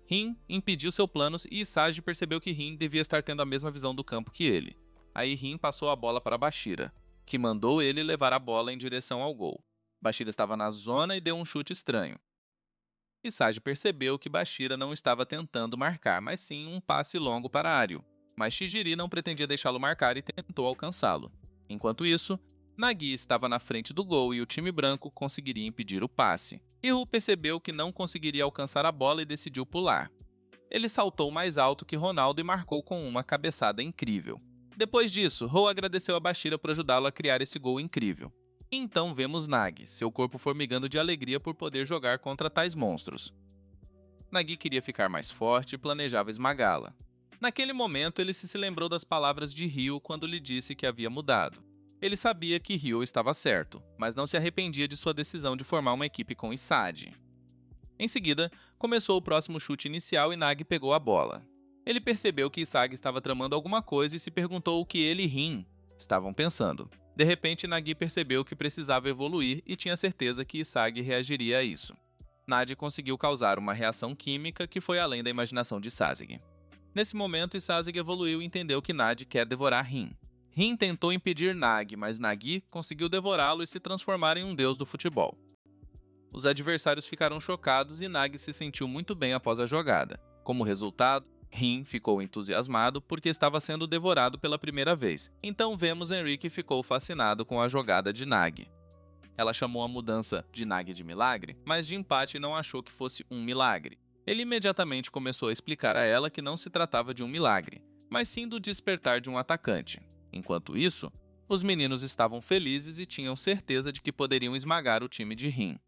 Rin impediu seus planos e Isagi percebeu que Rin devia estar tendo a mesma visão do campo que ele. Aí Rin passou a bola para Bashira, que mandou ele levar a bola em direção ao gol. Bashira estava na zona e deu um chute estranho. Isagi percebeu que Bashira não estava tentando marcar, mas sim um passe longo para Aryu. Mas Shigiri não pretendia deixá-lo marcar e tentou alcançá-lo. Enquanto isso, Nagi estava na frente do gol e o time branco conseguiria impedir o passe. Ryu percebeu que não conseguiria alcançar a bola e decidiu pular. Ele saltou mais alto que Ronaldo e marcou com uma cabeçada incrível. Depois disso, Rou agradeceu a Bashira por ajudá-lo a criar esse gol incrível. Então vemos Nagi, seu corpo formigando de alegria por poder jogar contra tais monstros. Nagi queria ficar mais forte e planejava esmagá-la. Naquele momento, ele se lembrou das palavras de Ryu quando lhe disse que havia mudado. Ele sabia que Ryu estava certo, mas não se arrependia de sua decisão de formar uma equipe com Isagi. Em seguida, começou o próximo chute inicial e Nagi pegou a bola. Ele percebeu que Isagi estava tramando alguma coisa e se perguntou o que ele e Rin estavam pensando. De repente, Nagi percebeu que precisava evoluir e tinha certeza que Isagi reagiria a isso. Nadi conseguiu causar uma reação química que foi além da imaginação de Sasuke. Nesse momento, Sasuke evoluiu e entendeu que Nadi quer devorar Rin. Rin tentou impedir Nagi, mas Nagi conseguiu devorá-lo e se transformar em um deus do futebol. Os adversários ficaram chocados e Nagi se sentiu muito bem após a jogada. Como resultado, Rin ficou entusiasmado porque estava sendo devorado pela primeira vez. Então vemos Henrique ficou fascinado com a jogada de Nagi. Ela chamou a mudança de Nagi de milagre, mas Jinpachi não achou que fosse um milagre. Ele imediatamente começou a explicar a ela que não se tratava de um milagre, mas sim do despertar de um atacante. Enquanto isso, os meninos estavam felizes e tinham certeza de que poderiam esmagar o time de Rin.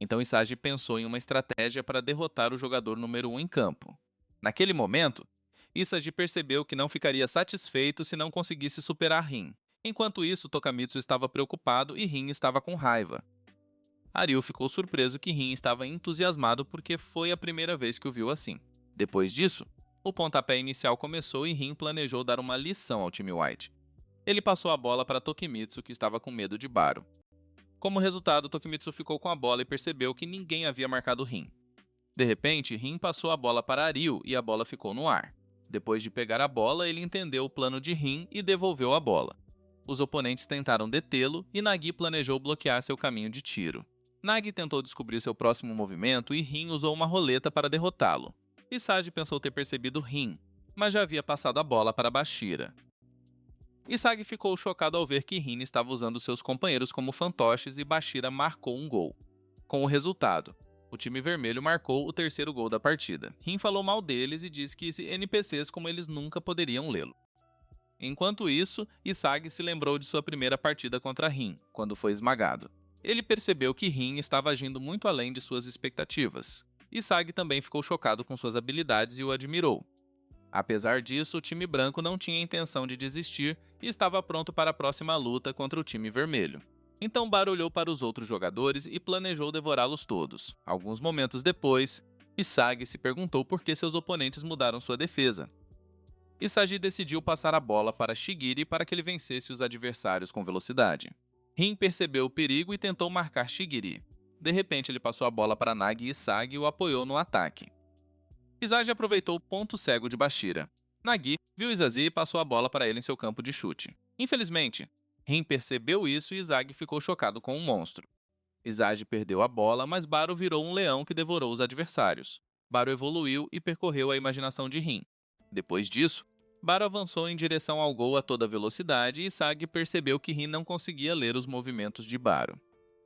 Então Isagi pensou em uma estratégia para derrotar o jogador número 1 em campo. Naquele momento, Isagi percebeu que não ficaria satisfeito se não conseguisse superar Rin. Enquanto isso, Tokamitsu estava preocupado e Rin estava com raiva. Ryu ficou surpreso que Rin estava entusiasmado porque foi a primeira vez que o viu assim. Depois disso, o pontapé inicial começou e Rin planejou dar uma lição ao time White. Ele passou a bola para Tokimitsu, que estava com medo de Baro. Como resultado, Tokimitsu ficou com a bola e percebeu que ninguém havia marcado Rin. De repente, Rin passou a bola para Ryu e a bola ficou no ar. Depois de pegar a bola, ele entendeu o plano de Rin e devolveu a bola. Os oponentes tentaram detê-lo e Nagi planejou bloquear seu caminho de tiro. Nagi tentou descobrir seu próximo movimento e Rin usou uma roleta para derrotá-lo. Isagi pensou ter percebido Rin, mas já havia passado a bola para Bashira. Isagi ficou chocado ao ver que Rin estava usando seus companheiros como fantoches e Bashira marcou um gol. Com o resultado, o time vermelho marcou o terceiro gol da partida. Rin falou mal deles e disse que NPCs como eles nunca poderiam lê-lo. Enquanto isso, Isagi se lembrou de sua primeira partida contra Rin, quando foi esmagado. Ele percebeu que Rin estava agindo muito além de suas expectativas. Isagi também ficou chocado com suas habilidades e o admirou. Apesar disso, o time branco não tinha intenção de desistir e estava pronto para a próxima luta contra o time vermelho. Então Baro olhou para os outros jogadores e planejou devorá-los todos. Alguns momentos depois, Isagi se perguntou por que seus oponentes mudaram sua defesa. Isagi decidiu passar a bola para Shigiri para que ele vencesse os adversários com velocidade. Rin percebeu o perigo e tentou marcar Shigiri. De repente, ele passou a bola para Nagi e Isagi e o apoiou no ataque. Isagi aproveitou o ponto cego de Bashira. Nagi viu Isagi e passou a bola para ele em seu campo de chute. Infelizmente, Rin percebeu isso e Isagi ficou chocado com o monstro. Isagi perdeu a bola, mas Baro virou um leão que devorou os adversários. Baro evoluiu e percorreu a imaginação de Rin. Depois disso, Baro avançou em direção ao gol a toda velocidade e Isagi percebeu que Rin não conseguia ler os movimentos de Baro.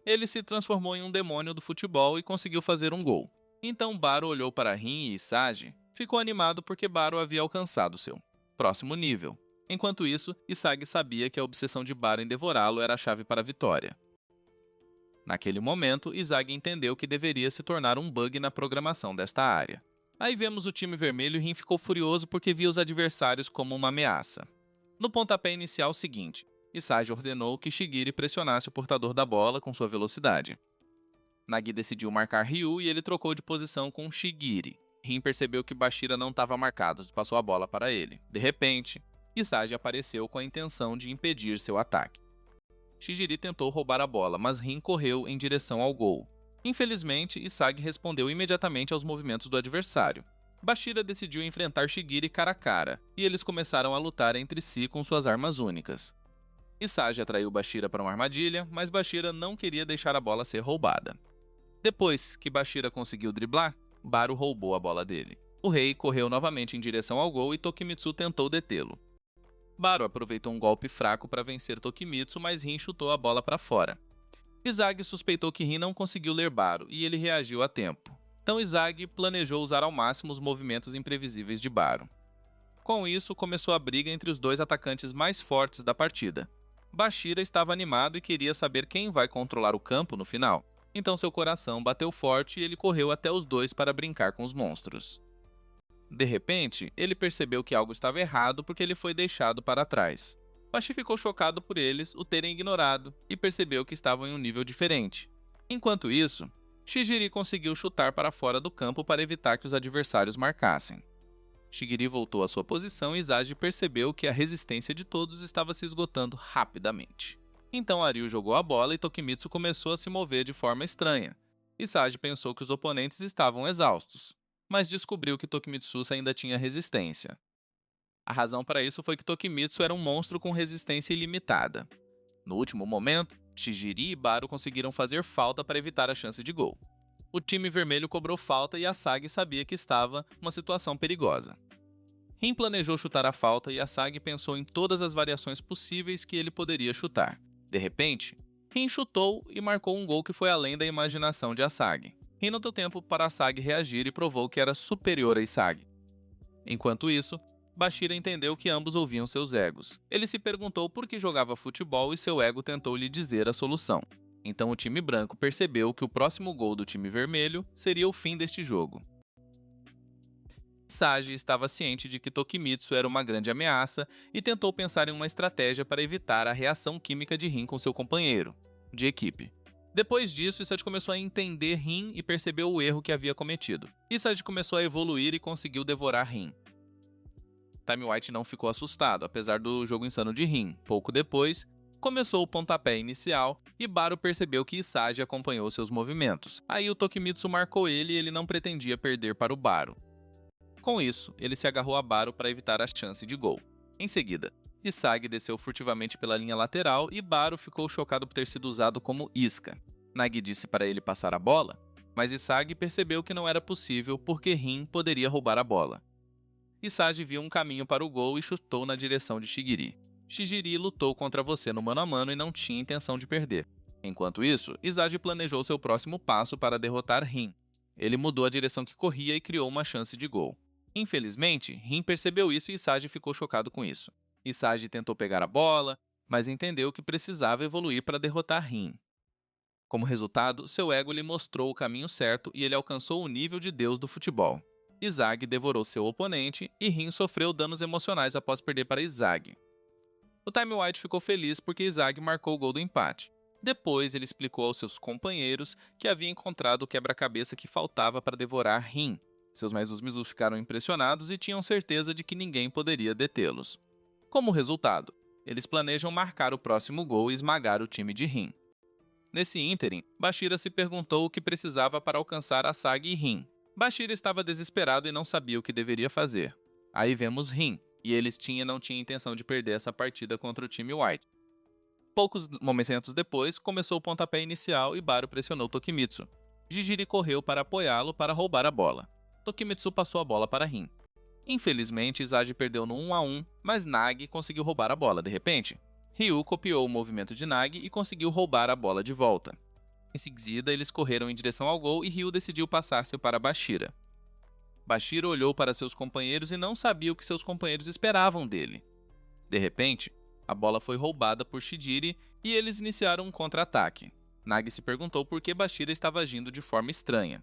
Ele se transformou em um demônio do futebol e conseguiu fazer um gol. Então Baro olhou para Rin e Isagi, ficou animado porque Baro havia alcançado seu próximo nível. Enquanto isso, Isagi sabia que a obsessão de Baro em devorá-lo era a chave para a vitória. Naquele momento, Isagi entendeu que deveria se tornar um bug na programação desta área. Aí vemos o time vermelho e Rin ficou furioso porque via os adversários como uma ameaça. No pontapé inicial seguinte, Isagi ordenou que Shigiri pressionasse o portador da bola com sua velocidade. Nagi decidiu marcar Ryu e ele trocou de posição com Shigiri. Rin percebeu que Bashira não estava marcado e passou a bola para ele. De repente, Isagi apareceu com a intenção de impedir seu ataque. Shigiri tentou roubar a bola, mas Rin correu em direção ao gol. Infelizmente, Isagi respondeu imediatamente aos movimentos do adversário. Bashira decidiu enfrentar Shigiri cara a cara, e eles começaram a lutar entre si com suas armas únicas. Isagi atraiu Bashira para uma armadilha, mas Bashira não queria deixar a bola ser roubada. Depois que Bashira conseguiu driblar, Baro roubou a bola dele. O rei correu novamente em direção ao gol e Tokimitsu tentou detê-lo. Baro aproveitou um golpe fraco para vencer Tokimitsu, mas Rin chutou a bola para fora. Isagi suspeitou que Rin não conseguiu ler Baro e ele reagiu a tempo. Então Isagi planejou usar ao máximo os movimentos imprevisíveis de Baro. Com isso, começou a briga entre os dois atacantes mais fortes da partida. Bashira estava animado e queria saber quem vai controlar o campo no final. Então seu coração bateu forte e ele correu até os dois para brincar com os monstros. De repente, ele percebeu que algo estava errado porque ele foi deixado para trás. Bashi ficou chocado por eles o terem ignorado e percebeu que estavam em um nível diferente. Enquanto isso, Shigiri conseguiu chutar para fora do campo para evitar que os adversários marcassem. Shigiri voltou à sua posição e Izagi percebeu que a resistência de todos estava se esgotando rapidamente. Então Aryu jogou a bola e Tokimitsu começou a se mover de forma estranha. Izagi pensou que os oponentes estavam exaustos, mas descobriu que Tokimitsu ainda tinha resistência. A razão para isso foi que Tokimitsu era um monstro com resistência ilimitada. No último momento, Shigiri e Baru conseguiram fazer falta para evitar a chance de gol. O time vermelho cobrou falta e Asagi sabia que estava numa situação perigosa. Rin planejou chutar a falta e Asagi pensou em todas as variações possíveis que ele poderia chutar. De repente, Rin chutou e marcou um gol que foi além da imaginação de Asagi. Rin não deu tempo para Asagi reagir e provou que era superior a Asagi. Enquanto isso, Bashira entendeu que ambos ouviam seus egos. Ele se perguntou por que jogava futebol e seu ego tentou lhe dizer a solução. Então o time branco percebeu que o próximo gol do time vermelho seria o fim deste jogo. Sagi estava ciente de que Tokimitsu era uma grande ameaça e tentou pensar em uma estratégia para evitar a reação química de Rin com seu companheiro de equipe. Depois disso, Isagi começou a entender Rin e percebeu o erro que havia cometido. Isagi começou a evoluir e conseguiu devorar Rin. Time White não ficou assustado, apesar do jogo insano de Rin. Pouco depois, começou o pontapé inicial e Baru percebeu que Isagi acompanhou seus movimentos. Aí o Tokimitsu marcou ele e ele não pretendia perder para o Baru. Com isso, ele se agarrou a Baru para evitar a chance de gol. Em seguida, Isagi desceu furtivamente pela linha lateral e Baru ficou chocado por ter sido usado como isca. Nagi disse para ele passar a bola, mas Isagi percebeu que não era possível porque Rin poderia roubar a bola. Isagi viu um caminho para o gol e chutou na direção de Shigiri. Shigiri lutou contra você no mano a mano e não tinha intenção de perder. Enquanto isso, Isagi planejou seu próximo passo para derrotar Rin. Ele mudou a direção que corria e criou uma chance de gol. Infelizmente, Rin percebeu isso e Isagi ficou chocado com isso. Isagi tentou pegar a bola, mas entendeu que precisava evoluir para derrotar Rin. Como resultado, seu ego lhe mostrou o caminho certo e ele alcançou o nível de deus do futebol. Isagi devorou seu oponente e Rin sofreu danos emocionais após perder para Isagi. O Time White ficou feliz porque Isagi marcou o gol do empate. Depois ele explicou aos seus companheiros que havia encontrado o quebra-cabeça que faltava para devorar Rin. Seus Mizu ficaram impressionados e tinham certeza de que ninguém poderia detê-los. Como resultado, eles planejam marcar o próximo gol e esmagar o time de Rin. Nesse ínterim, Bashira se perguntou o que precisava para alcançar Asagi e Rin. Bashira estava desesperado e não sabia o que deveria fazer. Aí vemos Rin, e eles não tinham intenção de perder essa partida contra o time White. Poucos momentos depois, começou o pontapé inicial e Baru pressionou Tokimitsu. Jijiri correu para apoiá-lo para roubar a bola. Tokimitsu passou a bola para Rin. Infelizmente, Izagi perdeu no 1 a 1, mas Nagi conseguiu roubar a bola de repente. Ryu copiou o movimento de Nagi e conseguiu roubar a bola de volta. Em seguida, eles correram em direção ao gol e Ryu decidiu passar-se para Bashira. Bashira olhou para seus companheiros e não sabia o que seus companheiros esperavam dele. De repente, a bola foi roubada por Shigiri e eles iniciaram um contra-ataque. Nagi se perguntou por que Bashira estava agindo de forma estranha.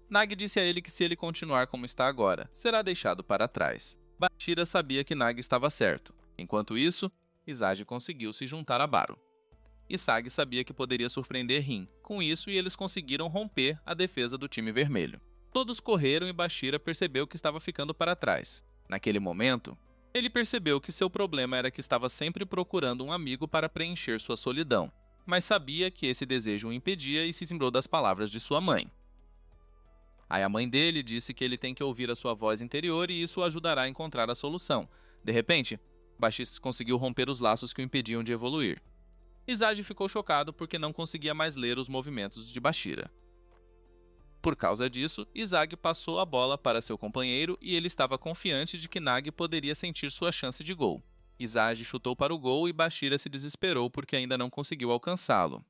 Nagi disse a ele que se ele continuar como está agora, será deixado para trás. Bashira sabia que Nagi estava certo. Enquanto isso, Izagi conseguiu se juntar a Baru. Isagi sabia que poderia surpreender Rin. Com isso, eles conseguiram romper a defesa do time vermelho. Todos correram e Bashira percebeu que estava ficando para trás. Naquele momento, ele percebeu que seu problema era que estava sempre procurando um amigo para preencher sua solidão, mas sabia que esse desejo o impedia e se lembrou das palavras de sua mãe. Aí a mãe dele disse que ele tem que ouvir a sua voz interior e isso o ajudará a encontrar a solução. De repente, Bashira conseguiu romper os laços que o impediam de evoluir. Izagi ficou chocado porque não conseguia mais ler os movimentos de Bashira. Por causa disso, Izagi passou a bola para seu companheiro e ele estava confiante de que Nagi poderia sentir sua chance de gol. Izagi chutou para o gol e Bashira se desesperou porque ainda não conseguiu alcançá-lo.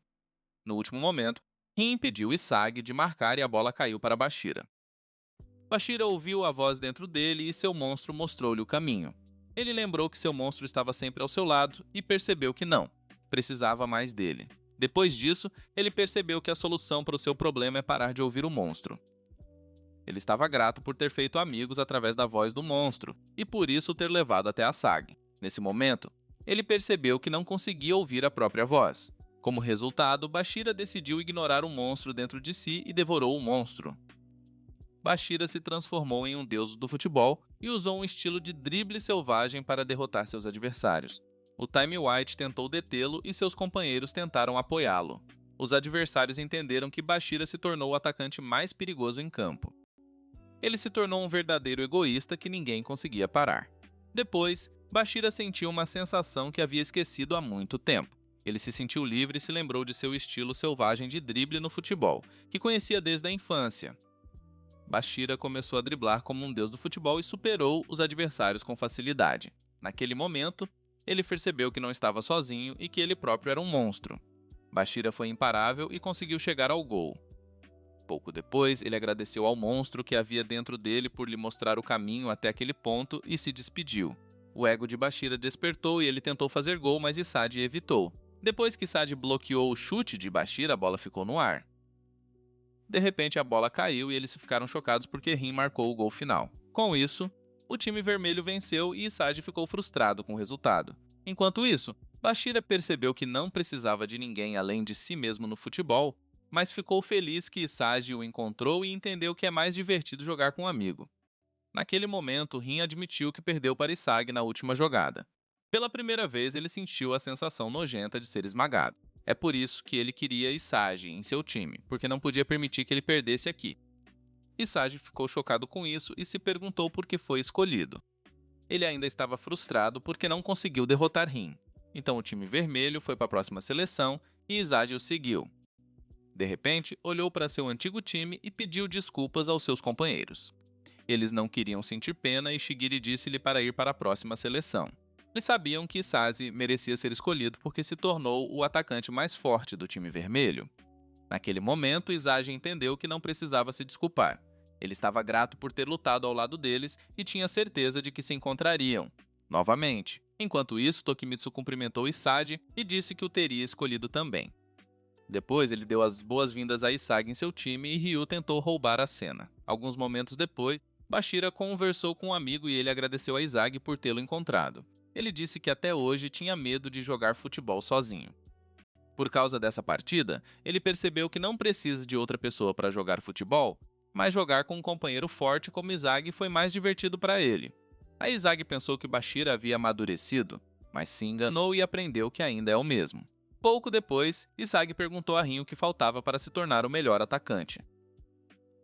No último momento, Rin impediu Isagi de marcar e a bola caiu para Bashira. Bashira ouviu a voz dentro dele e seu monstro mostrou-lhe o caminho. Ele lembrou que seu monstro estava sempre ao seu lado e percebeu que não, precisava mais dele. Depois disso, ele percebeu que a solução para o seu problema é parar de ouvir o monstro. Ele estava grato por ter feito amigos através da voz do monstro e por isso o ter levado até Asagi. Nesse momento, ele percebeu que não conseguia ouvir a própria voz. Como resultado, Bashira decidiu ignorar o monstro dentro de si e devorou o monstro. Bashira se transformou em um deus do futebol e usou um estilo de drible selvagem para derrotar seus adversários. O Time White tentou detê-lo e seus companheiros tentaram apoiá-lo. Os adversários entenderam que Bashira se tornou o atacante mais perigoso em campo. Ele se tornou um verdadeiro egoísta que ninguém conseguia parar. Depois, Bashira sentiu uma sensação que havia esquecido há muito tempo. Ele se sentiu livre e se lembrou de seu estilo selvagem de drible no futebol, que conhecia desde a infância. Bashira começou a driblar como um deus do futebol e superou os adversários com facilidade. Naquele momento, ele percebeu que não estava sozinho e que ele próprio era um monstro. Bashira foi imparável e conseguiu chegar ao gol. Pouco depois, ele agradeceu ao monstro que havia dentro dele por lhe mostrar o caminho até aquele ponto e se despediu. O ego de Bashira despertou e ele tentou fazer gol, mas Isagi evitou. Depois que Isagi bloqueou o chute de Bashira, a bola ficou no ar. De repente, a bola caiu e eles ficaram chocados porque Rin marcou o gol final. Com isso, o time vermelho venceu e Isagi ficou frustrado com o resultado. Enquanto isso, Bashira percebeu que não precisava de ninguém além de si mesmo no futebol, mas ficou feliz que Isagi o encontrou e entendeu que é mais divertido jogar com um amigo. Naquele momento, Rin admitiu que perdeu para Isagi na última jogada. Pela primeira vez, ele sentiu a sensação nojenta de ser esmagado. É por isso que ele queria Isagi em seu time, porque não podia permitir que ele perdesse aqui. Isagi ficou chocado com isso e se perguntou por que foi escolhido. Ele ainda estava frustrado porque não conseguiu derrotar Rin. Então o time vermelho foi para a próxima seleção e Isagi o seguiu. De repente, olhou para seu antigo time e pediu desculpas aos seus companheiros. Eles não queriam sentir pena e Shigiri disse-lhe para ir para a próxima seleção. Eles sabiam que Isagi merecia ser escolhido porque se tornou o atacante mais forte do time vermelho. Naquele momento, Isagi entendeu que não precisava se desculpar. Ele estava grato por ter lutado ao lado deles e tinha certeza de que se encontrariam novamente. Enquanto isso, Tokimitsu cumprimentou Isagi e disse que o teria escolhido também. Depois, ele deu as boas-vindas a Isagi em seu time e Ryu tentou roubar a cena. Alguns momentos depois, Bashira conversou com um amigo e ele agradeceu a Isagi por tê-lo encontrado. Ele disse que até hoje tinha medo de jogar futebol sozinho. Por causa dessa partida, ele percebeu que não precisa de outra pessoa para jogar futebol, mas jogar com um companheiro forte como Isagi foi mais divertido para ele. A Isagi pensou que Bashira havia amadurecido, mas se enganou e aprendeu que ainda é o mesmo. Pouco depois, Isagi perguntou a Rin o que faltava para se tornar o melhor atacante.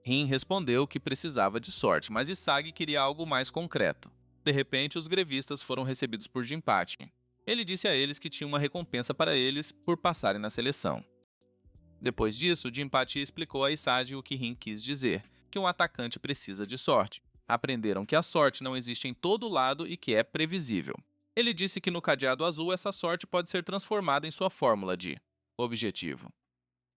Rin respondeu que precisava de sorte, mas Isagi queria algo mais concreto. De repente, os grevistas foram recebidos por Jinpachi. Ele disse a eles que tinha uma recompensa para eles por passarem na seleção. Depois disso, Jinpachi explicou a Isagi o que Rin quis dizer, que um atacante precisa de sorte. Aprenderam que a sorte não existe em todo lado e que é previsível. Ele disse que no cadeado azul essa sorte pode ser transformada em sua fórmula de objetivo.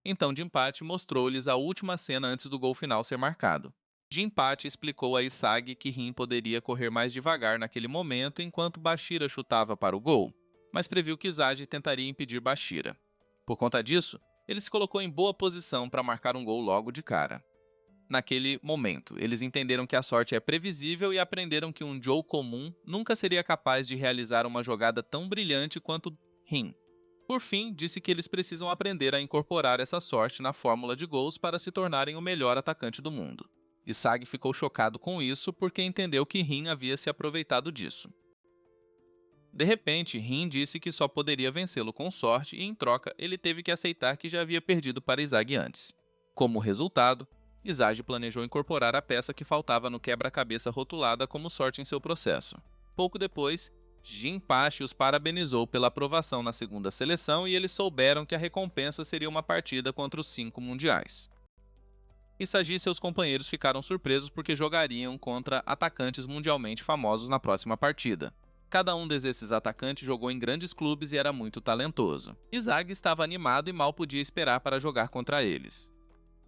Então Jinpachi mostrou-lhes a última cena antes do gol final ser marcado. Jinpachi explicou a Isagi que Rin poderia correr mais devagar naquele momento enquanto Bashira chutava para o gol, mas previu que Isagi tentaria impedir Bashira. Por conta disso, ele se colocou em boa posição para marcar um gol logo de cara. Naquele momento, eles entenderam que a sorte é previsível e aprenderam que um Joe comum nunca seria capaz de realizar uma jogada tão brilhante quanto Rin. Por fim, disse que eles precisam aprender a incorporar essa sorte na fórmula de gols para se tornarem o melhor atacante do mundo. Isagi ficou chocado com isso porque entendeu que Rin havia se aproveitado disso. De repente, Rin disse que só poderia vencê-lo com sorte e, em troca, ele teve que aceitar que já havia perdido para Isagi antes. Como resultado, Isagi planejou incorporar a peça que faltava no quebra-cabeça rotulada como sorte em seu processo. Pouco depois, Jinpachi os parabenizou pela aprovação na segunda seleção e eles souberam que a recompensa seria uma partida contra os 5 mundiais. Isagi e seus companheiros ficaram surpresos porque jogariam contra atacantes mundialmente famosos na próxima partida. Cada um desses atacantes jogou em grandes clubes e era muito talentoso. Isagi estava animado e mal podia esperar para jogar contra eles.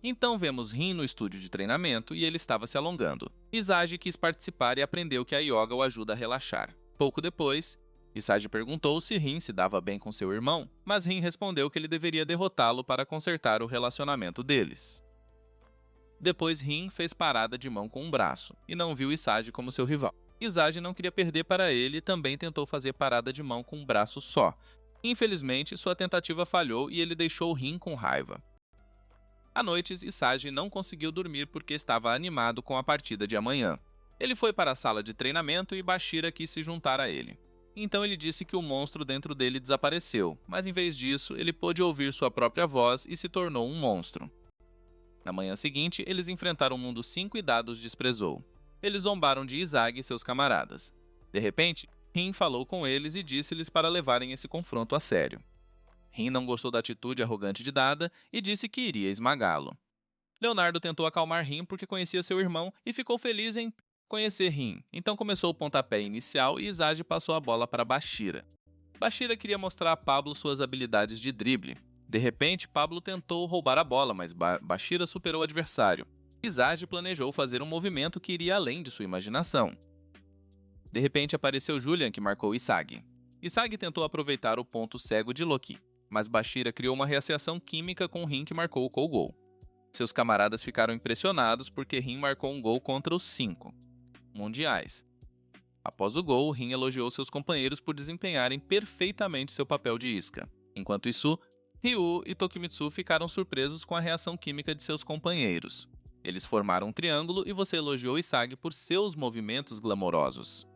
Então vemos Rin no estúdio de treinamento e ele estava se alongando. Isagi quis participar e aprendeu que a yoga o ajuda a relaxar. Pouco depois, Isagi perguntou se Rin se dava bem com seu irmão, mas Rin respondeu que ele deveria derrotá-lo para consertar o relacionamento deles. Depois Rin fez parada de mão com um braço e não viu Isagi como seu rival. Isagi não queria perder para ele e também tentou fazer parada de mão com um braço só. Infelizmente, sua tentativa falhou e ele deixou Rin com raiva. À noite, Isagi não conseguiu dormir porque estava animado com a partida de amanhã. Ele foi para a sala de treinamento e Bashira quis se juntar a ele. Então ele disse que o monstro dentro dele desapareceu, mas em vez disso, ele pôde ouvir sua própria voz e se tornou um monstro. Na manhã seguinte, eles enfrentaram o mundo 5 e Dados desprezou. Eles zombaram de Izagi e seus camaradas. De repente, Rin falou com eles e disse-lhes para levarem esse confronto a sério. Rin não gostou da atitude arrogante de Dada e disse que iria esmagá-lo. Leonardo tentou acalmar Rin porque conhecia seu irmão e ficou feliz em conhecer Rin. Então começou o pontapé inicial e Izagi passou a bola para Bashira. Bashira queria mostrar a Pablo suas habilidades de drible. De repente, Pablo tentou roubar a bola, mas Bashira superou o adversário. Izagi planejou fazer um movimento que iria além de sua imaginação. De repente apareceu Julian, que marcou Isagi. Isagi tentou aproveitar o ponto cego de Loki, mas Bashira criou uma reação química com Rin, que marcou o gol. Seus camaradas ficaram impressionados porque Rin marcou um gol contra os 5 mundiais. Após o gol, Rin elogiou seus companheiros por desempenharem perfeitamente seu papel de isca. Enquanto isso, Ryu e Tokimitsu ficaram surpresos com a reação química de seus companheiros. Eles formaram um triângulo e você elogiou Isagi por seus movimentos glamourosos.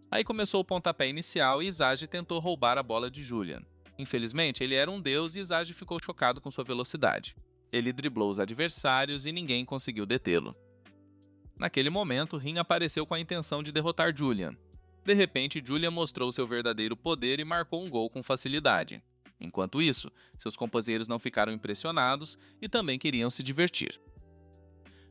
Aí começou o pontapé inicial e Izagi tentou roubar a bola de Julian. Infelizmente, ele era um deus e Izagi ficou chocado com sua velocidade. Ele driblou os adversários e ninguém conseguiu detê-lo. Naquele momento, Rin apareceu com a intenção de derrotar Julian. De repente, Julian mostrou seu verdadeiro poder e marcou um gol com facilidade. Enquanto isso, seus companheiros não ficaram impressionados e também queriam se divertir.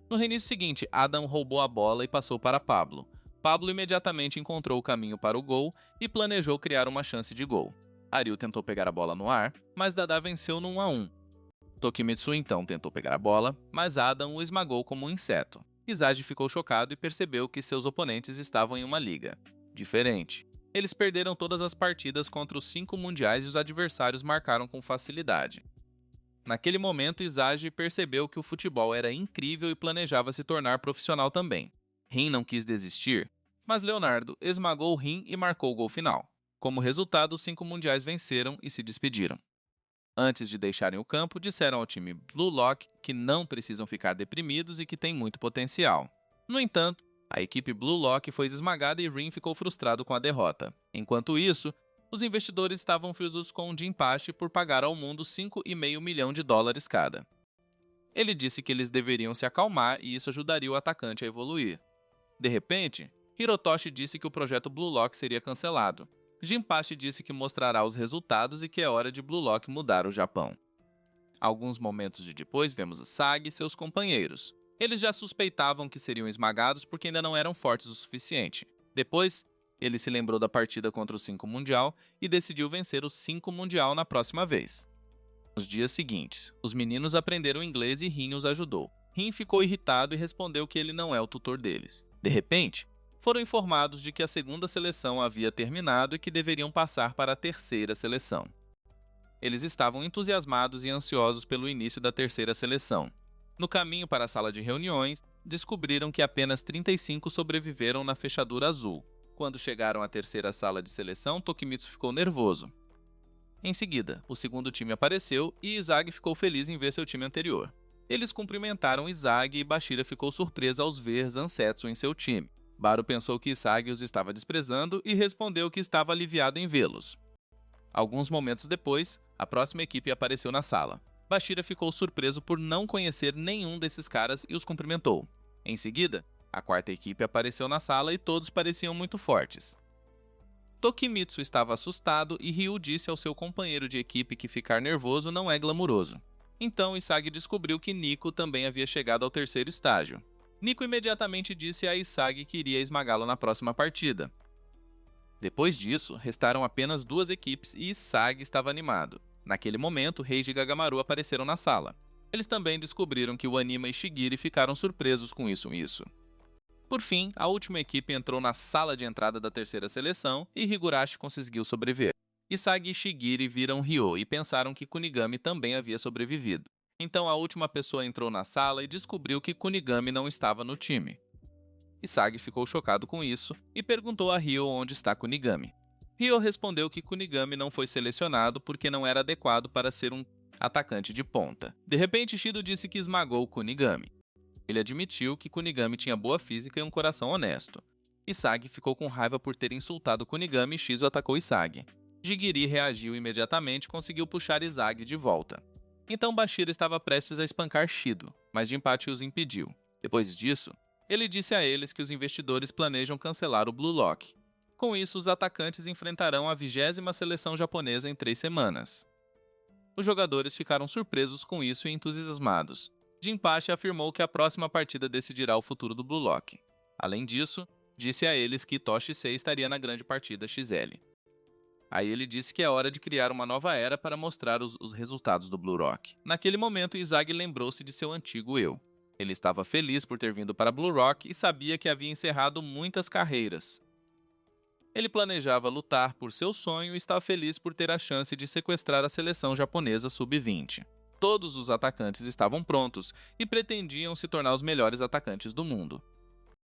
No reinício seguinte, Adam roubou a bola e passou para Pablo. Pablo imediatamente encontrou o caminho para o gol e planejou criar uma chance de gol. Ariel tentou pegar a bola no ar, mas Dada venceu no 1 a 1. Tokimitsu então tentou pegar a bola, mas Adam o esmagou como um inseto. Izagi ficou chocado e percebeu que seus oponentes estavam em uma liga diferente. Eles perderam todas as partidas contra os 5 mundiais e os adversários marcaram com facilidade. Naquele momento, Izagi percebeu que o futebol era incrível e planejava se tornar profissional também. Rin não quis desistir, mas Leonardo esmagou Rin e marcou o gol final. Como resultado, os 5 mundiais venceram e se despediram. Antes de deixarem o campo, disseram ao time Blue Lock que não precisam ficar deprimidos e que tem muito potencial. No entanto, a equipe Blue Lock foi esmagada e Rin ficou frustrado com a derrota. Enquanto isso, os investidores estavam furiosos com Jinpachi por pagar ao mundo $5,5 milhão cada. Ele disse que eles deveriam se acalmar e isso ajudaria o atacante a evoluir. De repente, Hirotoshi disse que o projeto Blue Lock seria cancelado. Jinpachi disse que mostrará os resultados e que é hora de Blue Lock mudar o Japão. Alguns momentos depois, vemos Sag e seus companheiros. Eles já suspeitavam que seriam esmagados porque ainda não eram fortes o suficiente. Depois, ele se lembrou da partida contra o 5 Mundial e decidiu vencer o 5 Mundial na próxima vez. Nos dias seguintes, os meninos aprenderam inglês e Rin os ajudou. Rin ficou irritado e respondeu que ele não é o tutor deles. De repente, foram informados de que a segunda seleção havia terminado e que deveriam passar para a terceira seleção. Eles estavam entusiasmados e ansiosos pelo início da terceira seleção. No caminho para a sala de reuniões, descobriram que apenas 35 sobreviveram na fechadura azul. Quando chegaram à terceira sala de seleção, Tokimitsu ficou nervoso. Em seguida, o segundo time apareceu e Izagi ficou feliz em ver seu time anterior. Eles cumprimentaram Izagi e Bashira ficou surpresa ao ver Zansetsu em seu time. Baru pensou que Izagi os estava desprezando e respondeu que estava aliviado em vê-los. Alguns momentos depois, a próxima equipe apareceu na sala. Bashira ficou surpreso por não conhecer nenhum desses caras e os cumprimentou. Em seguida, a quarta equipe apareceu na sala e todos pareciam muito fortes. Tokimitsu estava assustado e Ryu disse ao seu companheiro de equipe que ficar nervoso não é glamuroso. Então Isagi descobriu que Nico também havia chegado ao terceiro estágio. Nico imediatamente disse a Isagi que iria esmagá-lo na próxima partida. Depois disso, restaram apenas 2 equipes e Isagi estava animado. Naquele momento, Reiji e Gagamaru apareceram na sala. Eles também descobriram que o Anima e Shigiri ficaram surpresos com isso. Por fim, a última equipe entrou na sala de entrada da terceira seleção e Higurashi conseguiu sobreviver. Isagi e Shigiri viram Ryo e pensaram que Kunigami também havia sobrevivido. Então a última pessoa entrou na sala e descobriu que Kunigami não estava no time. Isagi ficou chocado com isso e perguntou a Ryo onde está Kunigami. Ryo respondeu que Kunigami não foi selecionado porque não era adequado para ser um atacante de ponta. De repente, Shido disse que esmagou Kunigami. Ele admitiu que Kunigami tinha boa física e um coração honesto. Isagi ficou com raiva por ter insultado Kunigami e Shizo atacou Isagi. Jigiri reagiu imediatamente e conseguiu puxar Isagi de volta. Então Bashir estava prestes a espancar Shido, mas Jinpachi os impediu. Depois disso, ele disse a eles que os investidores planejam cancelar o Blue Lock. Com isso, os atacantes enfrentarão a 20ª seleção japonesa em 3 semanas. Os jogadores ficaram surpresos com isso e entusiasmados. Jinpachi afirmou que a próxima partida decidirá o futuro do Blue Lock. Além disso, disse a eles que Itoshi Sei estaria na grande partida XL. Aí ele disse que é hora de criar uma nova era para mostrar os resultados do Blue Rock. Naquele momento, Isagi lembrou-se de seu antigo eu. Ele estava feliz por ter vindo para Blue Rock e sabia que havia encerrado muitas carreiras. Ele planejava lutar por seu sonho e estava feliz por ter a chance de sequestrar a seleção japonesa sub-20. Todos os atacantes estavam prontos e pretendiam se tornar os melhores atacantes do mundo.